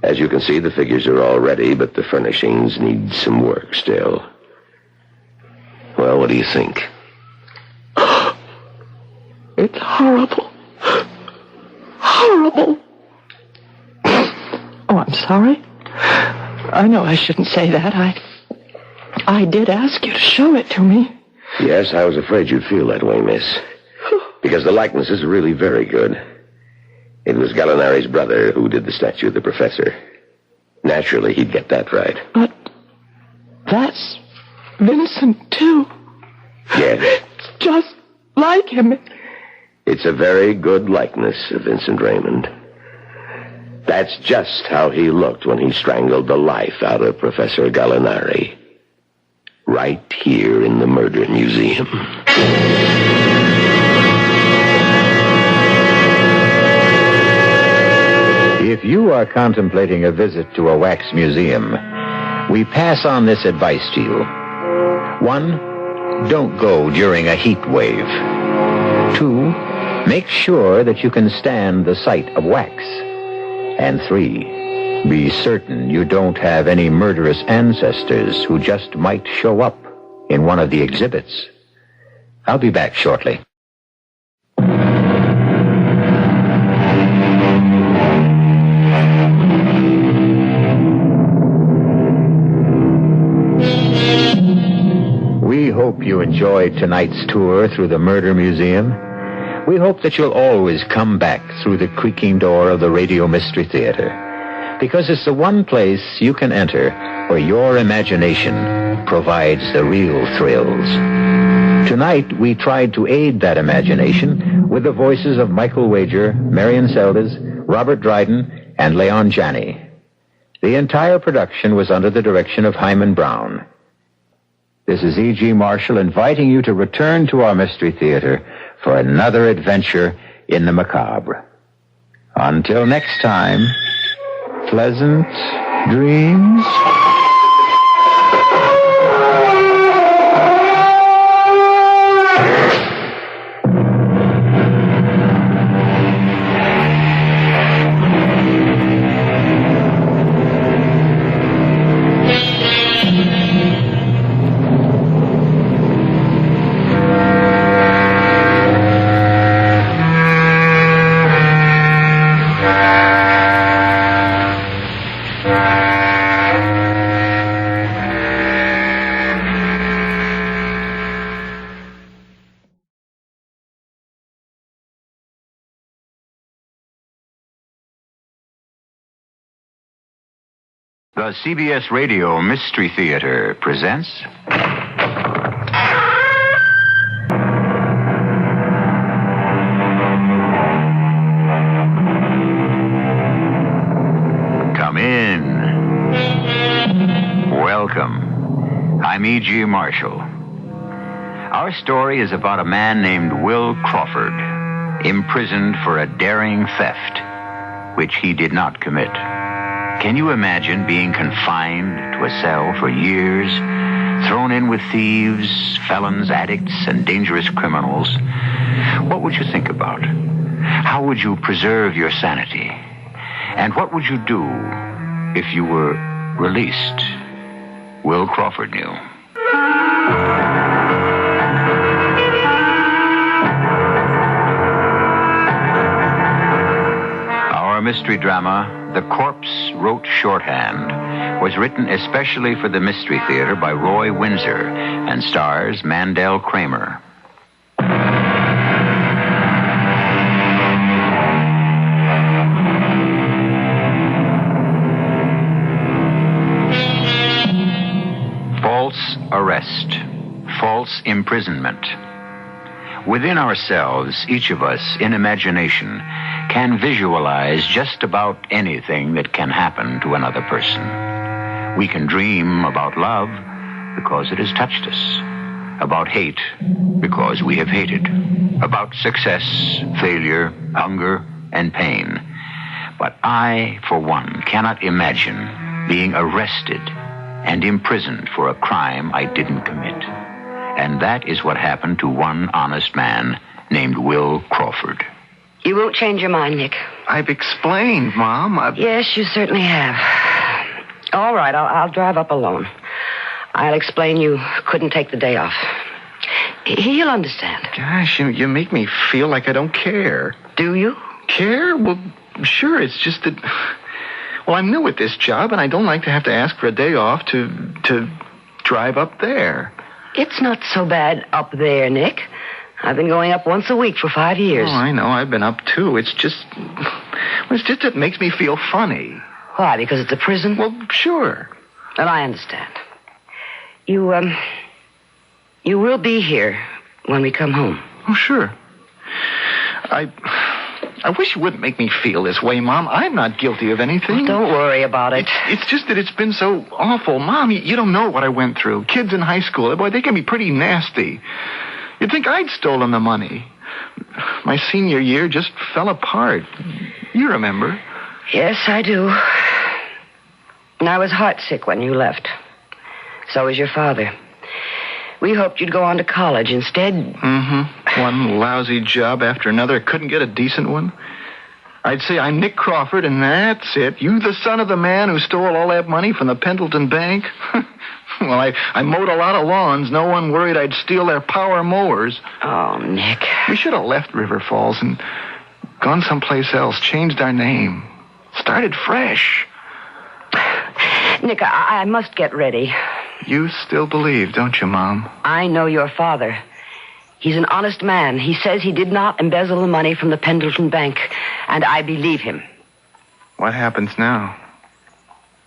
As you can see, the figures are all ready, but the furnishings need some work still. Well, what do you think? It's horrible. Horrible. Oh, I'm sorry. I know I shouldn't say that. I did ask you to show it to me. Yes, I was afraid you'd feel that way, miss. Because the likeness is really very good. It was Gallinari's brother who did the statue of the professor. Naturally, he'd get that right. But that's Vincent, too. Yes. It's just like him. It's a very good likeness of Vincent Raymond. That's just how he looked when he strangled the life out of Professor Gallinari. Right here in the Murder Museum. If you are contemplating a visit to a wax museum, we pass on this advice to you. 1, don't go during a heat wave. 2, make sure that you can stand the sight of wax. And 3, be certain you don't have any murderous ancestors who just might show up in one of the exhibits. I'll be back shortly. We hope you enjoyed tonight's tour through the Murder Museum. We hope that you'll always come back through the creaking door of the Radio Mystery Theater, because it's the one place you can enter where your imagination provides the real thrills. Tonight, we tried to aid that imagination with the voices of Michael Wager, Marion Seldes, Robert Dryden, and Leon Janney. The entire production was under the direction of Hyman Brown. This is E.G. Marshall inviting you to return to our Mystery Theater for another adventure in the macabre. Until next time, pleasant dreams. The CBS Radio Mystery Theater presents... Come in. Welcome. I'm E.G. Marshall. Our story is about a man named Will Crawford, imprisoned for a daring theft, which he did not commit. Can you imagine being confined to a cell for years, thrown in with thieves, felons, addicts, and dangerous criminals? What would you think about? How would you preserve your sanity? And what would you do if you were released? Will Crawford knew. Our mystery drama, The Corpse Wrote Shorthand, was written especially for the Mystery Theater by Roy Windsor and stars Mandel Kramer. False arrest. False imprisonment. Within ourselves, each of us, in imagination, can visualize just about anything that can happen to another person. We can dream about love because it has touched us, about hate because we have hated, about success, failure, hunger, and pain. But I, for one, cannot imagine being arrested and imprisoned for a crime I didn't commit. And that is what happened to one honest man named Will Crawford. You won't change your mind, Nick. I've explained, Mom. Yes, you certainly have. All right, I'll drive up alone. I'll explain you couldn't take the day off. He'll understand. Gosh, you make me feel like I don't care. Do you? Care? Well, sure, it's just that... Well, I'm new at this job, and I don't like to have to ask for a day off to drive up there. It's not so bad up there, Nick. I've been going up once a week for 5 years. Oh, I know. I've been up, too. It's just it makes me feel funny. Why? Because it's a prison? Well, sure. Well, I understand. You will be here when we come home. Oh, sure. I wish you wouldn't make me feel this way, Mom. I'm not guilty of anything. Well, don't worry about it. It's just that it's been so awful. Mom, you don't know what I went through. Kids in high school, boy, they can be pretty nasty. You'd think I'd stolen the money. My senior year just fell apart. You remember? Yes, I do. And I was heartsick when you left. So was your father. We hoped you'd go on to college instead. Mm-hmm. One lousy job after another. Couldn't get a decent one. I'd say I'm Nick Crawford, and that's it. You the son of the man who stole all that money from the Pendleton Bank? Well, I mowed a lot of lawns. No one worried I'd steal their power mowers. Oh, Nick. We should have left River Falls and gone someplace else, changed our name, started fresh. Nick, I must get ready. You still believe, don't you, Mom? I know your father. He's an honest man. He says he did not embezzle the money from the Pendleton Bank, and I believe him. What happens now?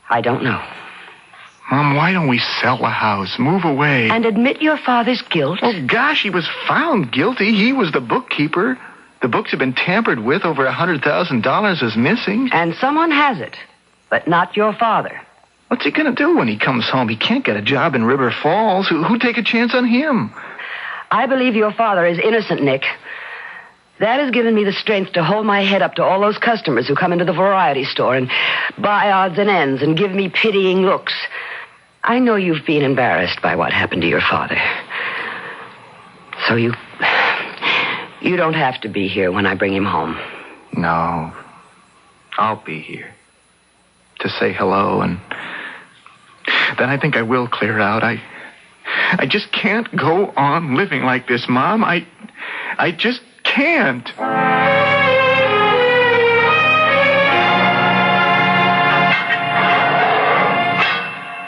I don't know. Mom, why don't we sell the house, move away? And admit your father's guilt? Oh, gosh, he was found guilty. He was the bookkeeper. The books have been tampered with. Over $100,000 is missing. And someone has it, but not your father. What's he going to do when he comes home? He can't get a job in River Falls. Who'd take a chance on him? I believe your father is innocent, Nick. That has given me the strength to hold my head up to all those customers who come into the variety store and buy odds and ends and give me pitying looks. I know you've been embarrassed by what happened to your father. So you don't have to be here when I bring him home. No. I'll be here to say hello, and then I think I will clear out. I just can't go on living like this, Mom. I just can't.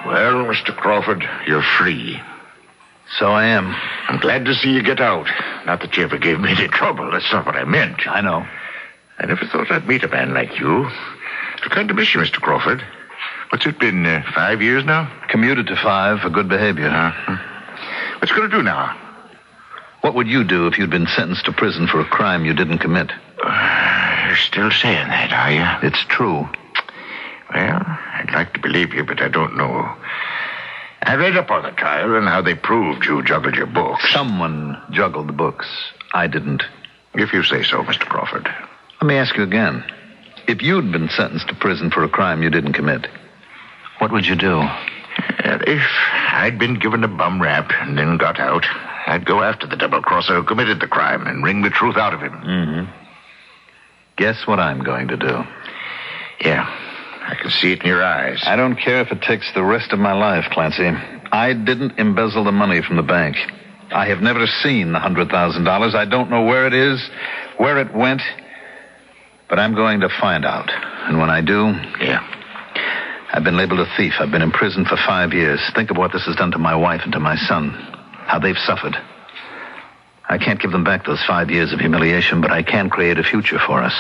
Well, Mr. Crawford, you're free. So I am. I'm glad to see you get out. Not that you ever gave me any trouble. That's not what I meant. I know. I never thought I'd meet a man like you. I've kind to miss you, Mr. Crawford. What's it been, 5 years now? Commuted to 5 for good behavior. What you going to do now? What would you do if you'd been sentenced to prison for a crime you didn't commit? You're still saying that, are you? It's true. Well, I'd like to believe you, but I don't know. I read up on the trial and how they proved you juggled your books. Someone juggled the books. I didn't. If you say so, Mr. Crawford. Let me ask you again. If you'd been sentenced to prison for a crime you didn't commit, what would you do? If I'd been given a bum rap and then got out, I'd go after the double-crosser who committed the crime and wring the truth out of him. Mm-hmm. Guess what I'm going to do? Yeah, I can see it in your eyes. I don't care if it takes the rest of my life, Clancy. I didn't embezzle the money from the bank. I have never seen the $100,000. I don't know where it is, where it went, but I'm going to find out. And when I do... Yeah. I've been labeled a thief. I've been in prison for 5 years. Think of what this has done to my wife and to my son. How they've suffered. I can't give them back those 5 years of humiliation, but I can create a future for us.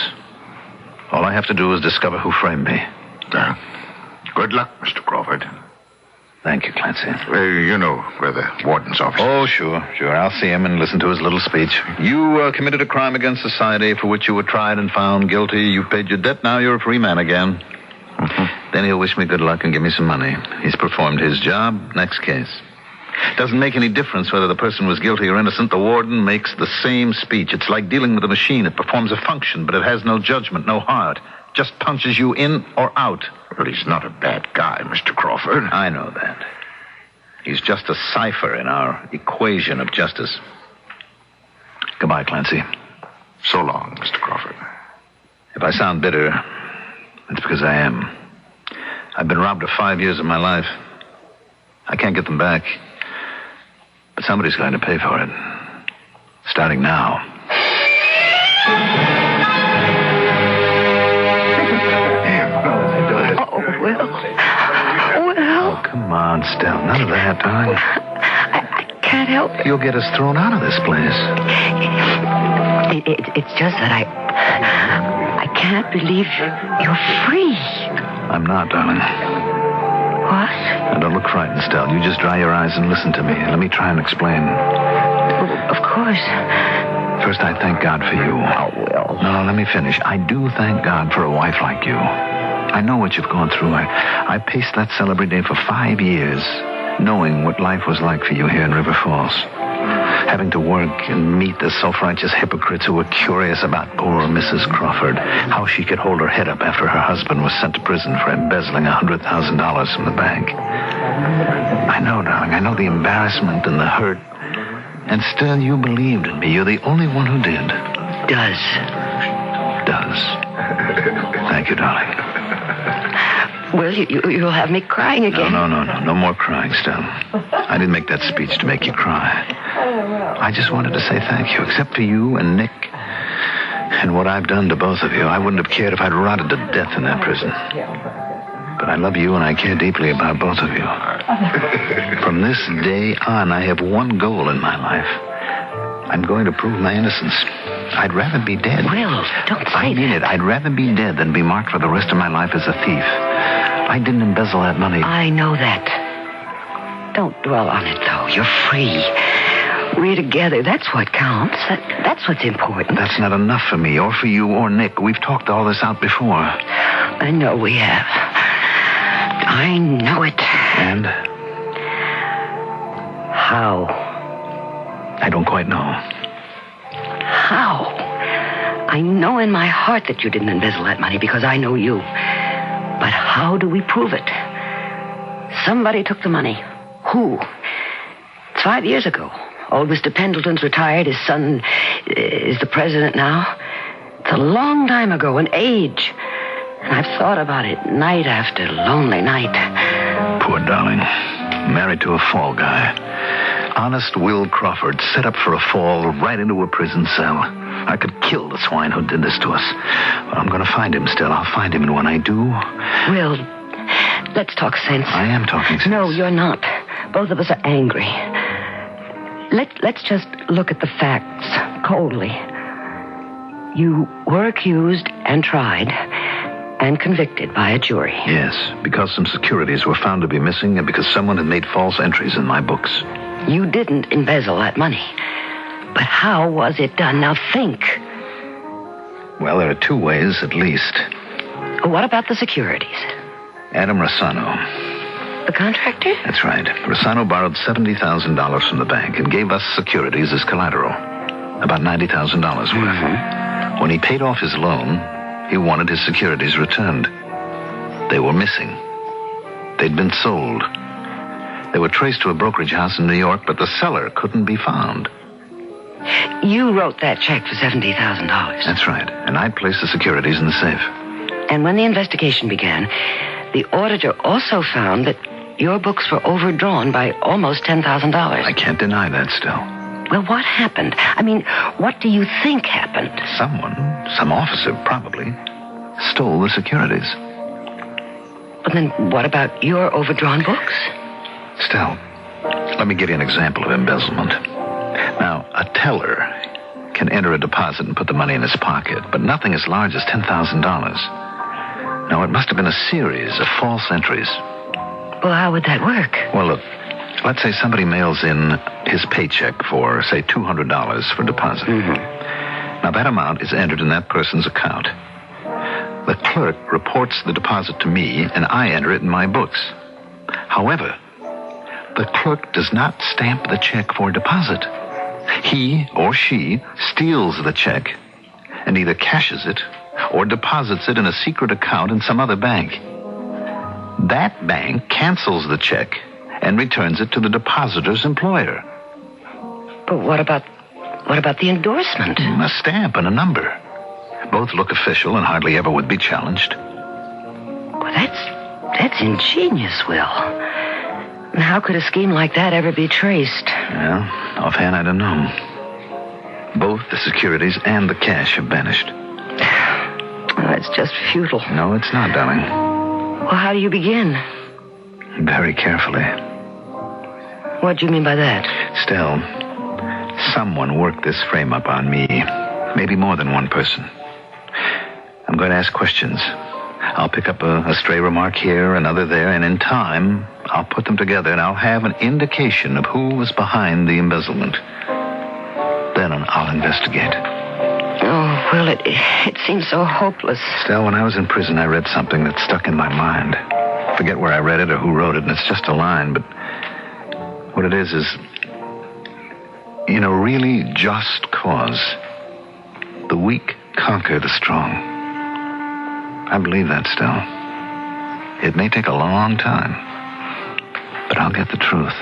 All I have to do is discover who framed me. Good luck, Mr. Crawford. Thank you, Clancy. You know where the warden's office is. Oh, sure. I'll see him and listen to his little speech. You committed a crime against society for which you were tried and found guilty. You paid your debt. Now you're a free man again. Mm-hmm. Then he'll wish me good luck and give me some money. He's performed his job. Next case. Doesn't make any difference whether the person was guilty or innocent. The warden makes the same speech. It's like dealing with a machine. It performs a function, but it has no judgment, no heart. Just punches you in or out. Well, he's not a bad guy, Mr. Crawford. I know that. He's just a cipher in our equation of justice. Goodbye, Clancy. So long, Mr. Crawford. If I sound bitter, it's because I am. I've been robbed of 5 years of my life. I can't get them back. But somebody's going to pay for it. Starting now. Well. Oh, come on, Stell. None of that, darling. I can't help it. You'll get us thrown out of this place. It's just that I can't believe you're free. I'm not, darling. What? Now, don't look frightened, Stell. You just dry your eyes and listen to me. Let me try and explain. Of course. First, I thank God for you. Oh, well. No, let me finish. I do thank God for a wife like you. I know what you've gone through. I paced that cell every day for 5 years, knowing what life was like for you here in River Falls. Having to work and meet the self-righteous hypocrites who were curious about poor Mrs. Crawford, how she could hold her head up after her husband was sent to prison for embezzling $100,000 from the bank. I know, darling, I know the embarrassment and the hurt, and still you believed in me. You're the only one who did. Does. Thank you, darling. Well, you'll have me crying again. No. No more crying, Stell. I didn't make that speech to make you cry. I just wanted to say thank you. Except for you and Nick and what I've done to both of you, I wouldn't have cared if I'd rotted to death in that prison. But I love you and I care deeply about both of you. From this day on, I have one goal in my life. I'm going to prove my innocence. I'd rather be dead. Will, don't say I mean it. I'd rather be dead than be marked for the rest of my life as a thief. I didn't embezzle that money. I know that. Don't dwell on it, though. You're free. We're together. That's what counts. That's what's important. That's not enough for me, or for you, or Nick. We've talked all this out before. I know we have. I know it. And? How? I don't quite know. How? I know in my heart that you didn't embezzle that money because I know you. But how do we prove it? Somebody took the money. Who? It's 5 years ago. Old Mr. Pendleton's retired. His son is the president now. It's a long time ago, an age. And I've thought about it night after lonely night. Poor darling. Married to a fall guy. Honest Will Crawford set up for a fall right into a prison cell. I could kill the swine who did this to us. But I'm going to find him still. I'll find him, and when I do... Will, let's talk sense. I am talking sense. No, you're not. Both of us are angry. Let's just look at the facts coldly. You were accused and tried and convicted by a jury. Yes, because some securities were found to be missing and because someone had made false entries in my books. You didn't embezzle that money. But how was it done? Now think. Well, there are two ways at least. What about the securities? Adam Rossano. The contractor? That's right. Rossano borrowed $70,000 from the bank and gave us securities as collateral. About $90,000 worth. Mm-hmm. When he paid off his loan, he wanted his securities returned. They were missing. They'd been sold. They were traced to a brokerage house in New York, but the seller couldn't be found. You wrote that check for $70,000. That's right. And I placed the securities in the safe. And when the investigation began, the auditor also found that your books were overdrawn by almost $10,000. I can't deny that still. Well, what happened? I mean, what do you think happened? Someone, some officer probably, stole the securities. But then what about your overdrawn books? Stell, let me give you an example of embezzlement. Now, a teller can enter a deposit and put the money in his pocket, but nothing as large as $10,000. Now, it must have been a series of false entries. Well, how would that work? Well, look, let's say somebody mails in his paycheck for, say, $200 for deposit. Mm-hmm. Now, that amount is entered in that person's account. The clerk reports the deposit to me, and I enter it in my books. However, the clerk does not stamp the check for deposit. He or she steals the check and either cashes it or deposits it in a secret account in some other bank. That bank cancels the check and returns it to the depositor's employer. But what about the endorsement? A stamp and a number. Both look official and hardly ever would be challenged. Well, that's ingenious, Will. And how could a scheme like that ever be traced? Well, offhand, I don't know. Both the securities and the cash have vanished. Well, that's just futile. No, it's not, darling. Well, how do you begin? Very carefully. What do you mean by that? Stell, someone worked this frame up on me. Maybe more than one person. I'm going to ask questions. I'll pick up a stray remark here, another there, and in time, I'll put them together and I'll have an indication of who was behind the embezzlement. Then I'll investigate. Oh, Will, it seems so hopeless. Stell, when I was in prison, I read something that stuck in my mind. Forget where I read it or who wrote it, and it's just a line, but what it is, in a really just cause, the weak conquer the strong. I believe that still. It may take a long time, but I'll get the truth.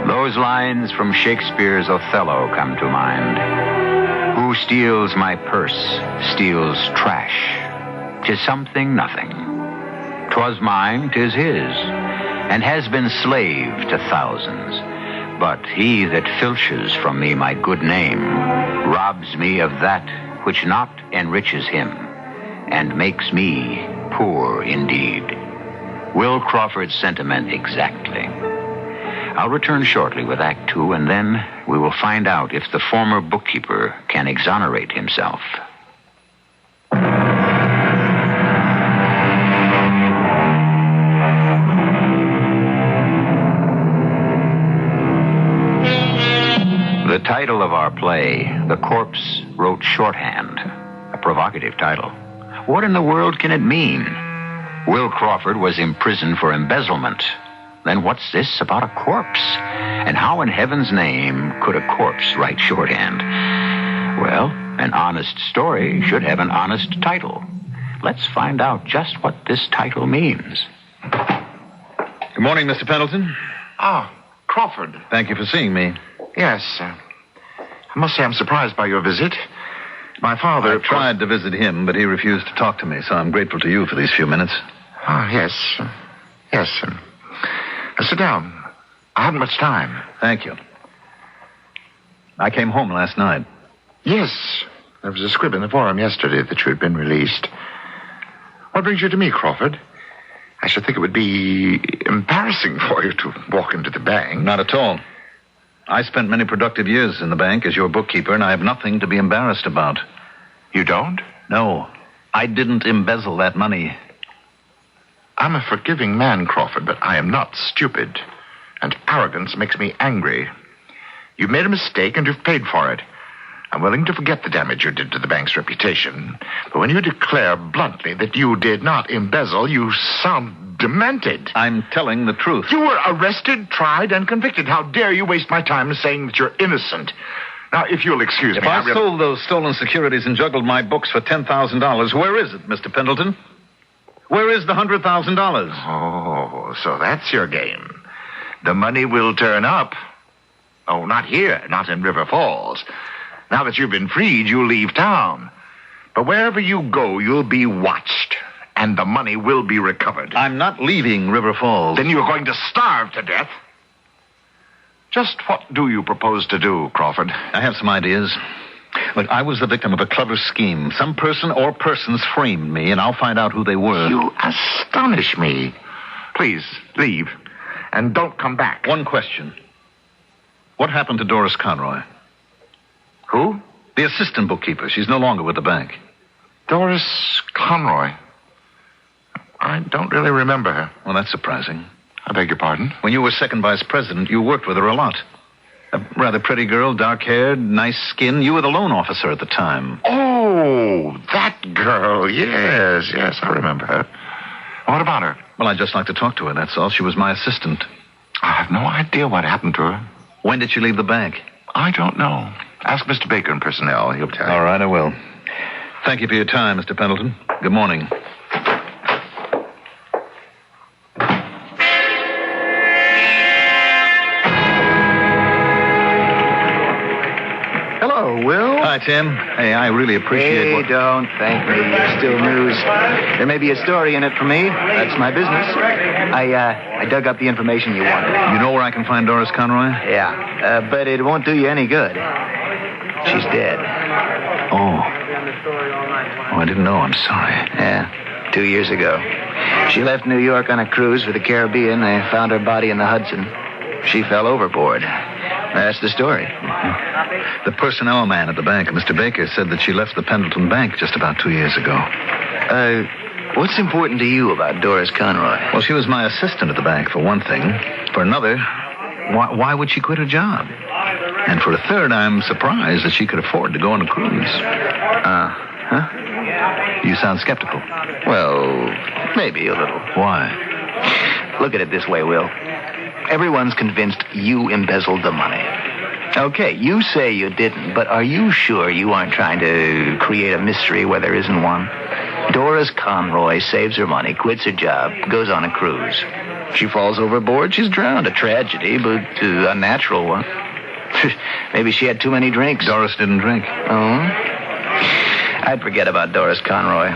Those lines from Shakespeare's Othello come to mind. Who steals my purse steals trash. 'Tis something nothing. 'Twas mine, 'tis his, and has been slave to thousands. But he that filches from me my good name robs me of that which not enriches him, and makes me poor indeed. Will Crawford's sentiment exactly. I'll return shortly with Act 2, and then we will find out if the former bookkeeper can exonerate himself. The title of our play, The Corpse Wrote Shorthand. A provocative title. What in the world can it mean? Will Crawford was imprisoned for embezzlement. Then what's this about a corpse? And how in heaven's name could a corpse write shorthand? Well, an honest story should have an honest title. Let's find out just what this title means. Good morning, Mr. Pendleton. Ah, Crawford. Thank you for seeing me. Yes. I must say I'm surprised by your visit. My father... I tried to visit him, but he refused to talk to me, so I'm grateful to you for these few minutes. Ah, yes. Yes. Sit down. I haven't much time. Thank you. I came home last night. Yes. There was a squib in the forum yesterday that you had been released. What brings you to me, Crawford? I should think it would be embarrassing for you to walk into the bank. Not at all. I spent many productive years in the bank as your bookkeeper, and I have nothing to be embarrassed about. You don't? No. I didn't embezzle that money. I'm a forgiving man, Crawford, but I am not stupid. And arrogance makes me angry. You've made a mistake and you've paid for it. I'm willing to forget the damage you did to the bank's reputation. But when you declare bluntly that you did not embezzle, you sound demented. I'm telling the truth. You were arrested, tried, and convicted. How dare you waste my time saying that you're innocent? Now, if you'll excuse me... If I sold those stolen securities and juggled my books for $10,000, where is it, Mr. Pendleton? Where is the $100,000? Oh, so that's your game. The money will turn up. Oh, not here, not in River Falls. Now that you've been freed, you'll leave town. But wherever you go, you'll be watched, and the money will be recovered. I'm not leaving River Falls. Then you're going to starve to death. Just what do you propose to do, Crawford? I have some ideas. Look, I was the victim of a clever scheme. Some person or persons framed me, and I'll find out who they were. You astonish me. Please, leave. And don't come back. One question. What happened to Doris Conroy? Who? The assistant bookkeeper. She's no longer with the bank. Doris Conroy. I don't really remember her. Well, that's surprising. I beg your pardon? When you were second vice president, you worked with her a lot. A rather pretty girl, dark-haired, nice skin. You were the loan officer at the time. Oh, that girl. Yes, I remember her. What about her? Well, I'd just like to talk to her, that's all. She was my assistant. I have no idea what happened to her. When did she leave the bank? I don't know. Ask Mr. Baker in personnel. He'll tell you. All right, I will. Thank you for your time, Mr. Pendleton. Good morning. Hello, Will. Hi, Tim. Hey, I really appreciate Hey, don't thank me. You're still news. There may be a story in it for me. That's my business. I dug up the information you wanted. You know where I can find Doris Conroy? Yeah, but it won't do you any good. She's dead. Oh, I didn't know. I'm sorry. Yeah, 2 years ago. She left New York on a cruise for the Caribbean. They found her body in the Hudson. She fell overboard. That's the story. Mm-hmm. The personnel man at the bank, Mr. Baker, said that she left the Pendleton Bank just about 2 years ago. What's important to you about Doris Conroy? Well, she was my assistant at the bank, for one thing. For another, why would she quit her job? And for a third, I'm surprised that she could afford to go on a cruise. You sound skeptical. Well, maybe a little. Why? Look at it this way, Will. Everyone's convinced you embezzled the money. Okay, you say you didn't, but are you sure you aren't trying to create a mystery where there isn't one? Doris Conroy saves her money, quits her job, goes on a cruise. She falls overboard, she's drowned. A tragedy, but a natural one. Maybe she had too many drinks. Doris didn't drink. Oh? I'd forget about Doris Conroy.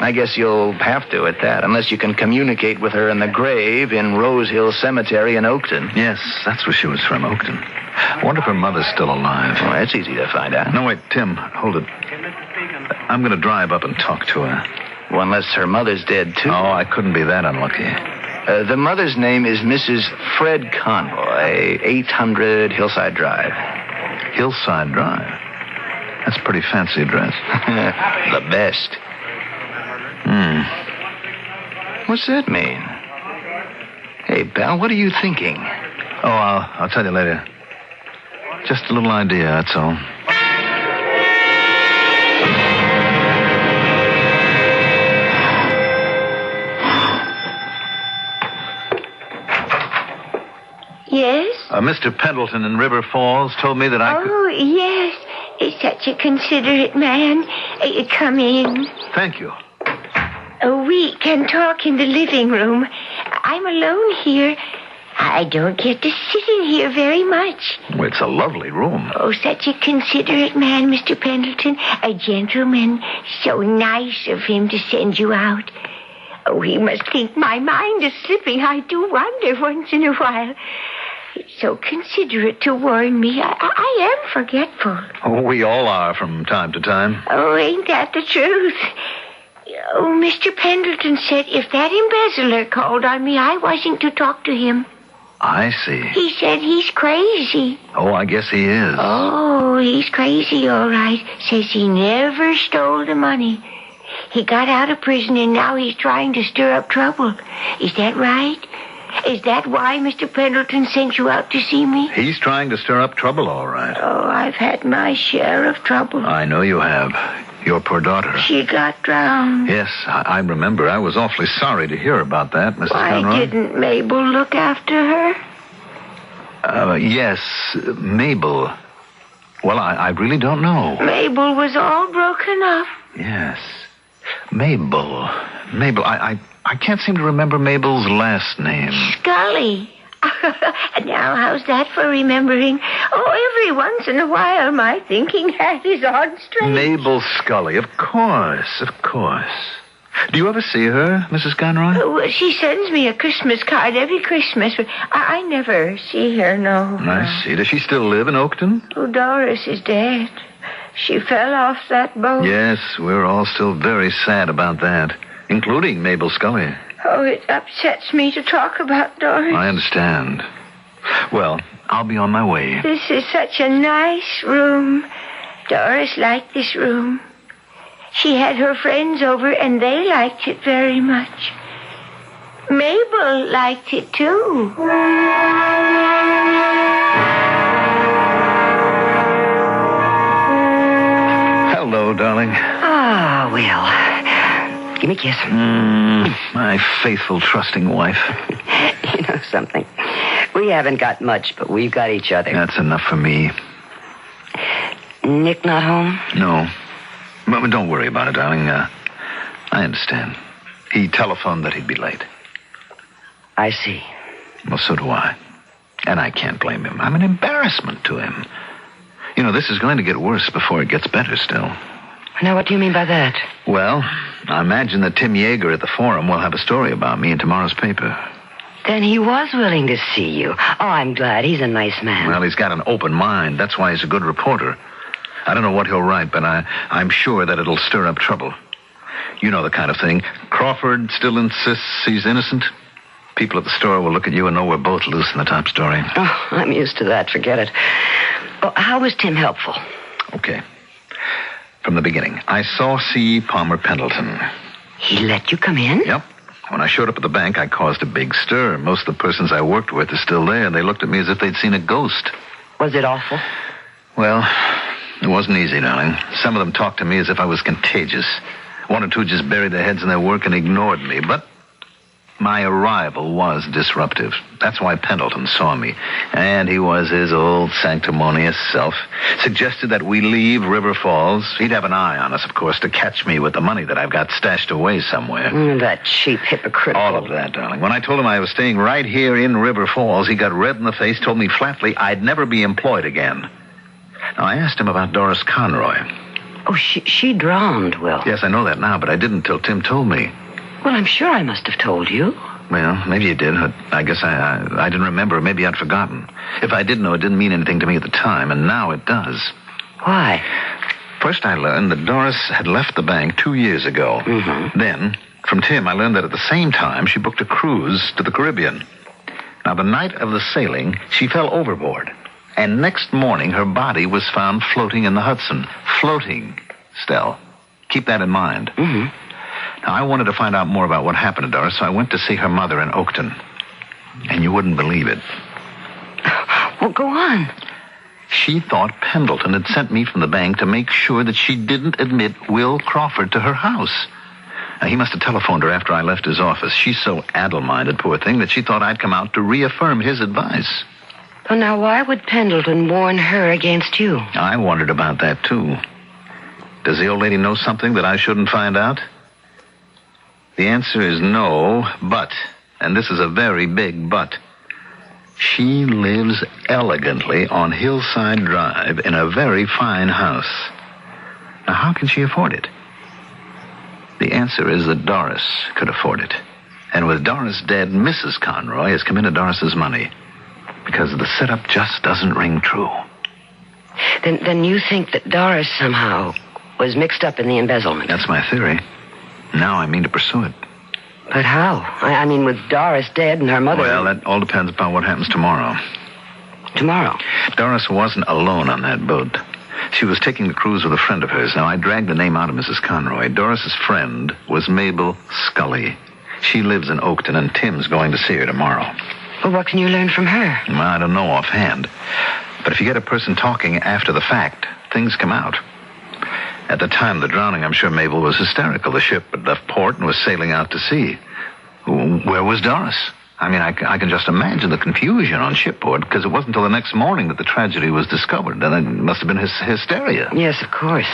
I guess you'll have to at that, unless you can communicate with her in the grave in Rose Hill Cemetery in Oakton. Yes, that's where she was from, Oakton. I wonder if her mother's still alive. Well, that's easy to find out. No, wait, Tim, hold it. I'm going to drive up and talk to her. Well, unless her mother's dead, too. Oh, I couldn't be that unlucky. The mother's name is Mrs. Fred Conroy, 800 Hillside Drive. Hillside Drive? That's a pretty fancy address. The best. What's that mean? Hey, pal, what are you thinking? Oh, I'll tell you later. Just a little idea, that's all. Yes? Mr. Pendleton in River Falls told me that I could... Oh, yes. He's such a considerate man. Come in. Thank you. We can talk in the living room. I'm alone here. I don't get to sit in here very much. Well, it's a lovely room. Oh, such a considerate man, Mr. Pendleton. A gentleman. So nice of him to send you out. Oh, he must think my mind is slipping. I do wonder once in a while. It's so considerate to warn me. I am forgetful. Oh, we all are from time to time. Oh, ain't that the truth? Oh, Mr. Pendleton said if that embezzler called on me, I wasn't to talk to him. I see. He said he's crazy. Oh, I guess he is. Oh, he's crazy, all right. Says he never stole the money. He got out of prison and now he's trying to stir up trouble. Is that right? Is that why Mr. Pendleton sent you out to see me? He's trying to stir up trouble, all right. Oh, I've had my share of trouble. I know you have. Your poor daughter. She got drowned. Yes, I remember. I was awfully sorry to hear about that, Mrs. Why Conroy. didn't Mabel look after her? Yes, Mabel. Well, I really don't know. Mabel was all broken up. Yes. Mabel. I can't seem to remember Mabel's last name. Scully. Now, how's that for remembering? Oh, every once in a while, my thinking hat is on straight. Mabel Scully, of course. Do you ever see her, Mrs. Conroy? Oh, she sends me a Christmas card every Christmas, but I never see her, no. I see. Does she still live in Oakton? Oh, Doris is dead. She fell off that boat. Yes, we're all still very sad about that, including Mabel Scully. Oh, it upsets me to talk about Doris. I understand. Well, I'll be on my way. This is such a nice room. Doris liked this room. She had her friends over, and they liked it very much. Mabel liked it, too. Hello, darling. Ah, well. Give me a kiss. My faithful, trusting wife. You know something? We haven't got much, but we've got each other. That's enough for me. Nick not home? No. But don't worry about it, darling. I understand. He telephoned that he'd be late. I see. Well, so do I. And I can't blame him. I'm an embarrassment to him. You know, this is going to get worse before it gets better still. Now, what do you mean by that? Well, I imagine that Tim Yeager at the Forum will have a story about me in tomorrow's paper. Then he was willing to see you. Oh, I'm glad. He's a nice man. Well, he's got an open mind. That's why he's a good reporter. I don't know what he'll write, but I'm sure that it'll stir up trouble. You know the kind of thing. Crawford still insists he's innocent. People at the store will look at you and know we're both loose in the top story. Oh, I'm used to that. Forget it. Oh, how was Tim helpful? Okay. From the beginning, I saw C. Palmer Pendleton. He let you come in? Yep. When I showed up at the bank, I caused a big stir. Most of the persons I worked with are still there. They looked at me as if they'd seen a ghost. Was it awful? Well, it wasn't easy, darling. Some of them talked to me as if I was contagious. One or two just buried their heads in their work and ignored me. But my arrival was disruptive. That's why Pendleton saw me. And he was his old sanctimonious self. Suggested that we leave River Falls. He'd have an eye on us, of course, to catch me with the money that I've got stashed away somewhere. That cheap hypocrite. All of that, darling. When I told him I was staying right here in River Falls, he got red in the face, told me flatly I'd never be employed again. Now, I asked him about Doris Conroy. Oh, she drowned, Will. Yes, I know that now, but I didn't till Tim told me. Well, I'm sure I must have told you. Well, maybe you did. I guess I didn't remember. Maybe I'd forgotten. If I did know, it didn't mean anything to me at the time, and now it does. Why? First, I learned that Doris had left the bank 2 years ago. Mm-hmm. Then, from Tim, I learned that at the same time, she booked a cruise to the Caribbean. Now, the night of the sailing, she fell overboard. And next morning, her body was found floating in the Hudson. Floating, Stell. Keep that in mind. Mm-hmm. Now, I wanted to find out more about what happened to Doris, so I went to see her mother in Oakton. And you wouldn't believe it. Well, go on. She thought Pendleton had sent me from the bank to make sure that she didn't admit Will Crawford to her house. He must have telephoned her after I left his office. She's so addle-minded, poor thing, that she thought I'd come out to reaffirm his advice. Well, now, why would Pendleton warn her against you? I wondered about that, too. Does the old lady know something that I shouldn't find out? The answer is no, but, and this is a very big but, she lives elegantly on Hillside Drive in a very fine house. Now, how can she afford it? The answer is that Doris could afford it. And with Doris dead, Mrs. Conroy has come into Doris's money. Because the setup just doesn't ring true. Then you think that Doris somehow was mixed up in the embezzlement? That's my theory. Now I mean to pursue it. But how? I mean, with Doris dead and her mother... Well, that all depends upon what happens tomorrow. Tomorrow? Doris wasn't alone on that boat. She was taking the cruise with a friend of hers. Now, I dragged the name out of Mrs. Conroy. Doris's friend was Mabel Scully. She lives in Oakton, and Tim's going to see her tomorrow. Well, what can you learn from her? Well, I don't know offhand. But if you get a person talking after the fact, things come out. At the time of the drowning, I'm sure Mabel was hysterical. The ship had left port and was sailing out to sea. Where was Doris? I mean, I can just imagine the confusion on shipboard, because it wasn't until the next morning that the tragedy was discovered. And it must have been hysteria. Yes, of course.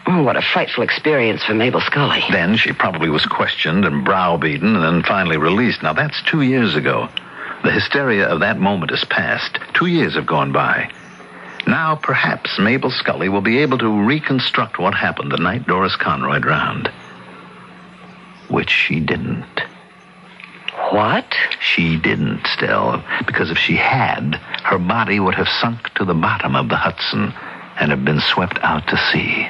Oh, what a frightful experience for Mabel Scully. Then she probably was questioned and browbeaten and then finally released. Now, that's 2 years ago. The hysteria of that moment is past. 2 years have gone by. Now, perhaps Mabel Scully will be able to reconstruct what happened the night Doris Conroy drowned. Which she didn't. What? She didn't, Stell. Because if she had, her body would have sunk to the bottom of the Hudson and have been swept out to sea.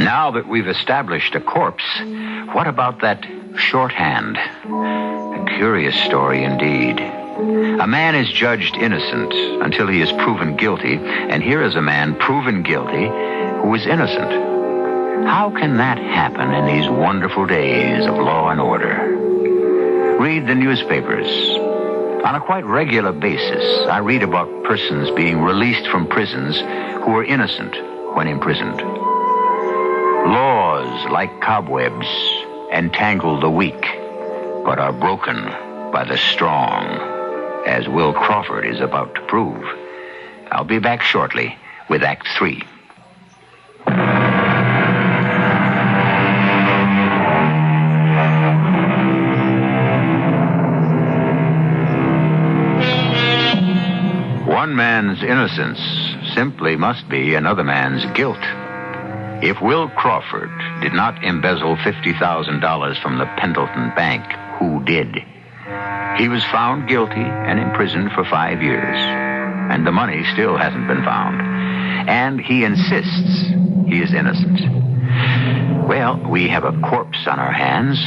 Now that we've established a corpse, what about that shorthand? A curious story indeed. A man is judged innocent until he is proven guilty, and here is a man proven guilty who is innocent. How can that happen in these wonderful days of law and order? Read the newspapers. On a quite regular basis, I read about persons being released from prisons who were innocent when imprisoned. Laws, like cobwebs, entangle the weak, but are broken by the strong, as Will Crawford is about to prove. I'll be back shortly with Act 3. One man's innocence simply must be another man's guilt. If Will Crawford did not embezzle $50,000 from the Pendleton Bank, who did? He was found guilty and imprisoned for 5 years, and the money still hasn't been found. And he insists he is innocent. Well, we have a corpse on our hands,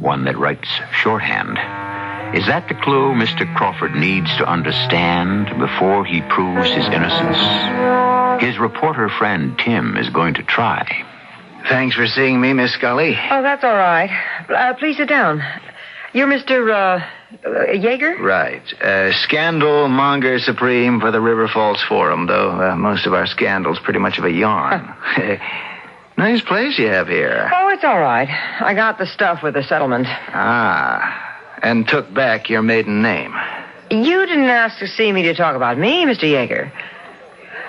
one that writes shorthand. Is that the clue Mr. Crawford needs to understand before he proves his innocence? His reporter friend, Tim, is going to try. Thanks for seeing me, Miss Scully. Oh, that's all right. Please sit down. You're Mr. Yeager? Right. Scandal monger supreme for the River Falls Forum, though most of our scandal's pretty much of a yarn. Nice place you have here. Oh, it's all right. I got the stuff with the settlement. Ah, and took back your maiden name. You didn't ask to see me to talk about me, Mr. Yeager.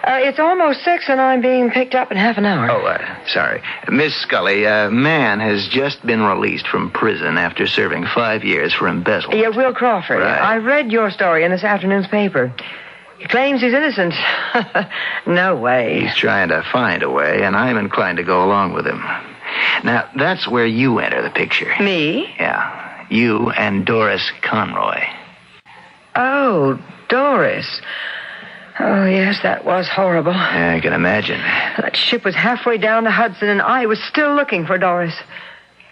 It's almost 6 and I'm being picked up in half an hour. Oh, sorry. Miss Scully, a man has just been released from prison after serving 5 years for embezzlement. Yeah, Will Crawford. Right. I read your story in this afternoon's paper. He claims he's innocent. No way. He's trying to find a way, and I'm inclined to go along with him. Now, that's where you enter the picture. Me? Yeah. You and Doris Conroy. Oh, Doris. Oh, yes, that was horrible. Yeah, I can imagine. That ship was halfway down the Hudson, and I was still looking for Doris.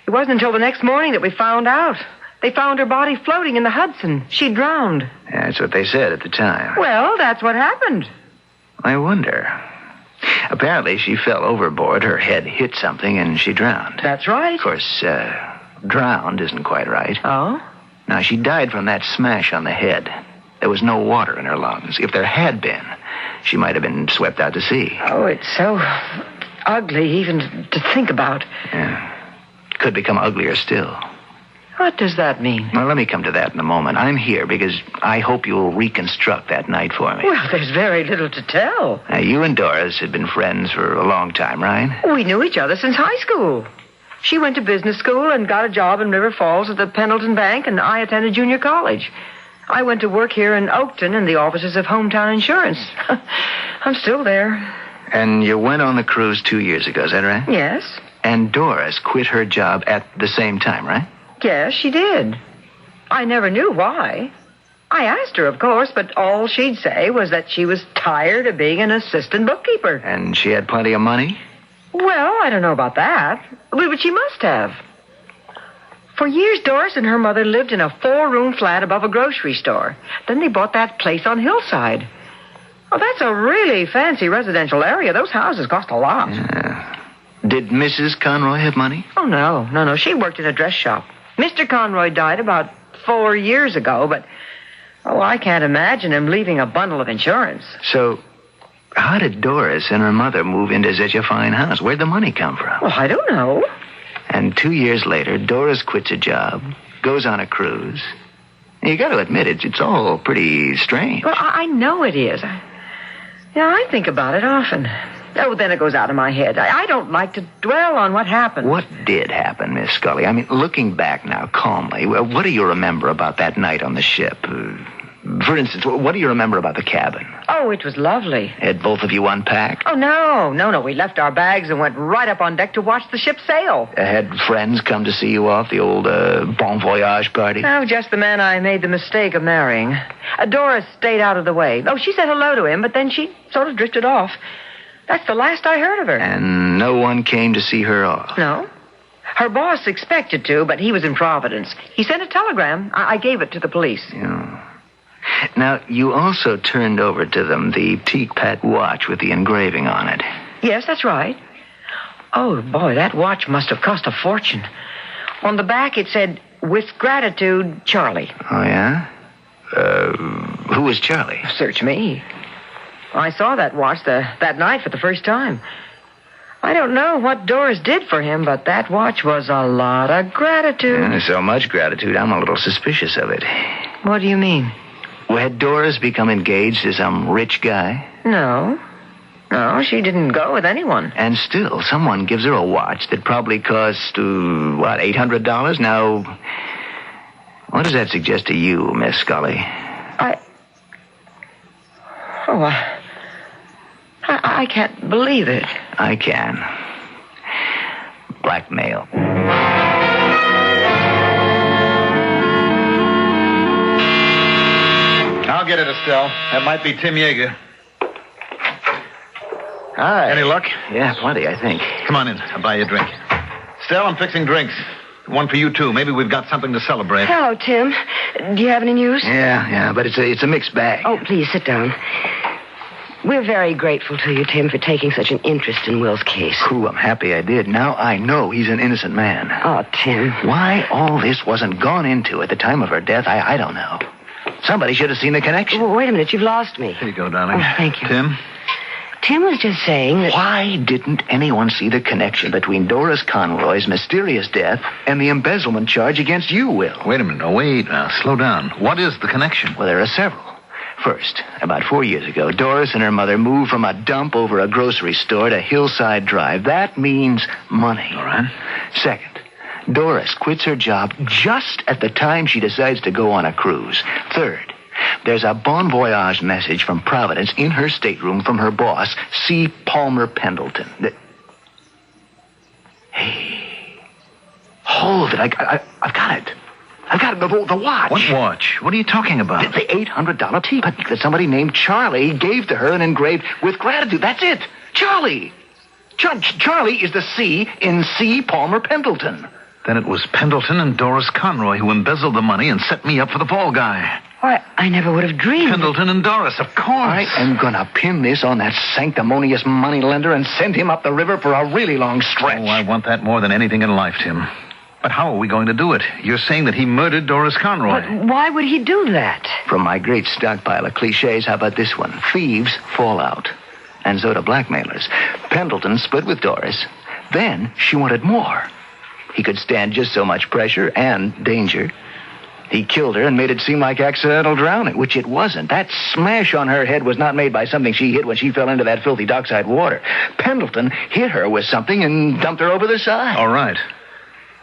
It wasn't until the next morning that we found out. They found her body floating in the Hudson. She drowned. Yeah, that's what they said at the time. Well, that's what happened. I wonder. Apparently, she fell overboard, her head hit something, and she drowned. That's right. Of course, drowned isn't quite right. Oh? Now, she died from that smash on the head. There was no water in her lungs. If there had been, she might have been swept out to sea. Oh, it's so ugly even to think about. Yeah. Could become uglier still. What does that mean? Well, let me come to that in a moment. I'm here because I hope you'll reconstruct that night for me. Well, there's very little to tell. Now, you and Doris had been friends for a long time, right? We knew each other since high school. She went to business school and got a job in River Falls at the Pendleton Bank, and I attended junior college. I went to work here in Oakton in the offices of Hometown Insurance. I'm still there. And you went on the cruise 2 years ago, is that right? Yes. And Doris quit her job at the same time, right? Yes, she did. I never knew why. I asked her, of course, but all she'd say was that she was tired of being an assistant bookkeeper. And she had plenty of money? Well, I don't know about that. But she must have. For years, Doris and her mother lived in a 4-room flat above a grocery store. Then they bought that place on Hillside. Oh, that's a really fancy residential area. Those houses cost a lot. Yeah. Did Mrs. Conroy have money? Oh, no. She worked in a dress shop. Mr. Conroy died about 4 years ago, but, I can't imagine him leaving a bundle of insurance. So, how did Doris and her mother move into such a fine house? Where'd the money come from? Well, I don't know. And 2 years later, Doris quits a job, goes on a cruise. You got to admit, it's all pretty strange. Well, I know it is. I think about it often. Oh, then it goes out of my head. I don't like to dwell on what happened. What did happen, Miss Scully? I mean, looking back now calmly, what do you remember about that night on the ship? For instance, what do you remember about the cabin? Oh, it was lovely. Had both of you unpacked? Oh, no. We left our bags and went right up on deck to watch the ship sail. Had friends come to see you off, the old bon voyage party? No, just the man I made the mistake of marrying. Doris stayed out of the way. Oh, she said hello to him, but then she sort of drifted off. That's the last I heard of her. And no one came to see her off? No. Her boss expected to, but he was in Providence. He sent a telegram. I gave it to the police. Yeah. Now, you also turned over to them the teak-pat watch with the engraving on it. Yes, that's right. Oh, boy, that watch must have cost a fortune. On the back, it said, "With gratitude, Charlie." Oh, yeah? Who was Charlie? Search me. I saw that watch that night for the first time. I don't know what Doris did for him, but that watch was a lot of gratitude. So much gratitude, I'm a little suspicious of it. What do you mean? Well, had Doris become engaged to some rich guy? No, she didn't go with anyone. And still, someone gives her a watch that probably cost, $800? Now, what does that suggest to you, Miss Scully? I can't believe it. I can. Blackmail. I'll get it, Estelle. That might be Tim Yeager. Hi. Any luck? Yeah, plenty, I think. Come on in. I'll buy you a drink. Estelle, I'm fixing drinks. One for you, too. Maybe we've got something to celebrate. Hello, Tim. Do you have any news? Yeah, but it's a mixed bag. Oh, please, sit down. We're very grateful to you, Tim, for taking such an interest in Will's case. Ooh, I'm happy I did. Now I know he's an innocent man. Oh, Tim. Why all this wasn't gone into at the time of her death, I don't know. Somebody should have seen the connection. Oh, wait a minute. You've lost me. Here you go, darling. Oh, thank you. Tim? Tim was just saying that... Why didn't anyone see the connection between Doris Conroy's mysterious death and the embezzlement charge against you, Will? Wait a minute. No, wait. Now, slow down. What is the connection? Well, there are several. First, about 4 years ago, Doris and her mother moved from a dump over a grocery store to Hillside Drive. That means money. All right. Second, Doris quits her job just at the time she decides to go on a cruise. Third, there's a bon voyage message from Providence in her stateroom from her boss, C. Palmer Pendleton. Hey, hold it. I've got it. I've got the watch. What watch? What are you talking about? The $800 teapot that somebody named Charlie gave to her and engraved with gratitude. That's it. Charlie. Charlie is the C in C. Palmer Pendleton. Then it was Pendleton and Doris Conroy who embezzled the money and set me up for the fall guy. Why, I never would have dreamed... Pendleton and Doris, of course. I am going to pin this on that sanctimonious moneylender and send him up the river for a really long stretch. Oh, I want that more than anything in life, Tim. But how are we going to do it? You're saying that he murdered Doris Conroy. But why would he do that? From my great stockpile of cliches, how about this one? Thieves fall out. And so do blackmailers. Pendleton split with Doris. Then she wanted more. He could stand just so much pressure and danger. He killed her and made it seem like accidental drowning, which it wasn't. That smash on her head was not made by something she hit when she fell into that filthy dockside water. Pendleton hit her with something and dumped her over the side. All right.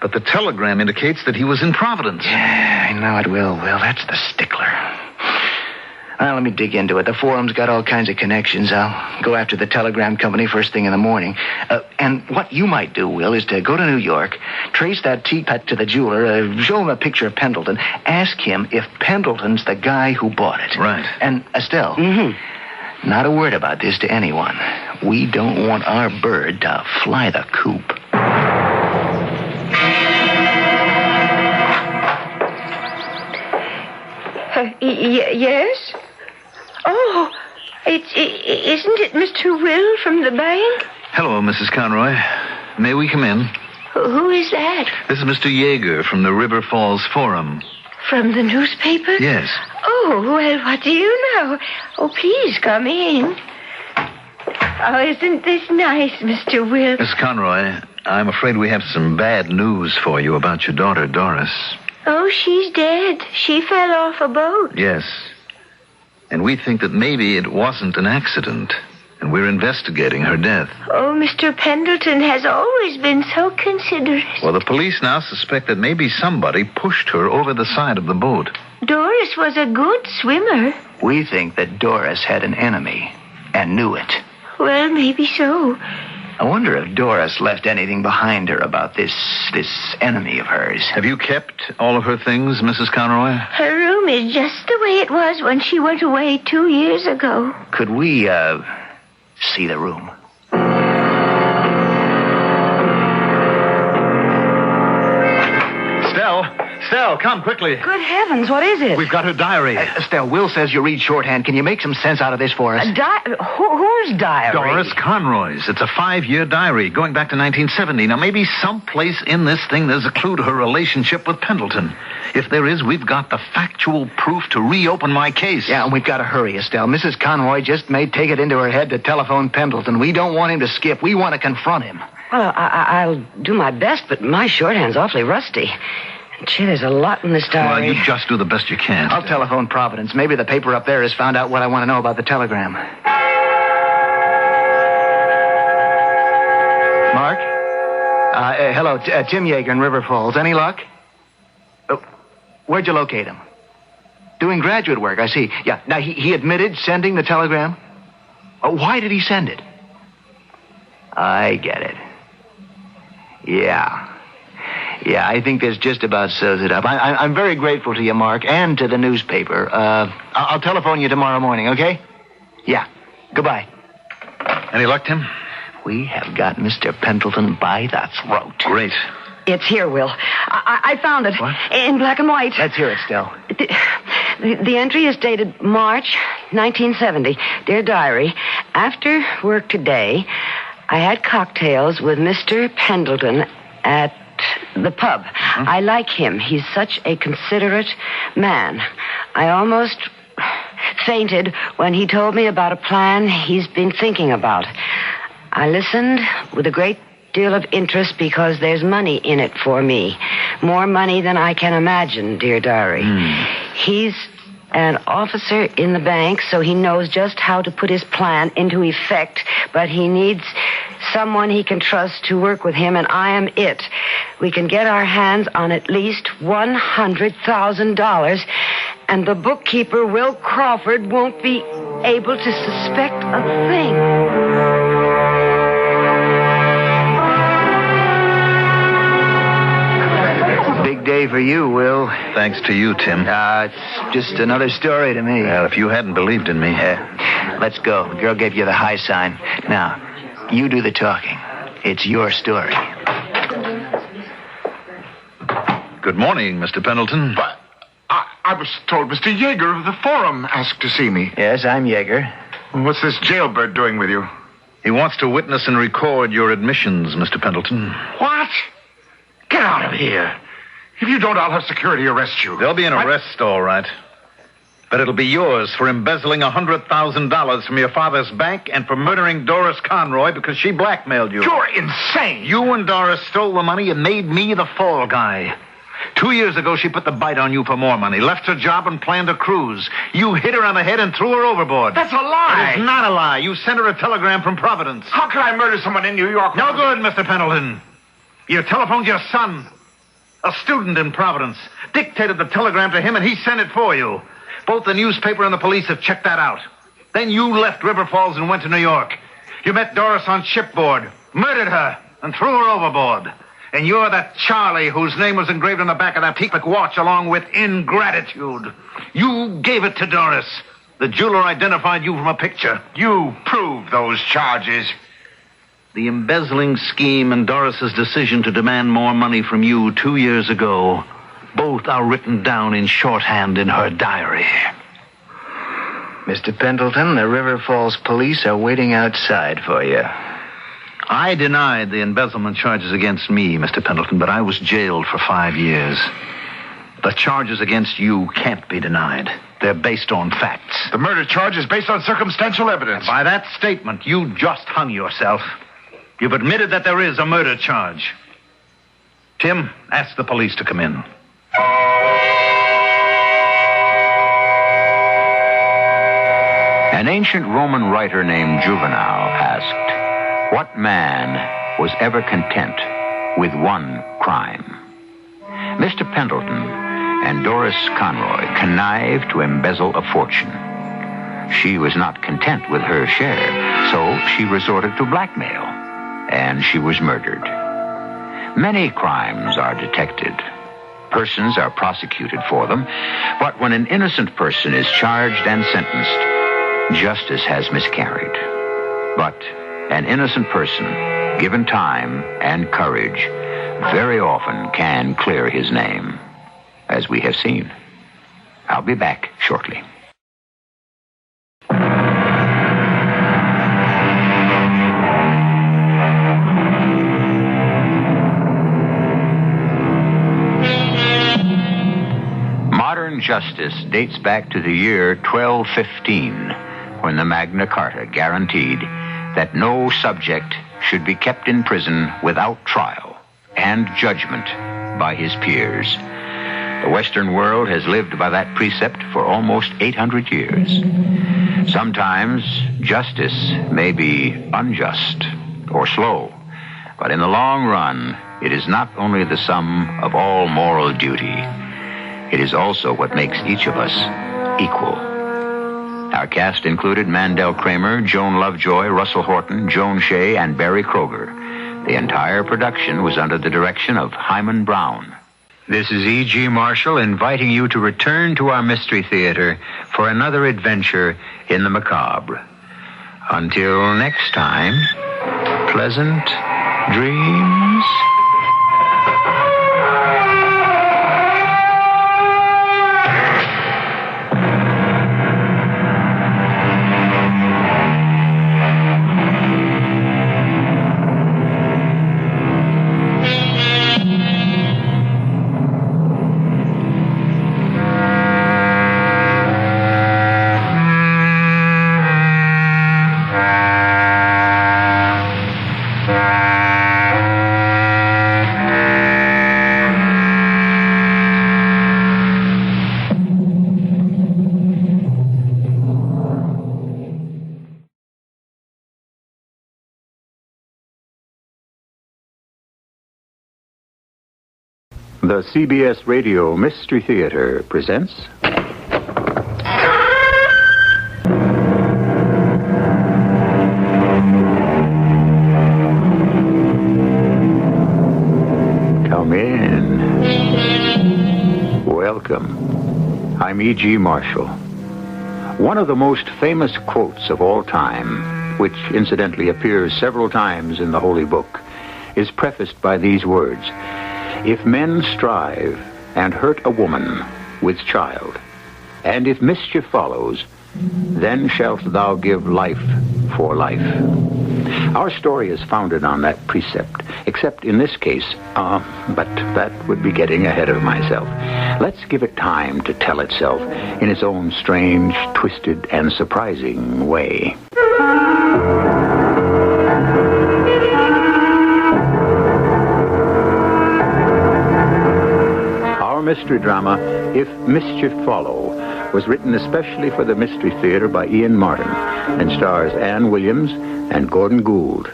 But the telegram indicates that he was in Providence. Yeah, I know it will, Will. That's the stickler. Well, let me dig into it. The forum's got all kinds of connections. I'll go after the telegram company first thing in the morning. And what you might do, Will, is to go to New York, trace that teapot to the jeweler, show him a picture of Pendleton, ask him if Pendleton's the guy who bought it. Right. And, Estelle, not a word about this to anyone. We don't want our bird to fly the coop. Yes? Oh, isn't it Mr. Will from the bank? Hello, Mrs. Conroy. May we come in? Who is that? This is Mr. Yeager from the River Falls Forum. From the newspaper? Yes. Oh, well, what do you know? Oh, please come in. Oh, isn't this nice, Mr. Will? Miss Conroy, I'm afraid we have some bad news for you about your daughter, Doris. Oh, she's dead. She fell off a boat. Yes. And we think that maybe it wasn't an accident, and we're investigating her death. Oh, Mr. Pendleton has always been so considerate. Well, the police now suspect that maybe somebody pushed her over the side of the boat. Doris was a good swimmer. We think that Doris had an enemy and knew it. Well, maybe so. I wonder if Doris left anything behind her about this enemy of hers. Have you kept all of her things, Mrs. Conroy? Her room is just the way it was when she went away 2 years ago. Could we, see the room? Estelle, come quickly. Good heavens, what is it? We've got her diary. Estelle, Will says you read shorthand. Can you make some sense out of this for us? Whose diary? Doris Conroy's. It's a 5-year diary going back to 1970. Now, maybe someplace in this thing there's a clue to her relationship with Pendleton. If there is, we've got the factual proof to reopen my case. Yeah, and we've got to hurry, Estelle. Mrs. Conroy just may take it into her head to telephone Pendleton. We don't want him to skip. We want to confront him. Well, I'll do my best, but my shorthand's awfully rusty. Gee, there's a lot in this diary. Well, you just do the best you can. I'll telephone Providence. Maybe the paper up there has found out what I want to know about the telegram. Mark? Hello, Tim Yeager in River Falls. Any luck? Where'd you locate him? Doing graduate work, I see. Yeah, now he admitted sending the telegram? Why did he send it? I get it. Yeah, I think this just about sews it up. I'm very grateful to you, Mark, and to the newspaper. I'll telephone you tomorrow morning, okay? Yeah. Goodbye. Any luck, Tim? We have got Mr. Pendleton by the throat. Great. It's here, Will. I found it. What? In black and white. Let's hear it, Stell. The entry is dated March 1970. Dear Diary, after work today, I had cocktails with Mr. Pendleton at the pub. I like him. He's such a considerate man. I almost fainted when he told me about a plan he's been thinking about. I listened with a great deal of interest because there's money in it for me. More money than I can imagine, dear diary. He's an officer in the bank, so he knows just how to put his plan into effect, but he needs someone he can trust to work with him, and I am it. We can get our hands on at least $100,000, and the bookkeeper, Will Crawford, won't be able to suspect a thing. Big day for you, Will. Thanks to you, Tim. It's just another story to me. Well, if you hadn't believed in me. Let's go. The girl gave you the high sign. Now, you do the talking. It's your story. Good morning, Mr. Pendleton. But I was told Mr. Yeager of the Forum asked to see me. Yes, I'm Yeager. What's this jailbird doing with you? He wants to witness and record your admissions, Mr. Pendleton. What? Get out of here. If you don't, I'll have security arrest you. There'll be an arrest, all right. But it'll be yours for embezzling $100,000 from your father's bank and for murdering Doris Conroy because she blackmailed you. You're insane. You and Doris stole the money and made me the fall guy. 2 years ago, she put the bite on you for more money, left her job and planned a cruise. You hit her on the head and threw her overboard. That's a lie. It's not a lie. You sent her a telegram from Providence. How could I murder someone in New York? No good, Mr. Pendleton. You telephoned your son, a student in Providence, dictated the telegram to him, and he sent it for you. Both the newspaper and the police have checked that out. Then you left River Falls and went to New York. You met Doris on shipboard, murdered her, and threw her overboard. And you're that Charlie whose name was engraved on the back of that teapic watch along with ingratitude. You gave it to Doris. The jeweler identified you from a picture. You proved those charges. The embezzling scheme and Doris's decision to demand more money from you 2 years ago, both are written down in shorthand in her diary. Mr. Pendleton, the River Falls police are waiting outside for you. I denied the embezzlement charges against me, Mr. Pendleton, but I was jailed for 5 years. The charges against you can't be denied. They're based on facts. The murder charge is based on circumstantial evidence. And by that statement, you just hung yourself. You've admitted that there is a murder charge. Tim, ask the police to come in. An ancient Roman writer named Juvenal asked, "What man was ever content with one crime?" Mr. Pendleton and Doris Conroy connived to embezzle a fortune. She was not content with her share, so she resorted to blackmail, and she was murdered. Many crimes are detected. Persons are prosecuted for them, but when an innocent person is charged and sentenced, justice has miscarried. But an innocent person, given time and courage, very often can clear his name, as we have seen. I'll be back shortly. Modern justice dates back to the year 1215, when the Magna Carta guaranteed that no subject should be kept in prison without trial and judgment by his peers. The Western world has lived by that precept for almost 800 years. Sometimes justice may be unjust or slow, but in the long run, it is not only the sum of all moral duty, it is also what makes each of us equal. Our cast included Mandel Kramer, Joan Lovejoy, Russell Horton, Joan Shea, and Barry Kroger. The entire production was under the direction of Hyman Brown. This is E.G. Marshall inviting you to return to our Mystery Theater for another adventure in the macabre. Until next time, pleasant dreams. The CBS Radio Mystery Theater presents... Come in. Welcome. I'm E.G. Marshall. One of the most famous quotes of all time, which incidentally appears several times in the Holy Book, is prefaced by these words: "If men strive and hurt a woman with child, and if mischief follows, then shalt thou give life for life." Our story is founded on that precept, except in this case, but that would be getting ahead of myself. Let's give it time to tell itself in its own strange, twisted, and surprising way. Our mystery drama, If Mischief Follow, was written especially for the Mystery Theater by Ian Martin and stars Ann Williams and Gordon Gould.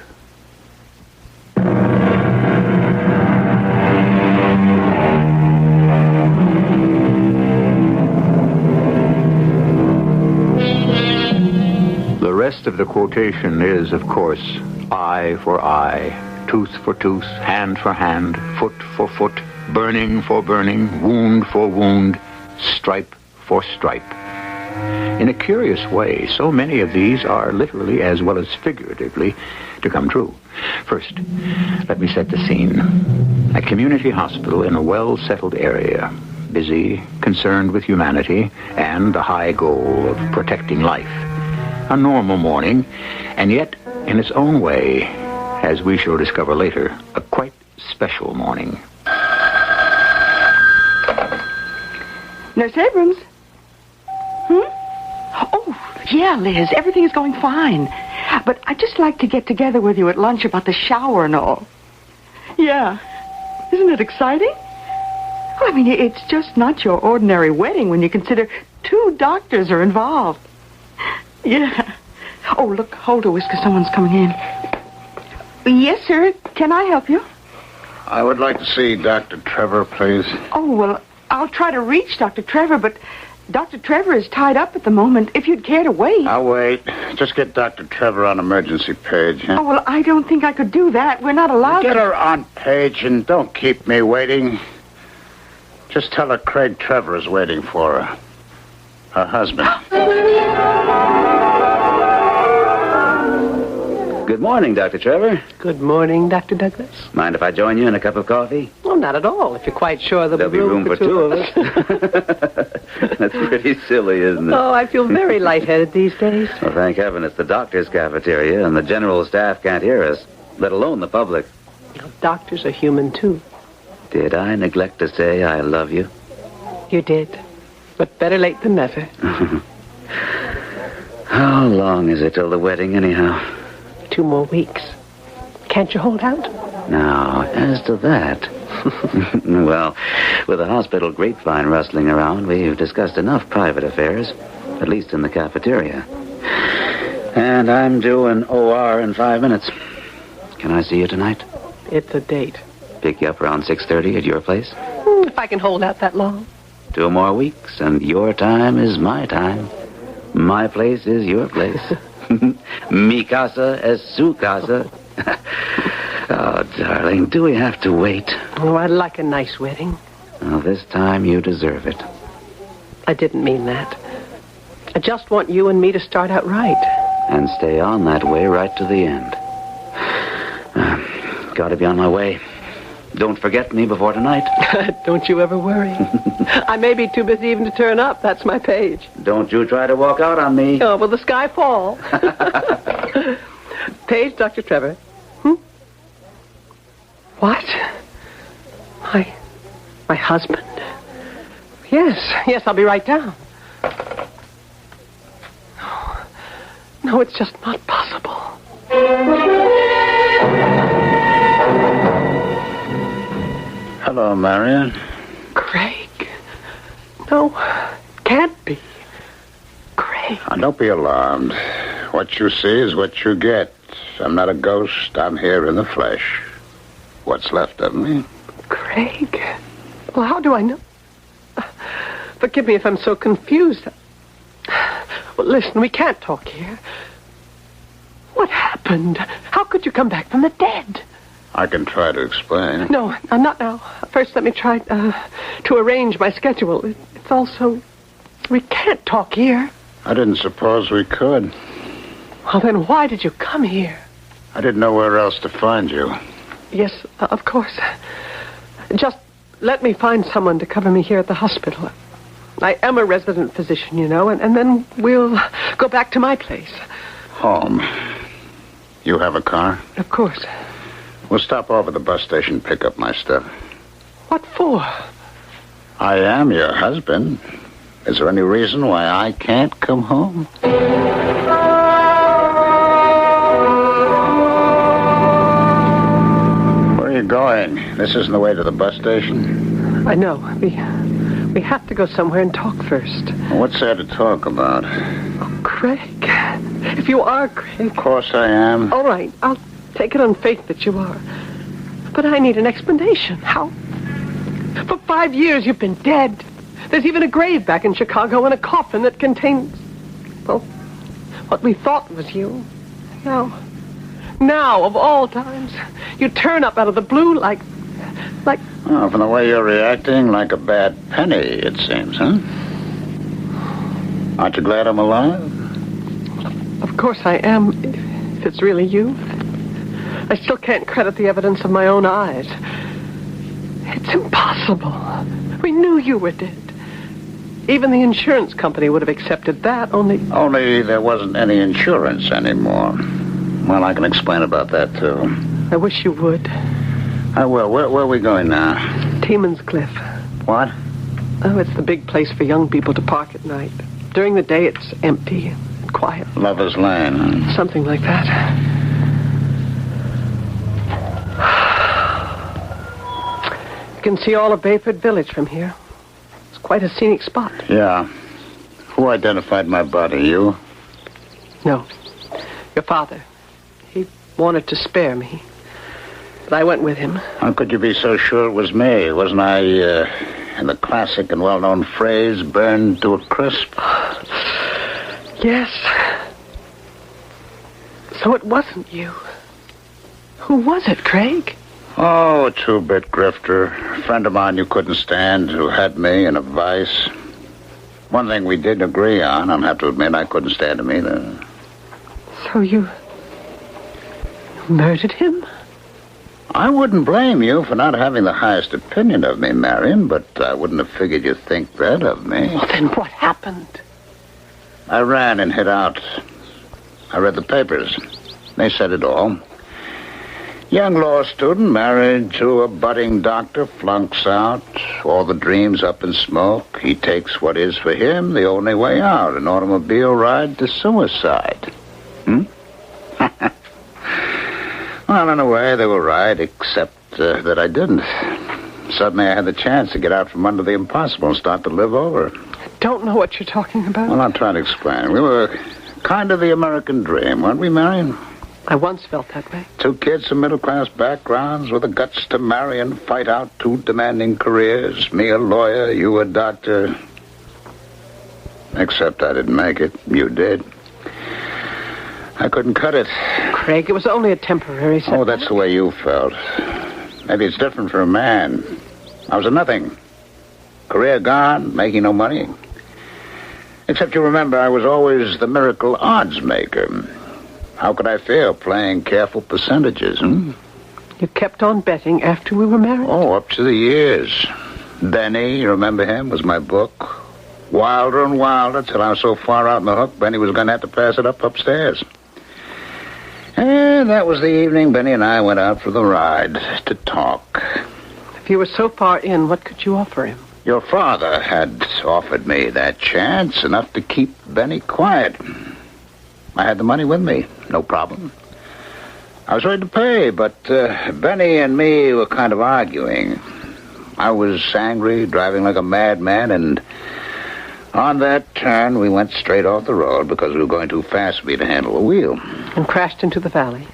The rest of the quotation is, of course, eye for eye, tooth for tooth, hand for hand, foot for foot, burning for burning, wound for wound, stripe for stripe. In a curious way, so many of these are literally as well as figuratively to come true. First, let me set the scene. A community hospital in a well-settled area, busy, concerned with humanity, and the high goal of protecting life. A normal morning, and yet, in its own way, as we shall discover later, a quite special morning. Nurse Abrams? Oh, yeah, Liz. Everything is going fine. But I'd just like to get together with you at lunch about the shower and all. Yeah. Isn't it exciting? Well, I mean, it's just not your ordinary wedding when you consider 2 doctors are involved. Yeah. Oh, look, hold a whisker. Someone's coming in. Yes, sir. Can I help you? I would like to see Dr. Trevor, please. Oh, well, I'll try to reach Dr. Trevor, but Dr. Trevor is tied up at the moment. If you'd care to wait. I'll wait. Just get Dr. Trevor on emergency page, huh? Oh, well, I don't think I could do that. We're not allowed Get to... her on page and don't keep me waiting. Just tell her Craig Trevor is waiting for her. Her husband. Good morning, Dr. Trevor. Good morning, Dr. Douglas. Mind if I join you in a cup of coffee? Oh, not at all, if you're quite sure There'll be room for 2 of us. That's pretty silly, isn't it? Oh, I feel very lightheaded these days. Well, thank heaven it's the doctor's cafeteria, and the general staff can't hear us, let alone the public. Doctors are human, too. Did I neglect to say I love you? You did. But better late than never. How long is it till the wedding, anyhow? 2 more weeks. Can't you hold out? Now, as to that... Well, with the hospital grapevine rustling around, we've discussed enough private affairs, at least in the cafeteria. And I'm due an OR in 5 minutes. Can I see you tonight? It's a date. Pick you up around 6:30 at your place? If I can hold out that long. 2 more weeks, and your time is my time. My place is your place. Mi casa es su casa. Oh, darling, do we have to wait? Oh, I'd like a nice wedding. Well, this time you deserve it. I didn't mean that. I just want you and me to start out right. And stay on that way right to the end. Gotta be on my way. Don't forget me before tonight. Don't you ever worry. I may be too busy even to turn up. That's my page. Don't you try to walk out on me. Oh, will the sky fall? Page, Dr. Trevor. What? My husband? Yes, I'll be right down. No, it's just not possible. Hello, Marion. Craig. No, can't be. Craig. Don't be alarmed. What you see is what you get. I'm not a ghost. I'm here in the flesh. What's left of me. Craig? Well, how do I know? Forgive me if I'm so confused. Well, listen, we can't talk here. What happened? How could you come back from the dead? I can try to explain. No, I'm not now. First, let me try to arrange my schedule. It's also... We can't talk here. I didn't suppose we could. Well, then why did you come here? I didn't know where else to find you. Yes, of course. Just let me find someone to cover me here at the hospital. I am a resident physician, you know, and then we'll go back to my place. Home. You have a car? Of course. We'll stop off at the bus station, pick up my stuff. What for? I am your husband. Is there any reason why I can't come home? Where are you going? This isn't the way to the bus station. I know. We have to go somewhere and talk first. What's there to talk about? Oh, Craig. If you are Craig. Of course I am. All right. I'll take it on faith that you are. But I need an explanation. How? For 5 years you've been dead. There's even a grave back in Chicago and a coffin that contains, well, what we thought was you. Now, of all times, you turn up out of the blue like... Oh, from the way you're reacting, like a bad penny, it seems, huh? Aren't you glad I'm alive? Of course I am, if it's really you. I still can't credit the evidence of my own eyes. It's impossible. We knew you were dead. Even the insurance company would have accepted that, only... Only there wasn't any insurance anymore. Well, I can explain about that, too. I wish you would. I will. Where are we going now? Teeman's Cliff. What? Oh, it's the big place for young people to park at night. During the day, it's empty and quiet. Lover's Lane, huh? Something like that. You can see all of Bayford Village from here. It's quite a scenic spot. Yeah. Who identified my body? You? No. Your father. He wanted to spare me. But I went with him. How could you be so sure it was me? Wasn't I, in the classic and well-known phrase, burned to a crisp? Yes. So it wasn't you. Who was it, Craig? Oh, a two-bit grifter. A friend of mine you couldn't stand who had me in a vice. One thing we did agree on, I'll have to admit I couldn't stand him either. So you murdered him? I wouldn't blame you for not having the highest opinion of me, Marion, but I wouldn't have figured you'd think that of me. Well, then what happened? I ran and hid out. I read the papers. They said it all. Young law student married to a budding doctor, flunks out, all the dreams up in smoke. He takes what is for him the only way out, an automobile ride to suicide. Well, in a way, they were right, except that I didn't. Suddenly I had the chance to get out from under the impossible and start to live over. I don't know what you're talking about. Well, I'll try to explain. We were kind of the American dream, weren't we, Marion? I once felt that way. Two kids from middle-class backgrounds with the guts to marry and fight out two demanding careers. Me a lawyer, you a doctor. Except I didn't make it. You did. I couldn't cut it. Craig, it was only a temporary setback. Oh, that's the way you felt. Maybe it's different for a man. I was a nothing. Career gone, making no money. Except you remember, I was always the miracle odds maker. How could I fail playing careful percentages, You kept on betting after we were married? Oh, up to the years. Benny, you remember him, was my book. Wilder and wilder till I was so far out in the hook, Benny was going to have to pass it up upstairs. And that was the evening Benny and I went out for the ride to talk. If you were so far in, what could you offer him? Your father had offered me that chance, enough to keep Benny quiet. I had the money with me, no problem. I was ready to pay, but Benny and me were kind of arguing. I was angry, driving like a madman, and on that turn, we went straight off the road because we were going too fast for me to handle the wheel. And crashed into the valley.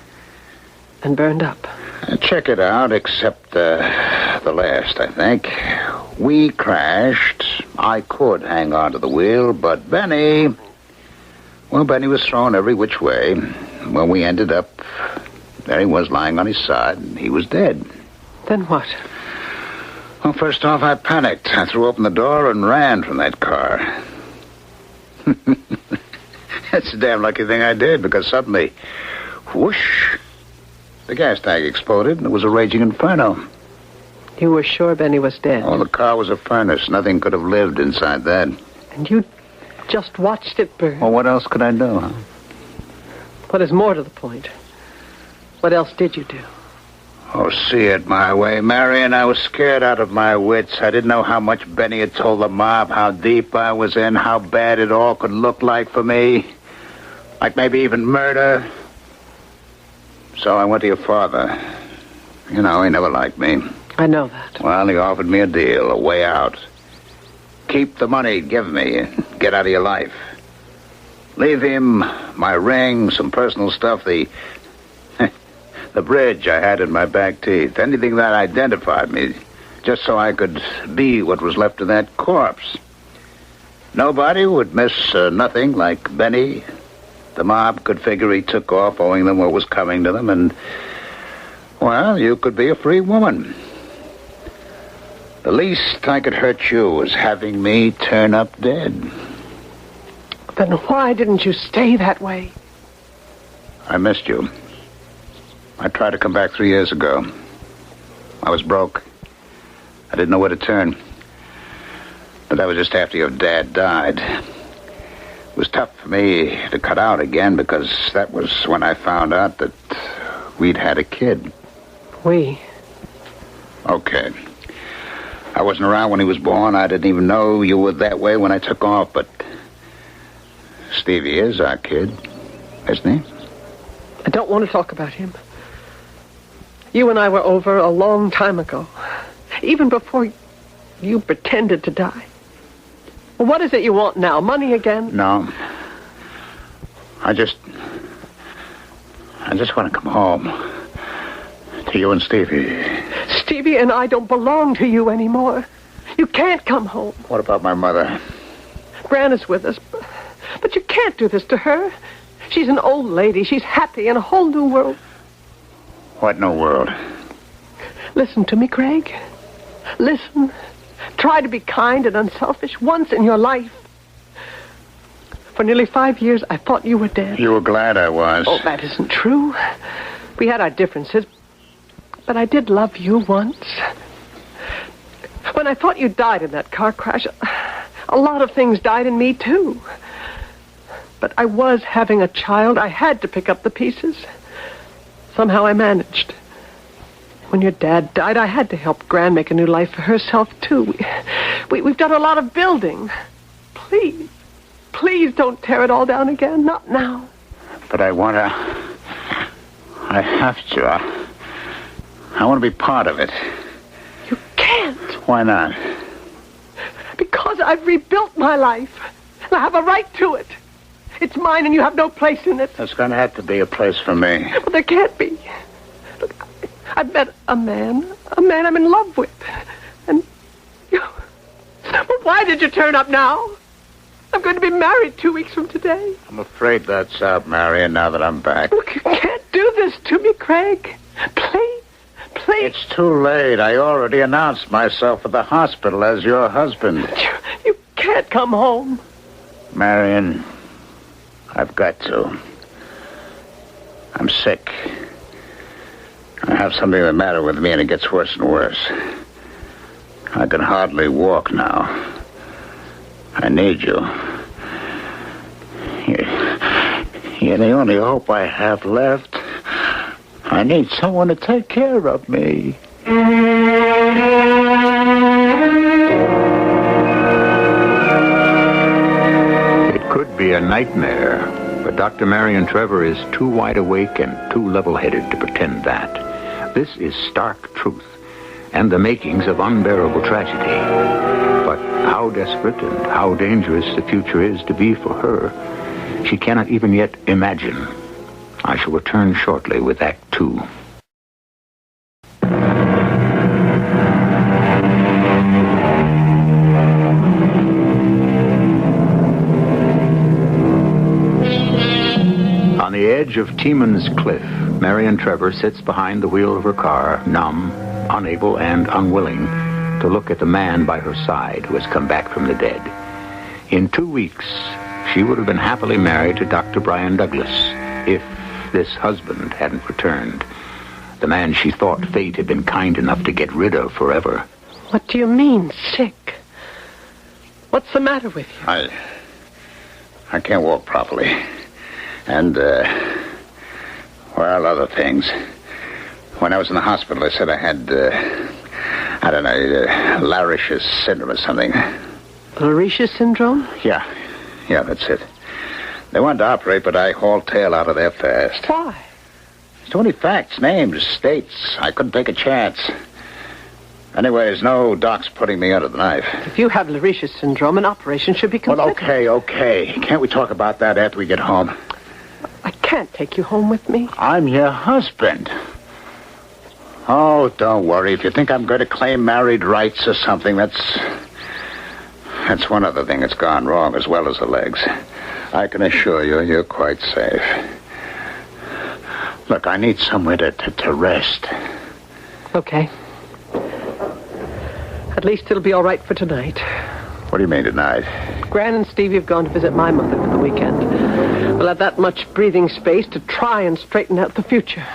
And burned up. Check it out, except the last, I think. We crashed. I could hang on to the wheel, but Benny... Well, Benny was thrown every which way. When we ended up, there he was lying on his side, and he was dead. Then what? Well, first off, I panicked. I threw open the door and ran from that car. That's a damn lucky thing I did, because suddenly, whoosh, the gas tank exploded, and it was a raging inferno. You were sure Benny was dead? Oh, the car was a furnace. Nothing could have lived inside that. And you just watched it burn? Well, what else could I do, huh? What is more to the point, What else did you do? Oh, see it my way, Marion. I was scared out of my wits. I didn't know how much Benny had told the mob, how deep I was in, how bad it all could look like for me. Like maybe even murder. So I went to your father. You know, he never liked me. I know that. Well, he offered me a deal, a way out. Keep the money he'd give me and get out of your life. Leave him my ring, some personal stuff, the bridge I had in my back teeth, anything that identified me, just so I could be what was left of that corpse. Nobody would miss nothing like Benny. The mob could figure he took off, owing them what was coming to them, and, well, you could be a free woman. The least I could hurt you was having me turn up dead. Then why didn't you stay that way? I missed you. I tried to come back 3 years ago. I was broke. I didn't know where to turn. But that was just after your dad died. It was tough for me to cut out again because that was when I found out that we'd had a kid. We? Okay. I wasn't around when he was born. I didn't even know you were that way when I took off, but Stevie is our kid, isn't he? I don't want to talk about him. You and I were over a long time ago. Even before you pretended to die. Well, what is it you want now? Money again? No. I just want to come home. To you and Stevie. Stevie and I don't belong to you anymore. You can't come home. What about my mother? Gran is with us, but you can't do this to her. She's an old lady. She's happy in a whole new world. What new world? Listen to me, Craig. Listen. Try to be kind and unselfish once in your life. For nearly 5 years, I thought you were dead. You were glad I was. Oh, that isn't true. We had our differences, but I did love you once. When I thought you died in that car crash, a lot of things died in me, too. But I was having a child. I had to pick up the pieces. Somehow I managed. When your dad died, I had to help Gran make a new life for herself, too. We've done a lot of building. Please don't tear it all down again. Not now. But I have to. I want to be part of it. You can't. Why not? Because I've rebuilt my life. And I have a right to it. It's mine and you have no place in it. There's going to have to be a place for me. Well, there can't be. Look, I've met a man I'm in love with. And you... Well, why did you turn up now? I'm going to be married 2 weeks from today. I'm afraid that's out, Marion, now that I'm back. Look, you can't do this to me, Craig. Please. It's too late. I already announced myself at the hospital as your husband. You can't come home. Marion, I've got to. I'm sick. I have something the matter with me, and it gets worse and worse. I can hardly walk now. I need you. You're the only hope I have left. I need someone to take care of me. It could be a nightmare, but Dr. Marion Trevor is too wide awake and too level-headed to pretend that. This is stark truth and the makings of unbearable tragedy. But how desperate and how dangerous the future is to be for her, she cannot even yet imagine. I shall return shortly with Act 2. On the edge of Teeman's Cliff, Marion Trevor sits behind the wheel of her car, numb, unable, and unwilling to look at the man by her side who has come back from the dead. In 2 weeks, she would have been happily married to Dr. Brian Douglas if this husband hadn't returned. The man she thought fate had been kind enough to get rid of forever. What do you mean, sick? What's the matter with you? I can't walk properly. And, Well, other things. When I was in the hospital, they said I had, Larich's syndrome or something. Larich's syndrome? Yeah, that's it. They wanted to operate, but I hauled tail out of there fast. Why? Too many facts, names, states. I couldn't take a chance. Anyways, no doc's putting me under the knife. If you have Larich's syndrome, an operation should be considered. Well, okay. Can't we talk about that after we get home? I can't take you home with me. I'm your husband. Oh, don't worry. If you think I'm going to claim married rights or something, that's one other thing that's gone wrong, as well as the legs. I can assure you, you're quite safe. Look, I need somewhere to rest. Okay. At least it'll be all right for tonight. What do you mean tonight? Gran and Stevie have gone to visit my mother for the weekend. We'll have that much breathing space to try and straighten out the future.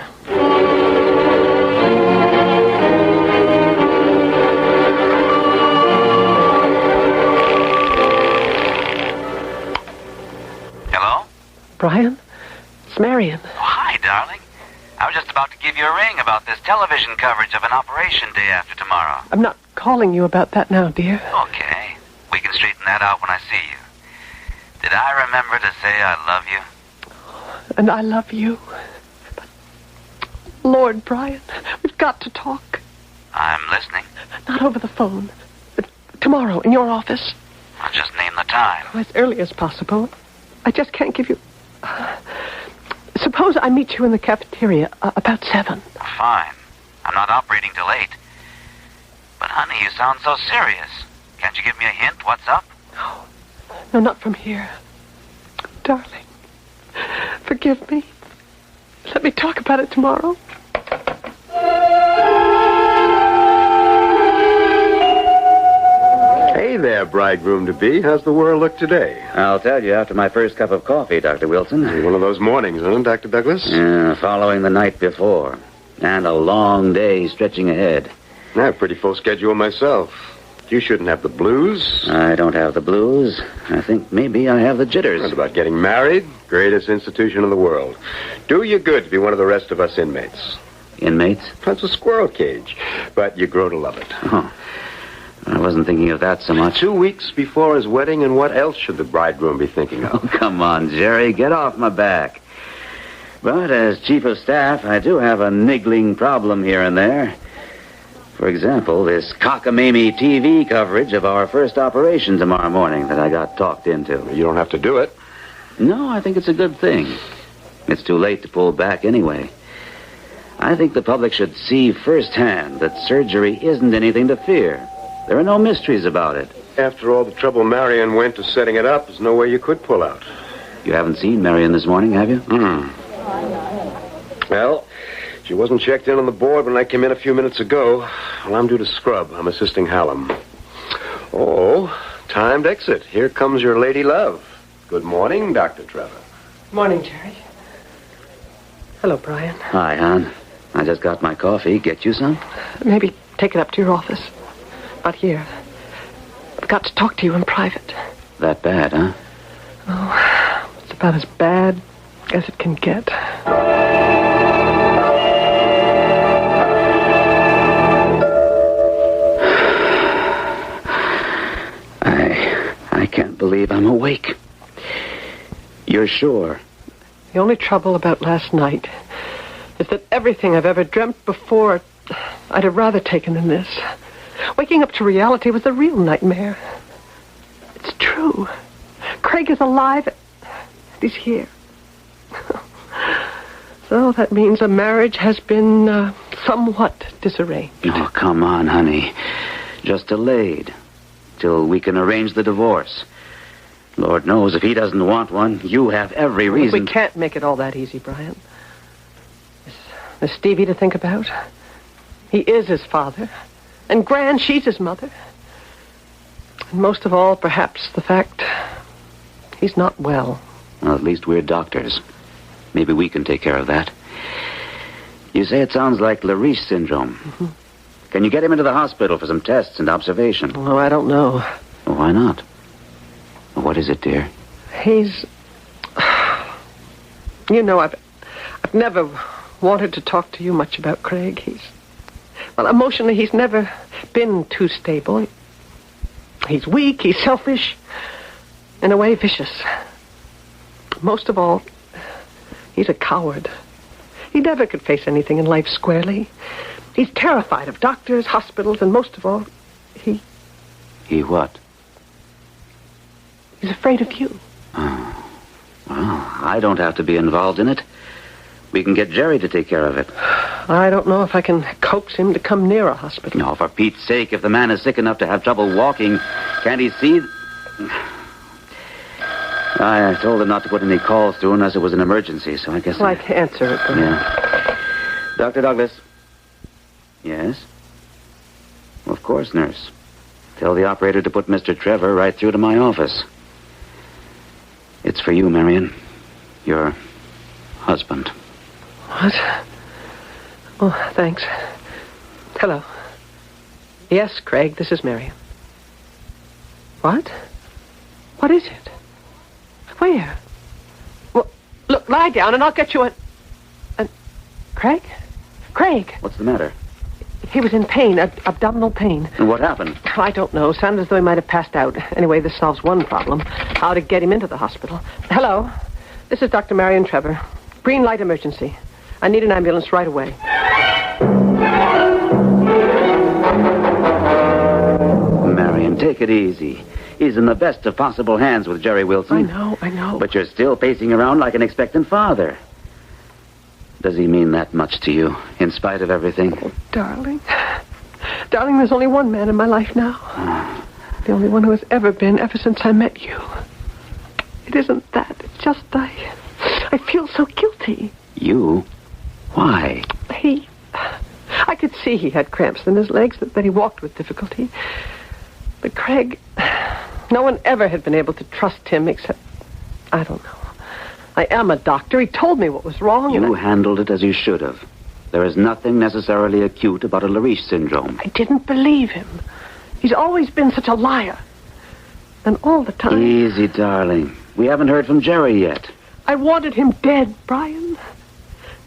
Hello? Brian? It's Marion. Oh, hi, darling. I was just about to give you a ring about this television coverage of an operation day after tomorrow. I'm not calling you about that now, dear. Okay. We can straighten that out when I see you. Did I remember to say I love you? And I love you. But, Lord, Brian, we've got to talk. I'm listening. Not over the phone. But tomorrow, in your office. I'll just name the time. As early as possible. I just can't give you... Suppose I meet you in the cafeteria about 7. Fine. I'm not operating till 8. But, honey, you sound so serious. Can't you give me a hint? What's up? No, not from here. Darling, forgive me. Let me talk about it tomorrow. Hey there, bridegroom-to-be. How's the world look today? I'll tell you after my first cup of coffee, Dr. Wilson. One of those mornings, huh, Dr. Douglas? Yeah, following the night before. And a long day stretching ahead. I have a pretty full schedule myself. You shouldn't have the blues. I don't have the blues. I think maybe I have the jitters. What about getting married? Greatest institution in the world. Do you good to be one of the rest of us inmates. Inmates? That's a squirrel cage. But you grow to love it. Oh. I wasn't thinking of that so much. 2 weeks before his wedding, and what else should the bridegroom be thinking of? Oh, come on, Jerry. Get off my back. But as chief of staff, I do have a niggling problem here and there. For example, this cockamamie TV coverage of our first operation tomorrow morning that I got talked into. You don't have to do it. No, I think it's a good thing. It's too late to pull back anyway. I think the public should see firsthand that surgery isn't anything to fear. There are no mysteries about it. After all the trouble Marion went to setting it up, there's no way you could pull out. You haven't seen Marion this morning, have you? Well, she wasn't checked in on the board when I came in a few minutes ago. Well, I'm due to scrub. I'm assisting Hallam. Oh, timed exit. Here comes your lady love. Good morning, Dr. Trevor. Morning, Jerry. Hello, Brian. Hi, hon. I just got my coffee. Get you some? Maybe take it up to your office. Not here. I've got to talk to you in private. That bad, huh? Oh, it's about as bad as it can get. I can't believe I'm awake. You're sure? The only trouble about last night is that everything I've ever dreamt before, I'd have rather taken than this. Waking up to reality was a real nightmare. It's true. Craig is alive. He's here. So that means a marriage has been somewhat disarranged. Oh, come on, honey. Just delayed. Till we can arrange the divorce. Lord knows if he doesn't want one, you have every reason. We can't make it all that easy, Brian. There's Stevie to think about. He is his father. And Gran, she's his mother. And most of all, perhaps, the fact he's not well. Well, at least we're doctors. Maybe we can take care of that. You say it sounds like Lariche syndrome. Mm-hmm. Can you get him into the hospital for some tests and observation? Oh, I don't know. Well, why not? What is it, dear? He's... You know, I've never wanted to talk to you much about Craig. Emotionally, he's never been too stable. He's weak, he's selfish, in a way vicious. Most of all, he's a coward. He never could face anything in life squarely. He's terrified of doctors, hospitals, and most of all, he what? He's afraid of you. Oh. Well, I don't have to be involved in it. We can get Jerry to take care of it. I don't know if I can coax him to come near a hospital. No, for Pete's sake, if the man is sick enough to have trouble walking, can't he see? I told him not to put any calls through unless it was an emergency, so I guess... Well, I'd answer it, then. Yeah. Dr. Douglas? Yes? Of course, nurse. Tell the operator to put Mr. Trevor right through to my office. It's for you, Marion. Your husband. What? Oh, thanks. Hello. Yes, Craig, this is Marion. What? What is it? Where? Well, look, lie down and I'll get you a... Craig? Craig! What's the matter? He was in pain, abdominal pain. And what happened? I don't know. Sounded as though he might have passed out. Anyway, this solves one problem. How to get him into the hospital. Hello. This is Dr. Marion Trevor. Green light emergency. I need an ambulance right away. Marion, take it easy. He's in the best of possible hands with Jerry Wilson. I know. But you're still pacing around like an expectant father. Does he mean that much to you, in spite of everything? Oh, darling. Darling, there's only one man in my life now. The only one who has ever been, ever since I met you. It isn't that. It's just I feel so guilty. You? Why? I could see he had cramps in his legs, that he walked with difficulty. But Craig, no one ever had been able to trust him except... I don't know. I am a doctor. He told me what was wrong. You handled it as you should have. There is nothing necessarily acute about a Lariche syndrome. I didn't believe him. He's always been such a liar. And all the time... Easy, darling. We haven't heard from Jerry yet. I wanted him dead, Brian.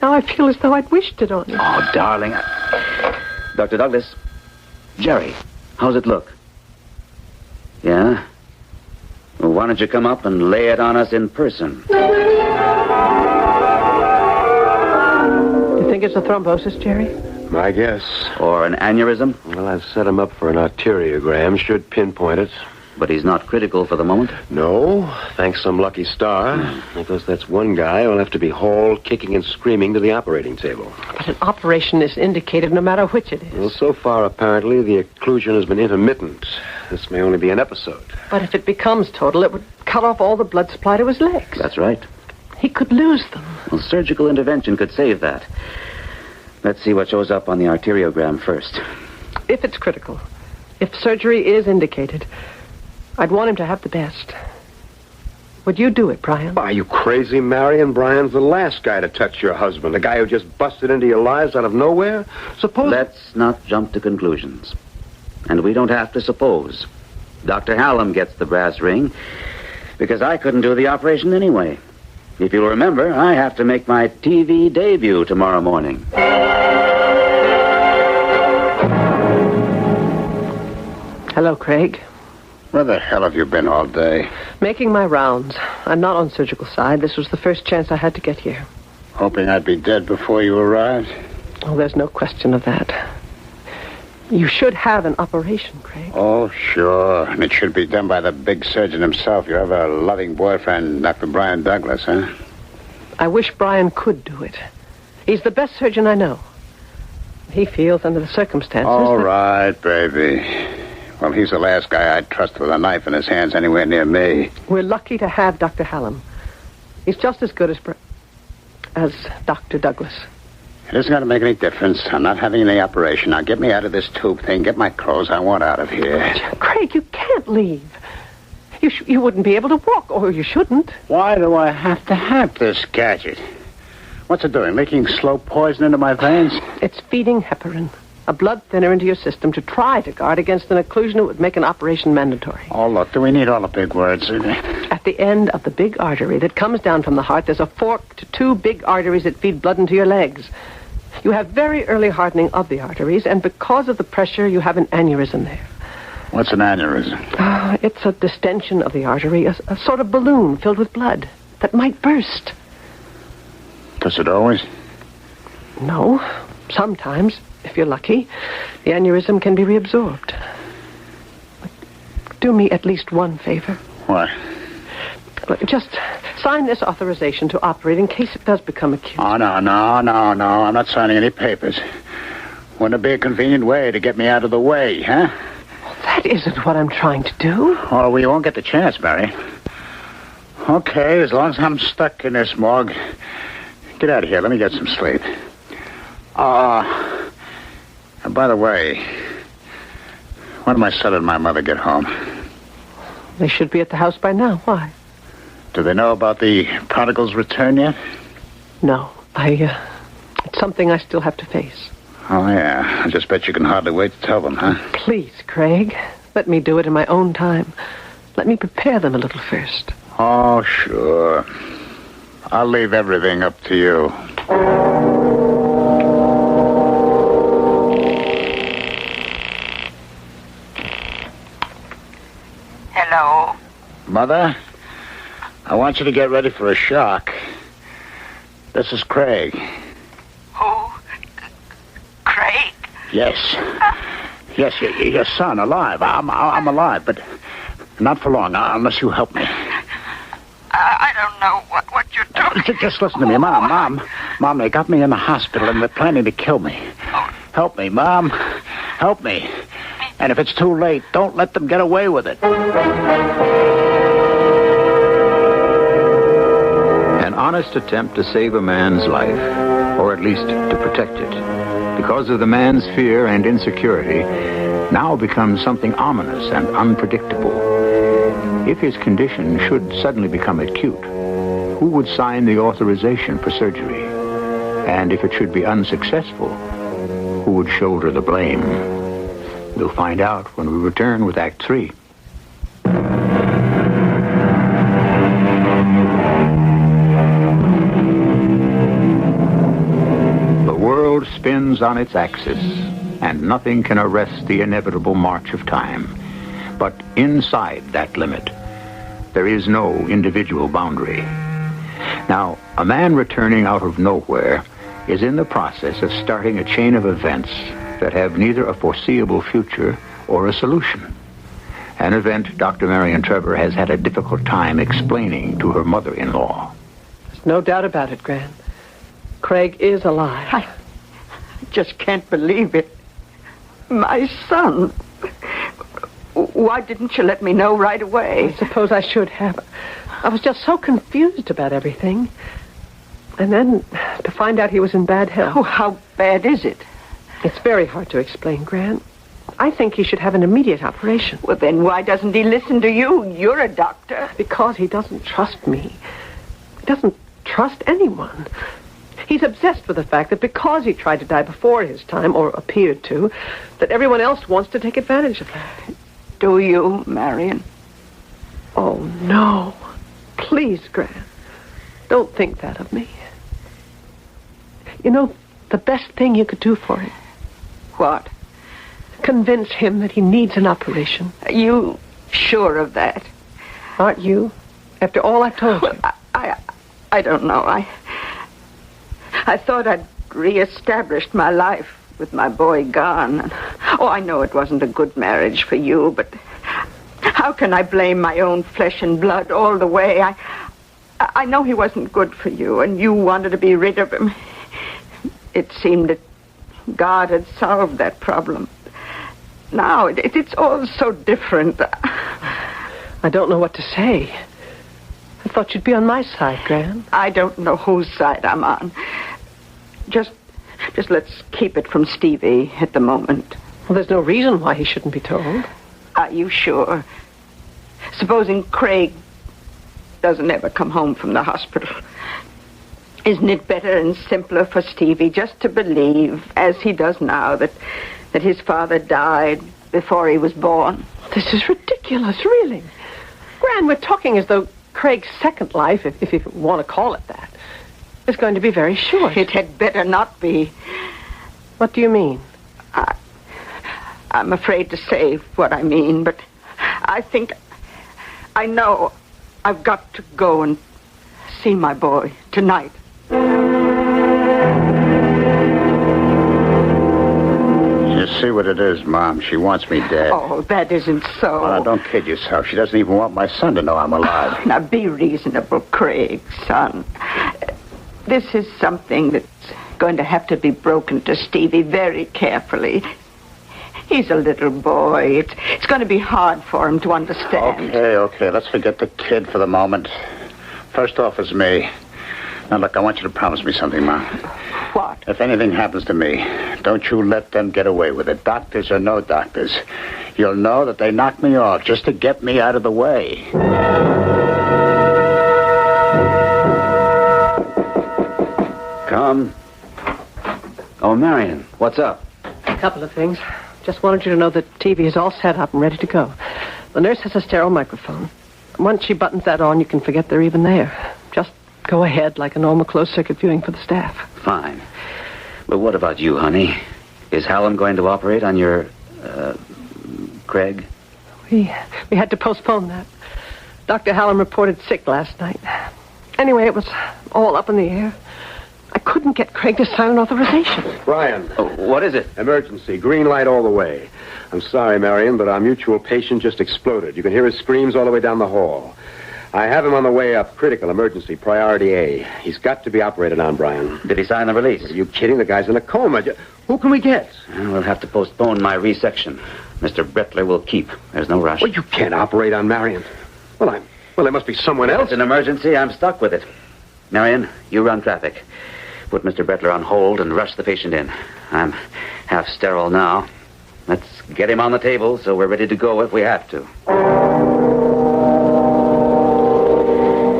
Now I feel as though I'd wished it on him. Oh, darling. Dr. Douglas. Jerry, how's it look? Yeah? Well, why don't you come up and lay it on us in person? You think it's a thrombosis, Jerry? My guess. Or an aneurysm? Well, I've set him up for an arteriogram. Should pinpoint it. But he's not critical for the moment? No, thanks some lucky star. Because that's one guy who'll have to be hauled kicking and screaming to the operating table. But an operation is indicated no matter which it is. Well, so far, apparently, the occlusion has been intermittent. This may only be an episode. But if it becomes total, it would cut off all the blood supply to his legs. That's right. He could lose them. Well, surgical intervention could save that. Let's see what shows up on the arteriogram first. If it's critical, if surgery is indicated, I'd want him to have the best. Would you do it, Brian? Are you crazy, Marion? Brian's the last guy to touch your husband. The guy who just busted into your lives out of nowhere? Suppose... Let's not jump to conclusions. And we don't have to suppose. Dr. Hallam gets the brass ring because I couldn't do the operation anyway. If you'll remember, I have to make my TV debut tomorrow morning. Hello, Craig. Where the hell have you been all day? Making my rounds. I'm not on surgical side. This was the first chance I had to get here. Hoping I'd be dead before you arrived? Oh, there's no question of that. You should have an operation, Craig. Oh, sure. And it should be done by the big surgeon himself. You have a loving boyfriend, Dr. Brian Douglas, huh? I wish Brian could do it. He's the best surgeon I know. He feels under the circumstances... All right, baby. Well, he's the last guy I'd trust with a knife in his hands anywhere near me. We're lucky to have Dr. Hallam. He's just as good as Dr. Douglas. It isn't going to make any difference. I'm not having any operation. Now, get me out of this tube thing. Get my clothes. I want out of here. Craig, you can't leave. You wouldn't be able to walk, or you shouldn't. Why do I have to have this gadget? What's it doing? Leaking slow poison into my veins? It's feeding heparin, a blood thinner into your system to try to guard against an occlusion that would make an operation mandatory. Oh, look, do we need all the big words? At At the end of the big artery that comes down from the heart, there's a fork to 2 big arteries that feed blood into your legs. You have very early hardening of the arteries, and because of the pressure, you have an aneurysm there. What's an aneurysm? It's a distension of the artery, a sort of balloon filled with blood that might burst. Does it always? No. Sometimes, if you're lucky, the aneurysm can be reabsorbed. Do me at least one favor. What? Just sign this authorization to operate in case it does become acute. Oh, no. I'm not signing any papers. Wouldn't it be a convenient way to get me out of the way, huh? Well, that isn't what I'm trying to do. Oh, well, you won't get the chance, Mary. Okay, as long as I'm stuck in this morgue. Get out of here. Let me get some sleep. And by the way, when do my son and my mother get home? They should be at the house by now. Why? Do they know about the prodigal's return yet? No. It's something I still have to face. Oh, yeah. I just bet you can hardly wait to tell them, huh? Please, Craig. Let me do it in my own time. Let me prepare them a little first. Oh, sure. I'll leave everything up to you. Hello? Mother, I want you to get ready for a shock. This is Craig. Who? Craig? Yes. Yes, your son, alive. I'm alive, but not for long, unless you help me. I don't know what you're talking. Just listen to me, Mom. Mom, they got me in the hospital, and they're planning to kill me. Help me, Mom. Help me. And if it's too late, don't let them get away with it. An honest attempt to save a man's life, or at least to protect it, because of the man's fear and insecurity, now becomes something ominous and unpredictable. If his condition should suddenly become acute, who would sign the authorization for surgery? And if it should be unsuccessful, who would shoulder the blame? We'll find out when we return with Act 3. The world spins on its axis, and nothing can arrest the inevitable march of time. But inside that limit, there is no individual boundary. Now, a man returning out of nowhere is in the process of starting a chain of events that have neither a foreseeable future or a solution. An event Dr. Marion Trevor has had a difficult time explaining to her mother-in-law. There's no doubt about it, Gran. Craig is alive. I just can't believe it. My son. Why didn't you let me know right away? I suppose I should have. I was just so confused about everything. And then to find out he was in bad health. Oh, how bad is it? It's very hard to explain, Gran. I think he should have an immediate operation. Well, then why doesn't he listen to you? You're a doctor. Because he doesn't trust me. He doesn't trust anyone. He's obsessed with the fact that because he tried to die before his time, or appeared to, that everyone else wants to take advantage of that. Do you, Marion? Oh, no. Please, Gran. Don't think that of me. You know, the best thing you could do for him. What? Convince him that he needs an operation. Are you sure of that? Aren't you? After all I've told you. I don't know. I thought I'd reestablished my life with my boy gone. Oh, I know it wasn't a good marriage for you, but how can I blame my own flesh and blood all the way? I know he wasn't good for you, and you wanted to be rid of him. It seemed that God had solved that problem. Now, it's all so different. I don't know what to say. I thought you'd be on my side, Gran. I don't know whose side I'm on. Just let's keep it from Stevie at the moment. Well, there's no reason why he shouldn't be told. Are you sure? Supposing Craig doesn't ever come home from the hospital. Isn't it better and simpler for Stevie just to believe, as he does now, that his father died before he was born? This is ridiculous, really. Gran, we're talking as though Craig's second life, if you want to call it that, is going to be very short. It had better not be. What do you mean? I'm afraid to say what I mean, but I know I've got to go and see my boy tonight. You see what it is, Mom. She wants me dead. Oh, that isn't so. Well, now, don't kid yourself. She doesn't even want my son to know I'm alive. Now, be reasonable, Craig, son. This is something that's going to have to be broken to Stevie very carefully. He's a little boy. It's going to be hard for him to understand. Okay. Let's forget the kid for the moment. First off is me. Now, look, I want you to promise me something, Mom. What? If anything happens to me, don't you let them get away with it. Doctors or no doctors. You'll know that they knocked me off just to get me out of the way. Come. Oh, Marion, what's up? A couple of things. Just wanted you to know that TV is all set up and ready to go. The nurse has a sterile microphone. Once she buttons that on, you can forget they're even there. Just go ahead like a normal closed-circuit viewing for the staff. Fine. But what about you, honey? Is Hallam going to operate on your, Craig? We had to postpone that. Dr. Hallam reported sick last night. Anyway, it was all up in the air. I couldn't get Craig to sign an authorization. Brian. Oh, what is it? Emergency. Green light all the way. I'm sorry, Marion, but our mutual patient just exploded. You can hear his screams all the way down the hall. I have him on the way up. Critical emergency. Priority A. He's got to be operated on, Brian. Did he sign the release? Are you kidding? The guy's in a coma. Who can we get? We'll have to postpone my resection. Mr. Brettler will keep. There's no rush. Well, you can't operate on Marion. Well, there must be someone else. It's an emergency. I'm stuck with it. Marion, you run traffic. Put Mr. Brettler on hold and rush the patient in. I'm half sterile now. Let's get him on the table so we're ready to go if we have to.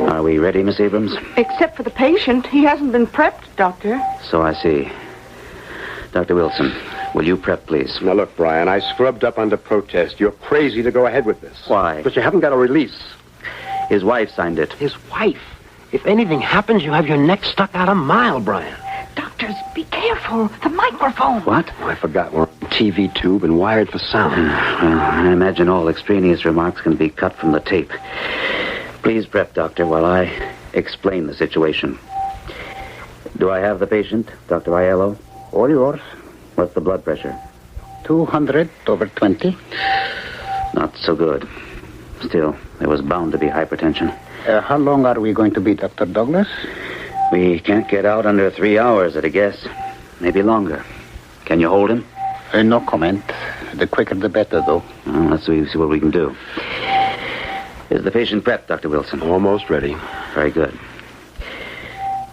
Are we ready, Miss Abrams? Except for the patient. He hasn't been prepped, Doctor. So I see. Dr. Wilson, will you prep, please? Now, look, Brian, I scrubbed up under protest. You're crazy to go ahead with this. Why? But you haven't got a release. His wife signed it. His wife? If anything happens, you have your neck stuck out a mile, Brian. Doctors, be careful. The microphone. What? Oh, I forgot. We're on TV tube and wired for sound. Well, I imagine all extraneous remarks can be cut from the tape. Please prep, Doctor, while I explain the situation. Do I have the patient, Dr. Aiello? All yours. What's the blood pressure? 200/20. Not so good. Still, there was bound to be hypertension. How long are we going to be, Dr. Douglas? We can't get out under 3 hours at a guess. Maybe longer. Can you hold him? No comment. The quicker the better, though. Let's see what we can do. Is the patient prepped, Dr. Wilson? Almost ready. Very good.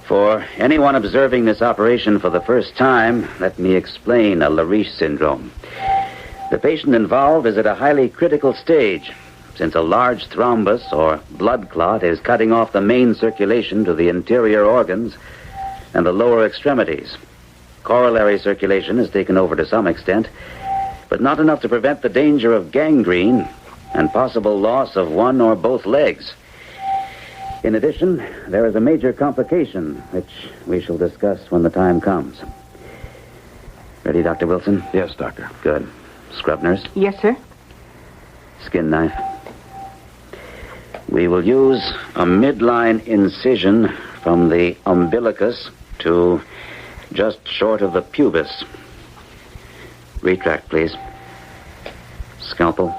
For anyone observing this operation for the first time, let me explain a Lariche syndrome. The patient involved is at a highly critical stage, since a large thrombus or blood clot is cutting off the main circulation to the interior organs and the lower extremities. Corollary circulation is taken over to some extent, but not enough to prevent the danger of gangrene and possible loss of one or both legs. In addition, there is a major complication, which we shall discuss when the time comes. Ready, Dr. Wilson? Yes, Doctor. Good. Scrub nurse? Yes, sir. Skin knife. We will use a midline incision from the umbilicus to just short of the pubis. Retract, please. Scalpel.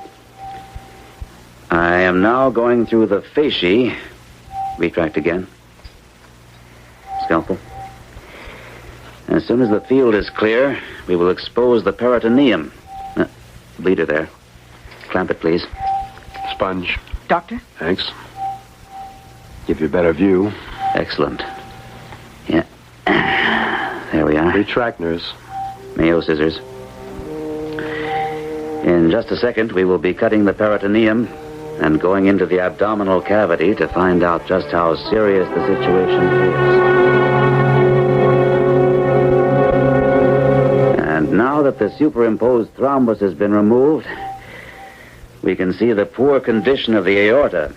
I am now going through the fasciae. Retract again. Scalpel. As soon as the field is clear, we will expose the peritoneum. Bleeder there. Clamp it, please. Sponge. Doctor? Thanks. Give you a better view. Excellent. Yeah. There we are. Retract, nurse. Mayo scissors. In just a second, we will be cutting the peritoneum and going into the abdominal cavity to find out just how serious the situation is. And now that the superimposed thrombus has been removed, we can see the poor condition of the aorta.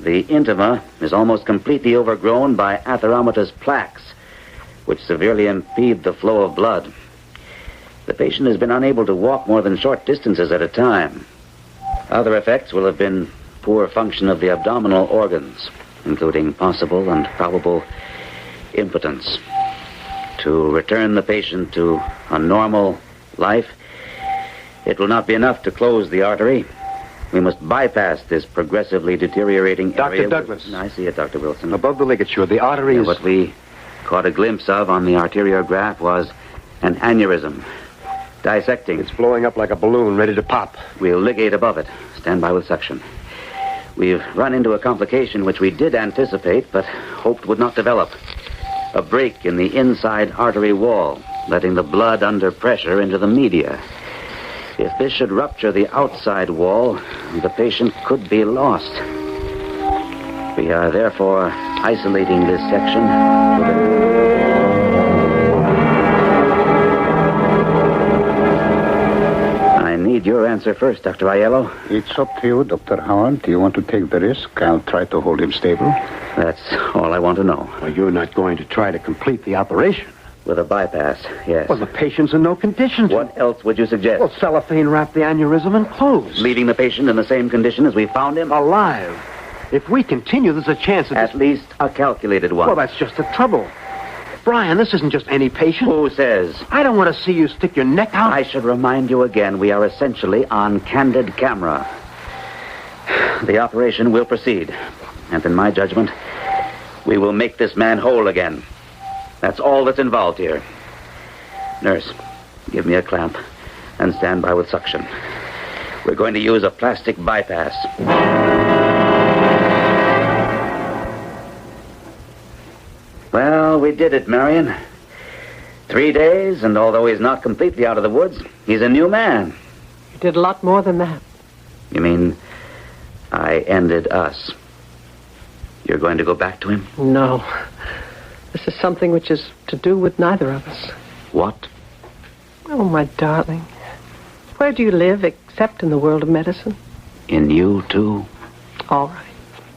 The intima is almost completely overgrown by atheromatous plaques, which severely impede the flow of blood. The patient has been unable to walk more than short distances at a time. Other effects will have been poor function of the abdominal organs, including possible and probable impotence. To return the patient to a normal life, it will not be enough to close the artery. We must bypass this progressively deteriorating area. Dr. Douglas. I see it, Dr. Wilson. Above the ligature, the artery is... What we caught a glimpse of on the arteriograph was an aneurysm. Dissecting. It's blowing up like a balloon, ready to pop. We'll ligate above it. Stand by with suction. We've run into a complication which we did anticipate, but hoped would not develop. A break in the inside artery wall, letting the blood under pressure into the media. If this should rupture the outside wall, the patient could be lost. We are therefore isolating this section I need your answer first, Dr. Aiello. It's up to you, Dr. Howard. Do you want to take the risk? I'll try to hold him stable. That's all I want to know. Well, you're not going to try to complete the operation. With a bypass, yes. Well, the patient's in no condition to. What else would you suggest? Well, cellophane wrap the aneurysm and close. Leaving the patient in the same condition as we found him? Alive. If we continue, there's a chance of... At least a calculated one. Well, that's just the trouble. Brian, this isn't just any patient. Who says? I don't want to see you stick your neck out. I should remind you again, we are essentially on candid camera. The operation will proceed. And in my judgment, we will make this man whole again. That's all that's involved here. Nurse, give me a clamp and stand by with suction. We're going to use a plastic bypass. Well, we did it, Marion. 3 days, and although he's not completely out of the woods, he's a new man. You did a lot more than that. You mean I ended us? You're going to go back to him? No. This is something which is to do with neither of us. What? Oh, my darling. Where do you live except in the world of medicine? In you, too? All right.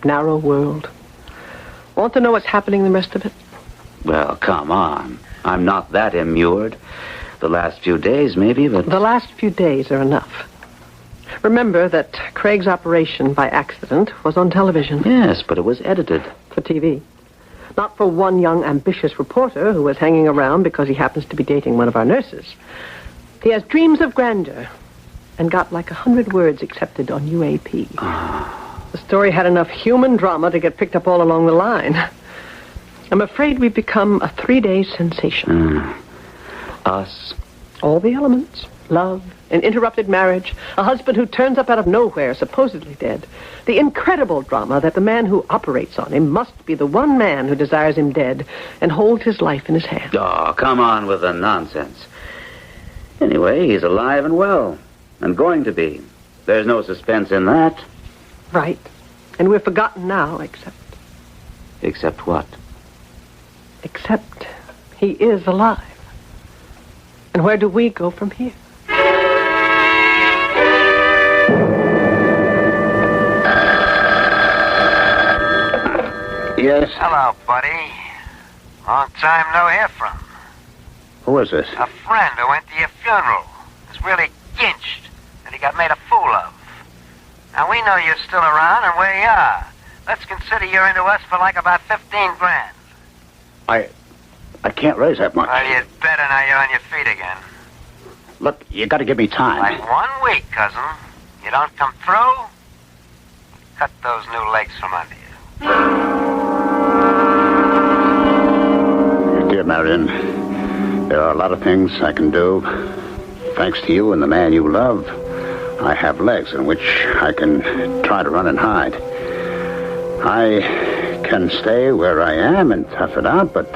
Narrow world. Want to know what's happening the rest of it? Well, come on. I'm not that immured. The last few days, maybe, but... The last few days are enough. Remember that Craig's operation by accident was on television. Yes, but it was edited. For TV. Not for one young, ambitious reporter who was hanging around because he happens to be dating one of our nurses. He has dreams of grandeur and got like 100 words accepted on UAP. The story had enough human drama to get picked up all along the line. I'm afraid we've become a 3-day sensation. Us? All the elements. Love, an interrupted marriage, a husband who turns up out of nowhere, supposedly dead. The incredible drama that the man who operates on him must be the one man who desires him dead and holds his life in his hand. Oh, come on with the nonsense. Anyway, he's alive and well, and going to be. There's no suspense in that. Right. And we're forgotten now, except... Except what? Except he is alive. And where do we go from here? Yes? Hello, buddy. Long time no hear from. Who is this? A friend who went to your funeral. Was really ginched that he got made a fool of. Now, we know you're still around and where you are. Let's consider you're into us for like about 15 grand. I can't raise that much. Well, you'd better now you're on your feet again. Look, you got to give me time. Like 1 week, cousin. You don't come through, cut those new legs from under you. Dear Marion, there are a lot of things I can do. Thanks to you and the man you love, I have legs in which I can try to run and hide. I can stay where I am and tough it out, but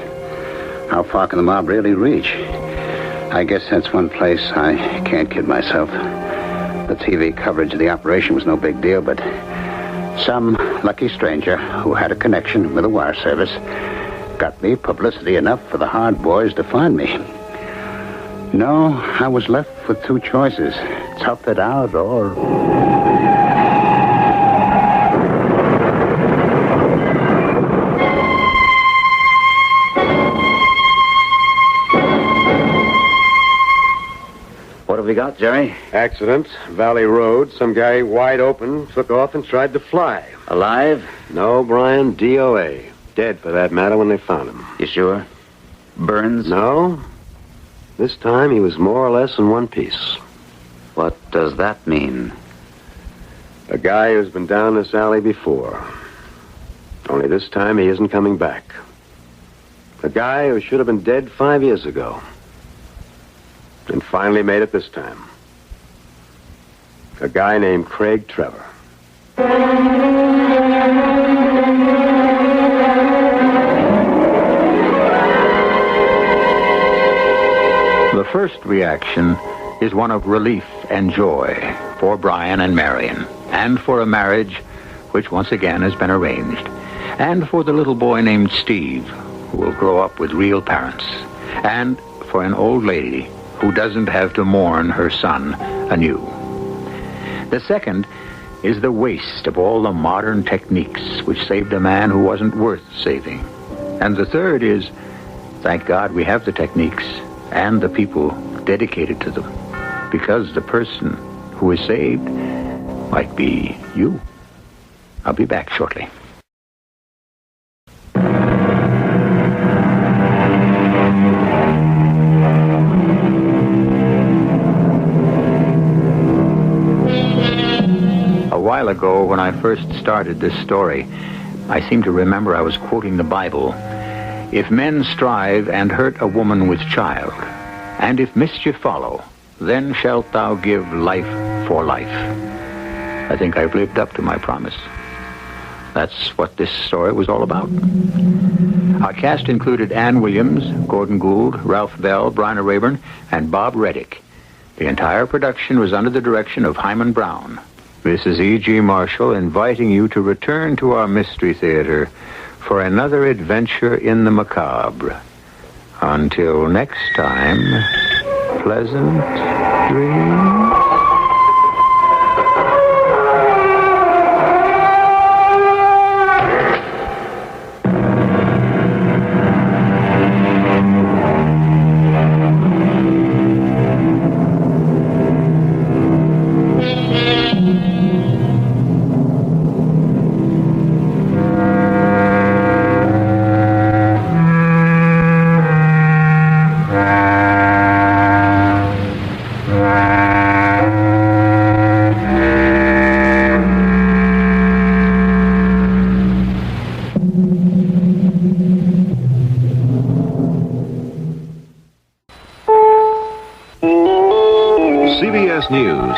how far can the mob really reach? I guess that's one place I can't kid myself. The TV coverage of the operation was no big deal, but some lucky stranger who had a connection with the wire service got me publicity enough for the hard boys to find me. No, I was left with two choices. Tough it out or... have we got, Jerry? Accident, Valley Road. Some guy wide open took off and tried to fly. Alive? No, Brian. DOA. Dead, for that matter, when they found him. You sure? Burns? No. This time he was more or less in one piece. What does that mean? A guy who's been down this alley before. Only this time he isn't coming back. A guy who should have been dead 5 years ago. And finally made it this time. A guy named Craig Trevor. The first reaction is one of relief and joy for Brian and Marion, and for a marriage which once again has been arranged, and for the little boy named Steve, who will grow up with real parents, and for an old lady who doesn't have to mourn her son anew. The second is the waste of all the modern techniques which saved a man who wasn't worth saving. And the third is, thank God we have the techniques and the people dedicated to them, because the person who is saved might be you. I'll be back shortly. A while ago, when I first started this story, I seem to remember I was quoting the Bible. If men strive and hurt a woman with child, and if mischief follow, then shalt thou give life for life. I think I've lived up to my promise. That's what this story was all about. Our cast included Ann Williams, Gordon Gould, Ralph Bell, Bryna Rayburn, and Bob Reddick. The entire production was under the direction of Hyman Brown. This is E.G. Marshall inviting you to return to our Mystery Theater for another adventure in the macabre. Until next time, pleasant dreams.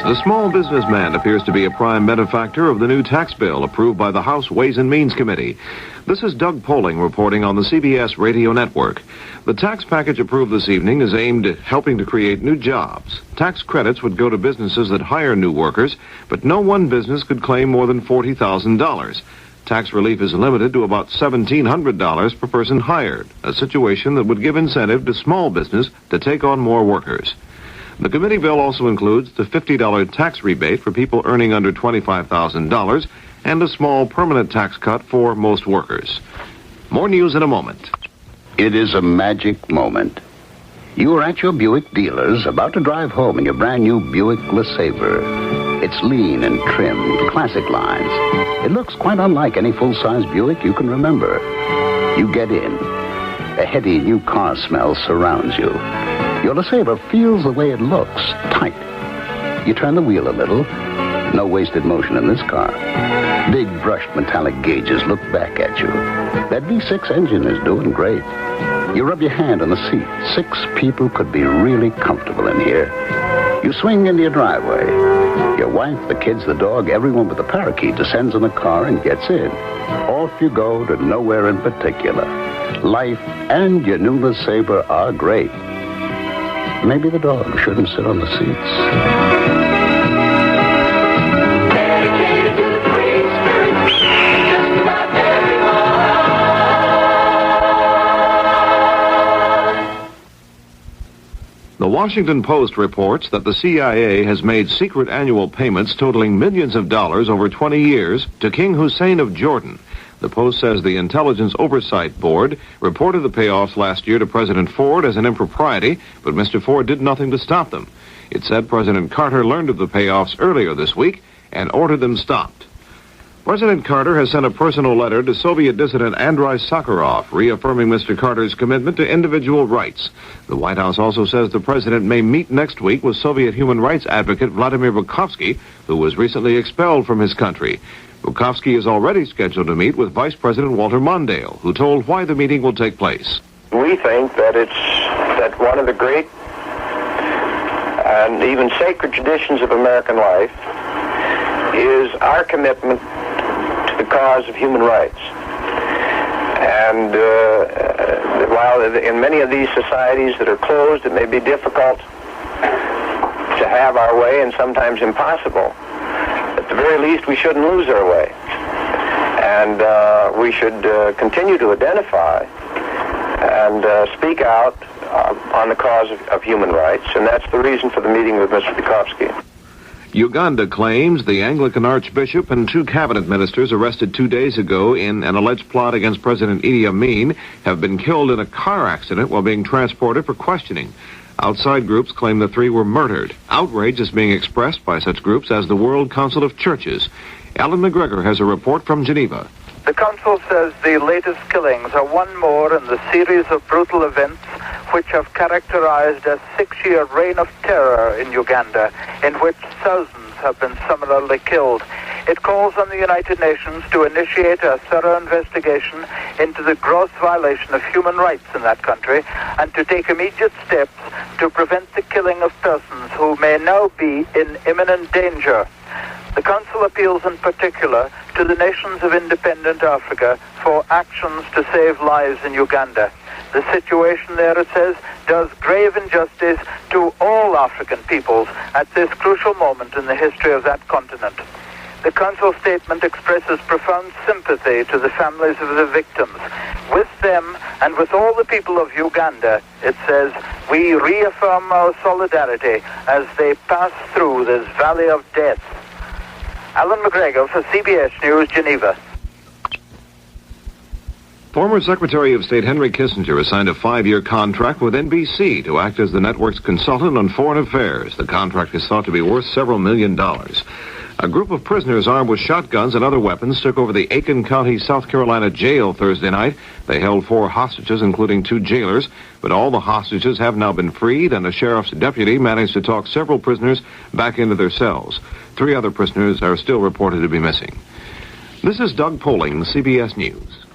The small businessman appears to be a prime benefactor of the new tax bill approved by the House Ways and Means Committee. This is Doug Poling reporting on the CBS Radio Network. The tax package approved this evening is aimed at helping to create new jobs. Tax credits would go to businesses that hire new workers, but no one business could claim more than $40,000. Tax relief is limited to about $1,700 per person hired, a situation that would give incentive to small business to take on more workers. The committee bill also includes the $50 tax rebate for people earning under $25,000 and a small permanent tax cut for most workers. More news in a moment. It is a magic moment. You are at your Buick dealer's about to drive home in your brand new Buick LeSabre. It's lean and trimmed, classic lines. It looks quite unlike any full-size Buick you can remember. You get in. A heady new car smell surrounds you. Your LeSabre feels the way it looks, tight. You turn the wheel a little. No wasted motion in this car. Big brushed metallic gauges look back at you. That V6 engine is doing great. You rub your hand on the seat. 6 people could be really comfortable in here. You swing into your driveway. Your wife, the kids, the dog, everyone with the parakeet descends in the car and gets in. Off you go to nowhere in particular. Life and your new LeSabre are great. Maybe the dog shouldn't sit on the seats. Dedicated to the free spirit, just about everyone. The Washington Post reports that the CIA has made secret annual payments totaling millions of dollars over 20 years to King Hussein of Jordan. The Post says the Intelligence Oversight Board reported the payoffs last year to President Ford as an impropriety, but Mr. Ford did nothing to stop them. It said President Carter learned of the payoffs earlier this week and ordered them stopped. President Carter has sent a personal letter to Soviet dissident Andrei Sakharov, reaffirming Mr. Carter's commitment to individual rights. The White House also says the president may meet next week with Soviet human rights advocate Vladimir Bukovsky, who was recently expelled from his country. Bukovsky is already scheduled to meet with Vice President Walter Mondale, who told why the meeting will take place. We think that one of the great and even sacred traditions of American life is our commitment to the cause of human rights. And while in many of these societies that are closed, it may be difficult to have our way and sometimes impossible. At the very least, we shouldn't lose our way. And we should continue to identify and speak out on the cause of human rights. And that's the reason for the meeting with Mr. Bukovsky. Uganda claims the Anglican Archbishop and 2 cabinet ministers arrested 2 days ago in an alleged plot against President Idi Amin have been killed in a car accident while being transported for questioning. Outside groups claim the 3 were murdered. Outrage is being expressed by such groups as the World Council of Churches. Alan McGregor has a report from Geneva. The Council says the latest killings are one more in the series of brutal events which have characterized a 6-year reign of terror in Uganda, in which thousands have been similarly killed. It calls on the United Nations to initiate a thorough investigation into the gross violation of human rights in that country and to take immediate steps to prevent the killing of persons who may now be in imminent danger. The Council appeals in particular to the nations of independent Africa for actions to save lives in Uganda. The situation there, it says, does grave injustice to all African peoples at this crucial moment in the history of that continent. The Council statement expresses profound sympathy to the families of the victims. With them and with all the people of Uganda, it says, we reaffirm our solidarity as they pass through this valley of death. Alan McGregor for CBS News, Geneva. Former Secretary of State Henry Kissinger has signed a 5-year contract with NBC to act as the network's consultant on foreign affairs. The contract is thought to be worth several $1 million. A group of prisoners armed with shotguns and other weapons took over the Aiken County, South Carolina jail Thursday night. They held 4 hostages, including 2 jailers, but all the hostages have now been freed, and a sheriff's deputy managed to talk several prisoners back into their cells. 3 other prisoners are still reported to be missing. This is Doug Poling, CBS News.